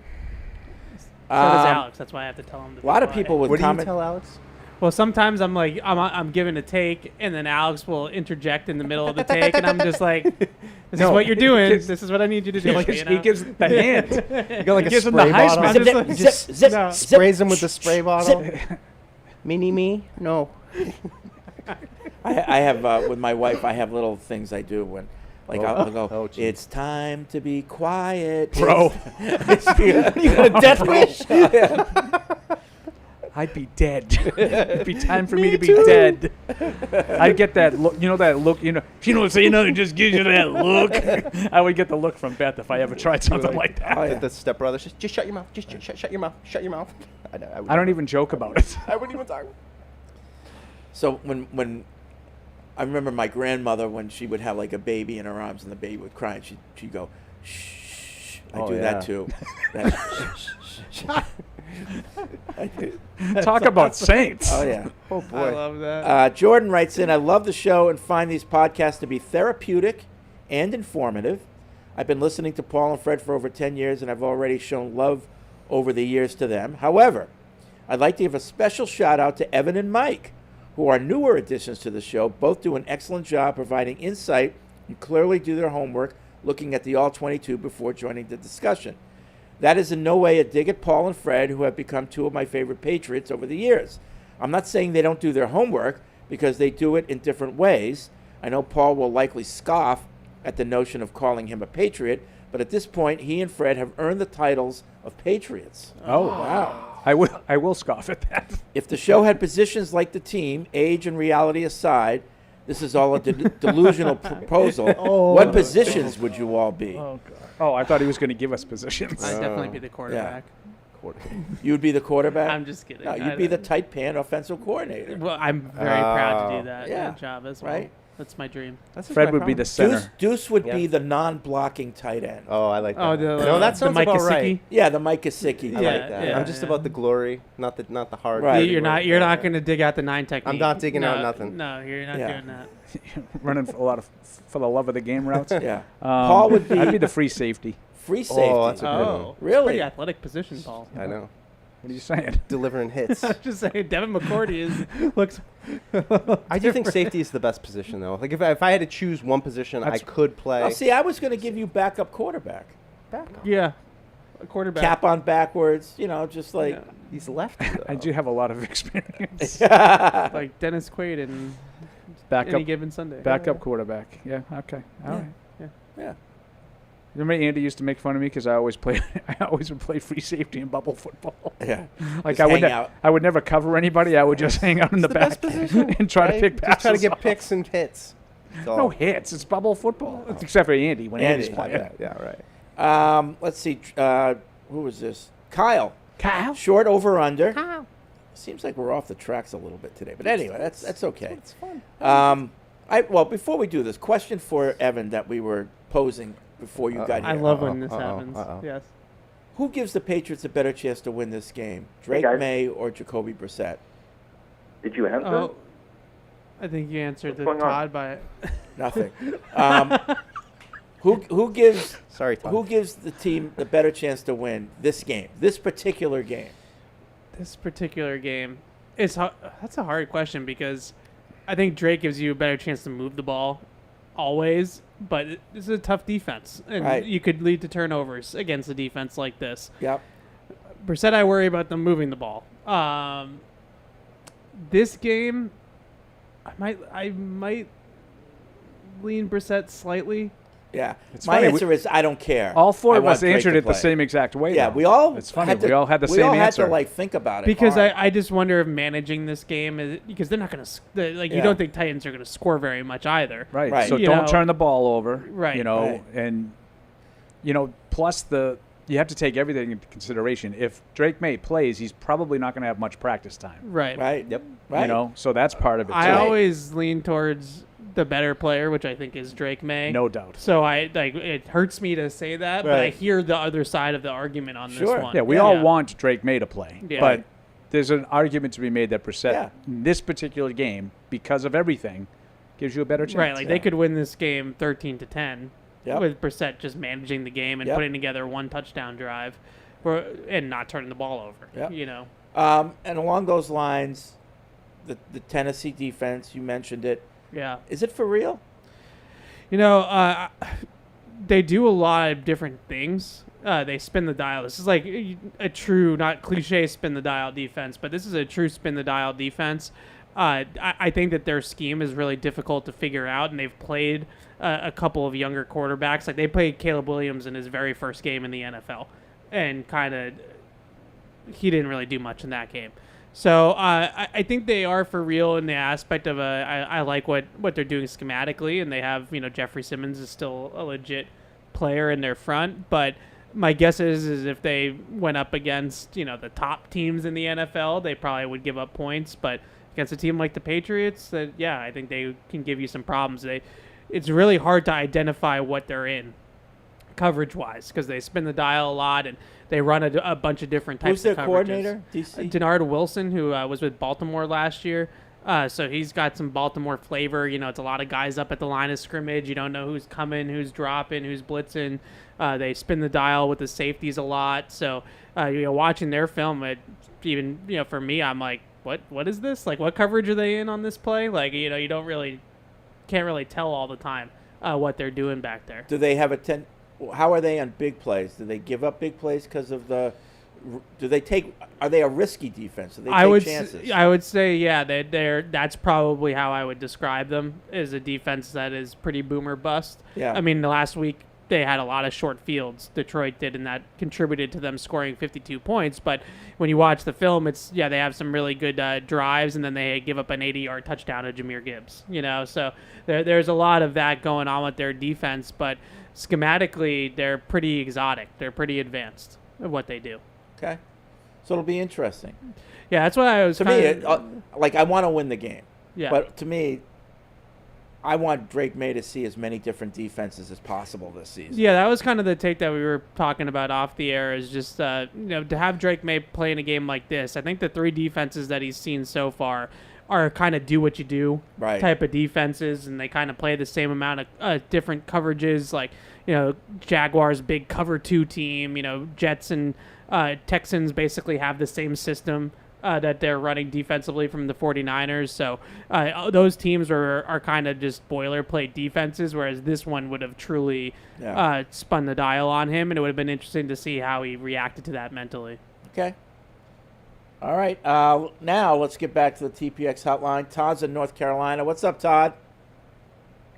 So does Alex. That's why I have to tell him. To A lot be of people quiet. would What do you comment. tell Alex? Well, sometimes I'm like I'm giving a take, and then Alex will interject in the middle of the take, and I'm just like, "This is what you're doing. This is what I need you to do." He gives the hand. You got like He a gives him the spray Heisman. bottle. I'm just like, Zip, no. Sprays him with the spray bottle. Mini me? No. I have with my wife. I have little things I do when, like, I'll go. Oh, geez. It's time to be quiet, Bro. you got a death wish. I'd be dead. It'd be time for me to be dead. I'd get that look. You know that look. You know, it just gives you that look. I would get the look from Beth if I ever tried something like that. Oh, yeah. The stepbrothers. Just shut your mouth. Just shut your mouth. Shut your mouth. I don't even joke about it. I wouldn't even talk. So when I remember my grandmother, when she would have like a baby in her arms and the baby would cry, and she'd go, shh. I Oh, do yeah. that too. I do. Talk about saints. Oh yeah. Oh boy. I love that. Jordan writes in, I love the show and find these podcasts to be therapeutic and informative. I've been listening to Paul and Fred for over 10 years, and I've already shown love over the years to them. However, I'd like to give a special shout out to Evan and Mike, who are newer additions to the show. Both do an excellent job providing insight and clearly do their homework looking at the All-22 before joining the discussion. That is in no way a dig at Paul and Fred, who have become two of my favorite Patriots over the years. I'm not saying they don't do their homework, because they do it in different ways. I know Paul will likely scoff at the notion of calling him a Patriot, but at this point, he and Fred have earned the titles of Patriots. Oh, wow. I will scoff at that. If the show had positions like the team, age and reality aside, this is all a delusional proposal. Oh. What positions would you all be? Oh, God. Oh, I thought he was going to give us positions. I'd definitely be the quarterback. You would be the quarterback? I'm just kidding. No, you'd be the tight pan offensive coordinator. Well, I'm very proud to do that Yeah. job as well. Right? That's my dream. Fred would be the center. Deuce would be the non-blocking tight end. Oh, I like that. Oh, no, that sounds Mike about Gesicki? right. Yeah, the Mike Gesicki. I like that. I'm just about the glory, not the hard. Right. You're not going to dig out the 9 technique. I'm not digging out nothing. No, you're not doing that. Running for a lot of for the love of the game routes. Yeah. Paul would be. I'd be the free safety. Free safety. Oh, that's a good one. It's a Really? pretty athletic position, Paul. I know. What are you saying? Delivering hits. I'm just saying, Devin McCourty looks. I do think safety is the best position, though. Like if I had to choose one position, I could play. Oh, see, I was going to give you backup quarterback. Yeah, a quarterback. Cap on backwards, just like. He's left. I do have a lot of experience. Like Dennis Quaid and any given Sunday. Backup quarterback. Yeah. Okay. All right. Yeah. Remember Andy used to make fun of me because I always would play free safety in bubble football. Yeah. Like Just hang out. I would never cover anybody. I would just hang out in the back and try to pick passes. Just try to get off. picks and hits. No hits. It's bubble football. Except for Andy when Andy's playing. Yeah, right. Let's see. Who was this? Kyle. Kyle. Short over under. Kyle. Seems like we're off the tracks a little bit today, but anyway, that's okay. It's fun. Well, before we do this, question for Evan that we were posing before you got here. I love when this happens. Yes. Who gives the Patriots a better chance to win this game? Drake guys. Maye or Jacoby Brissett? Did you answer? Oh, I think you answered What's going Todd on? by Nothing. Who gives? Sorry, Todd. Who gives the team the better chance to win this game? This particular game. this particular game. That's a hard question because I think Drake gives you a better chance to move the ball always, but this is a tough defense, and Right. you could lead to turnovers against a defense like this. Yep. Brissett, I worry about them moving the ball. This game, I might lean Brissett slightly. Yeah. It's My funny, answer is I don't care. All four I of want us Drake answered to it the play. same exact way. Yeah, though. we all. It's funny. Had to, we all had the we same all answer. had to like think about it Because hard. I just wonder if managing this game is because they're not going to you Yeah. don't think Titans are going to score very much either. Right. So You don't know? turn the ball over. Right. You know, Right. and plus you have to take everything into consideration. If Drake Maye plays, he's probably not going to have much practice time. Right. Right. Yep. Right. You know, so that's part of it. I too. always lean towards the better player, which I think is Drake Maye. No doubt. So it hurts me to say that, but I Right. hear the other side of the argument on this one. Yeah, we all want Drake Maye to play, Yeah. but there's an argument to be made that Brissett, Yeah. in this particular game, because of everything, gives you a better chance. Right, like they could win this game 13-10 Yep. with Brissett just managing the game and Yep. putting together one touchdown drive, and not turning the ball over. Yep. You know. And along those lines, the Tennessee defense, you mentioned it. Yeah. Is it for real? You know, they do a lot of different things. They spin the dial. This is like a true, not cliche spin the dial defense, but this is a true spin the dial defense. I think that their scheme is really difficult to figure out, and they've played a couple of younger quarterbacks. Like they played Caleb Williams in his very first game in the NFL, and he didn't really do much in that game. So I think they are for real in the aspect of I like what they're doing schematically, and they have Jeffrey Simmons is still a legit player in their front, but my guess is if they went up against the top teams in the NFL, they probably would give up points, but against a team like the Patriots, I think they can give you some problems. It's really hard to identify what they're in coverage-wise because they spin the dial a lot and they run a bunch of different types Who's their of coverages. coordinator, DC? Denard Wilson, who was with Baltimore last year. So he's got some Baltimore flavor. It's a lot of guys up at the line of scrimmage. You don't know who's coming, who's dropping, who's blitzing. They spin the dial with the safeties a lot. So watching their film, even for me, I'm like, what is this? Like, what coverage are they in on this play? Like, you can't really tell all the time what they're doing back there. Do they have how are they on big plays? Do they give up big plays because of are they a risky defense? Do they take chances? I would say, yeah, that's probably how I would describe them, is a defense that is pretty boomer bust. Yeah. I mean, the last week they had a lot of short fields, Detroit did, and that contributed to them scoring 52 points. But when you watch the film, they have some really good drives, and then they give up an 80-yard touchdown to Jahmyr Gibbs. So there's a lot of that going on with their defense, but schematically they're pretty exotic. They're pretty advanced at what they do. Okay. So it'll be interesting. Yeah, that's what I was. To me, I want to win the game. Yeah. But to me, I want Drake Maye to see as many different defenses as possible this season. Yeah, that was kind of the take that we were talking about off the air, is just to have Drake Maye play in a game like this. I think the three defenses that he's seen so far are kind of do what you do type of defenses, and they kind of play the same amount of different coverages. Like Jaguars big cover 2 team. Jets and Texans basically have the same system that they're running defensively from the 49ers. So those teams are kind of just boilerplate defenses, whereas this one would have truly spun the dial on him, and it would have been interesting to see how he reacted to that mentally. Okay. All right. Now let's get back to the TPX hotline. Todd's in North Carolina. What's up, Todd?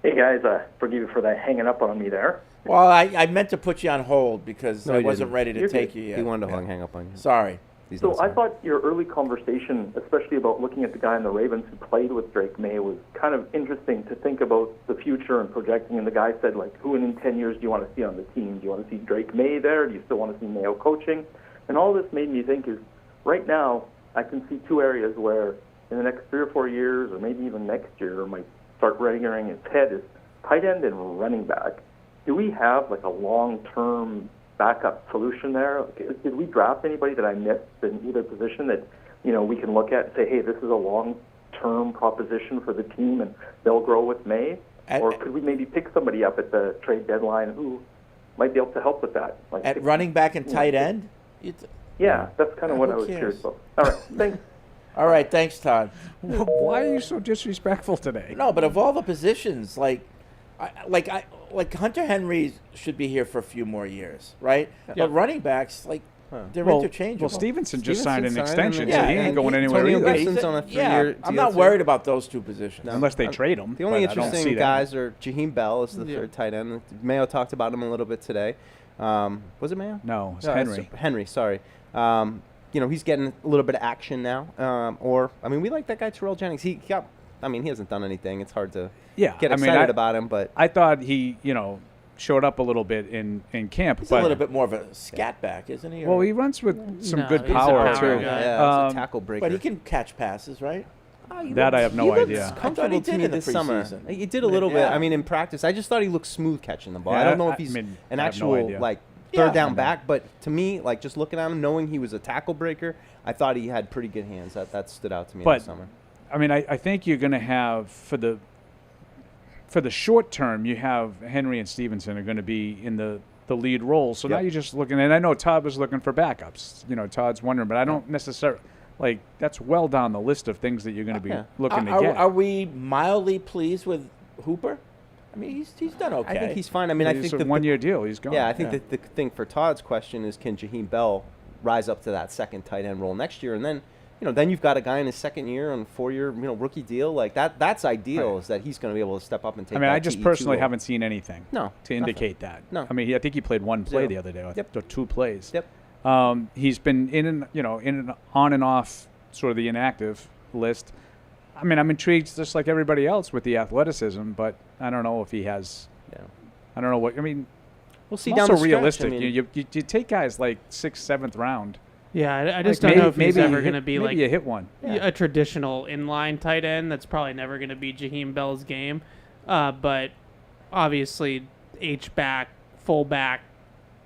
Hey, guys. Forgive you for that hanging up on me there. Well, I meant to put you on hold because I he wasn't didn't. ready to You're take good. you yet. He wanted to hang up on you. Sorry. So I thought your early conversation, especially about looking at the guy in the Ravens who played with Drake Maye, was kind of interesting to think about the future and projecting. And the guy said, like, who in 10 years do you want to see on the team? Do you want to see Drake Maye there? Do you still want to see Mayo coaching? And all this made me think is, right now, I can see two areas where in the next 3 or 4 years, or maybe even next year, might start rearing its head, is tight end and running back. Do we have like a long-term backup solution there? Did we draft anybody that I missed in either position that we can look at and say, hey, this is a long-term proposition for the team and they'll grow with Maye? Or could we maybe pick somebody up at the trade deadline who might be able to help with that? Like at running back and tight end? Yeah, that's kind of what I was curious about. All right, thanks. All right, thanks, Todd. Why are you so disrespectful today? No, but of all the positions, like Hunter Henry should be here for a few more years, right? Yeah. But running backs, like They're well, interchangeable. Well, Stevenson just signed an Stevenson extension, signed so he and ain't going he- anywhere Antonio either. Gibson's on a Yeah, three-year I'm deal, not too. worried about those two positions. Unless they trade him. The only but I don't see interesting that. guys are Jaheim Bell is the third tight end. Mayo talked about him a little bit today. Was it Mayo? No, it's it's Henry. Henry, sorry. He's getting a little bit of action now. We like that guy Terrell Jennings. He hasn't done anything. It's hard to get excited about him, but I thought he, showed up a little bit in camp. He's but a little bit more of a scat back, isn't he? Well, he runs with some No, good he's a power, power too. guy. Yeah, he's a tackle breaker. But he can catch passes, right? That I have no idea. I thought he To did me in the this summer. preseason. He did a little bit. In practice, I just thought he looked smooth catching the ball. Yeah, I don't know if I he's mean, an I have no actual idea. third down back, but to me, just looking at him, knowing he was a tackle breaker, I thought he had pretty good hands. That stood out to me But this summer. I think you're going to have for the short term, you have Henry and Stevenson are going to be in the lead role. So now you're just looking, and I know Todd was looking for backups. Todd's wondering, but I don't necessarily that's well down the list of things that you're going to be looking to get. Are we mildly pleased with Hooper? He's done okay. I think he's fine. I think it's a the one-year deal. He's gone. Yeah, I think the thing for Todd's question is, can Jaheim Bell rise up to that second tight end role next year? And then, then you've got a guy in his second year on a 4-year, rookie deal. That's ideal. Right. Is that he's going to be able to step up and take. I just personally haven't seen anything. No, to indicate that. No. I think he played one play Zero. the other day. Yep. Or 2 plays. Yep. He's been in and on and off sort of the inactive list. I'm intrigued just like everybody else with the athleticism, but I don't know if he has. Yeah. I don't know what. We'll see I'm down also the stretch. realistic. You take guys like 6th, 7th round. Yeah, I just don't know if he's ever going to be maybe you hit one. A traditional inline tight end. That's probably never going to be Jaheim Bell's game. But obviously, H-back, fullback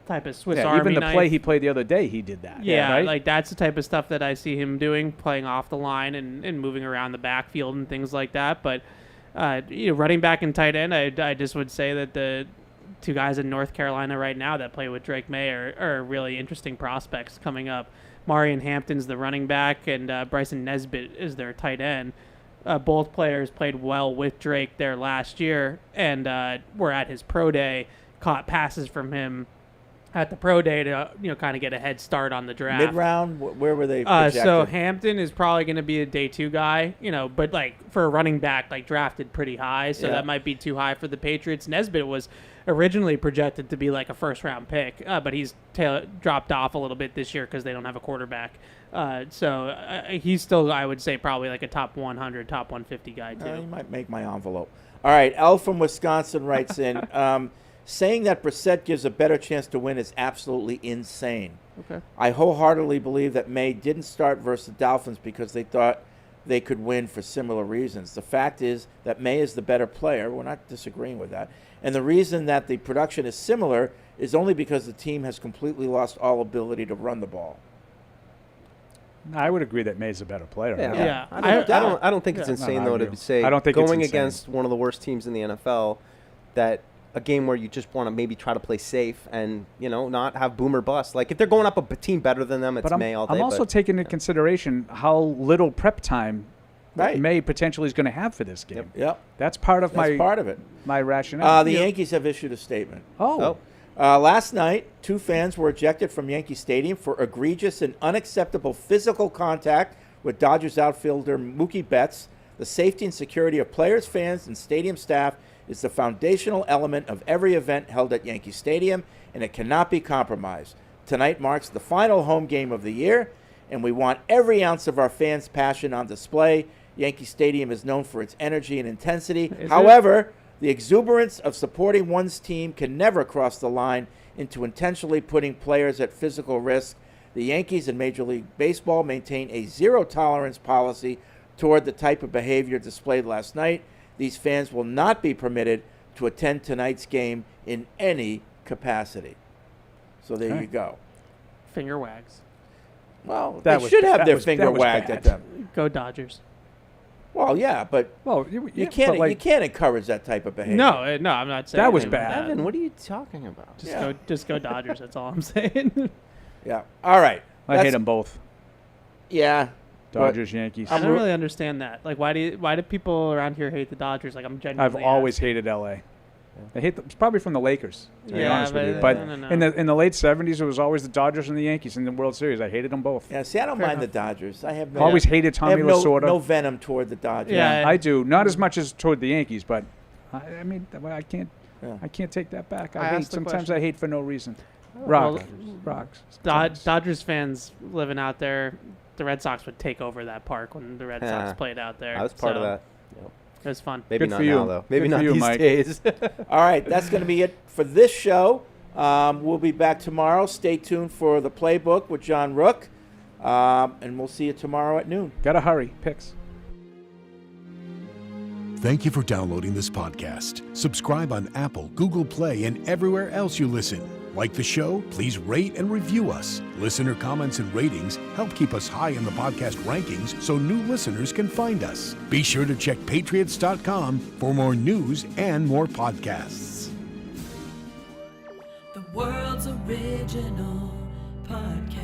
type of Swiss Army even the knife. play he played the other day, he did that. Yeah, right? that's the type of stuff that I see him doing, playing off the line and moving around the backfield and things like that. But running back and tight end, I just would say that the two guys in North Carolina right now that play with Drake Maye are really interesting prospects coming up. Marion Hampton's the running back, and Bryson Nesbitt is their tight end. Both players played well with Drake there last year, and were at his pro day, caught passes from him at the pro day to kind of get a head start on the draft. Mid-round, where were they projected? So Hampton is probably going to be a day 2 guy, but for a running back, drafted pretty high, so that might be too high for the Patriots. Nesbitt was originally projected to be a first-round pick, but he's dropped off a little bit this year because they don't have a quarterback. So he's still, I would say, probably a top 100, top 150 guy too. You might make my envelope. All right, L from Wisconsin writes in, saying that Brissett gives a better chance to win is absolutely insane. Okay. I wholeheartedly believe that Maye didn't start versus the Dolphins because they thought they could win for similar reasons. The fact is that Maye is the better player. We're not disagreeing with that. And the reason that the production is similar is only because the team has completely lost all ability to run the ball. I would agree that Maye's a better player. Yeah. I don't think it's insane though to say I don't think going it's insane. against one of the worst teams in the NFL, that a game where you just want to maybe try to play safe and not have boom or bust. If they're going up a team better than them, it's Maye all day. I'm also taking into consideration how little prep time Maye potentially is going to have for this game. Yep. That's part of part of it. My rationale. The Yankees have issued a statement. Oh. Last night, 2 fans were ejected from Yankee Stadium for egregious and unacceptable physical contact with Dodgers outfielder Mookie Betts. The safety and security of players, fans, and stadium staff is the foundational element of every event held at Yankee Stadium, and it cannot be compromised. Tonight marks the final home game of the year, and we want every ounce of our fans' passion on display. Yankee Stadium is known for its energy and intensity. However, the exuberance of supporting one's team can never cross the line into intentionally putting players at physical risk. The Yankees and Major League Baseball maintain a zero-tolerance policy toward the type of behavior displayed last night. These fans will not be permitted to attend tonight's game in any capacity. So there you go. Finger wags. Well, they should have their finger wagged at them. Go Dodgers. Well, yeah, but you can't encourage that type of behavior. No, I'm not saying that was anything bad. about that. Evan, what are you talking about? Just go Dodgers. That's all I'm saying. Yeah. All right. I hate them both. Yeah. Dodgers, Yankees. I don't really understand that. Why do people around here hate the Dodgers? I'm genuinely. I've always hated LA. I hate it's probably from the Lakers. To be Yeah, honest with you. but But I don't know. in the late '70s, it was always the Dodgers and the Yankees in the World Series. I hated them both. Yeah, see, I don't Fair mind enough. the Dodgers. I have no. Always hated I have Tommy no, Lasorda. no venom toward the Dodgers. Yeah. I do, not as much as toward the Yankees, but I mean, I can't. Yeah. I can't take that back. I I hate asked the sometimes. question. I hate for no reason. Well, Rocks. Dodgers fans living out there, the Red Sox would take over that park when the Red Sox played out there. I was part of so that. Yep. It was fun. Maybe Good not for you. now, though. Maybe Good not for you, these Mike. days. All right, that's going to be it for this show. We'll be back tomorrow. Stay tuned for the playbook with John Rook, and we'll see you tomorrow at noon. Gotta hurry. Picks. Thank you for downloading this podcast. Subscribe on Apple, Google Play, and everywhere else you listen. Like the show? Please rate and review us. Listener comments and ratings help keep us high in the podcast rankings so new listeners can find us. Be sure to check Patriots.com for more news and more podcasts. The world's original podcast.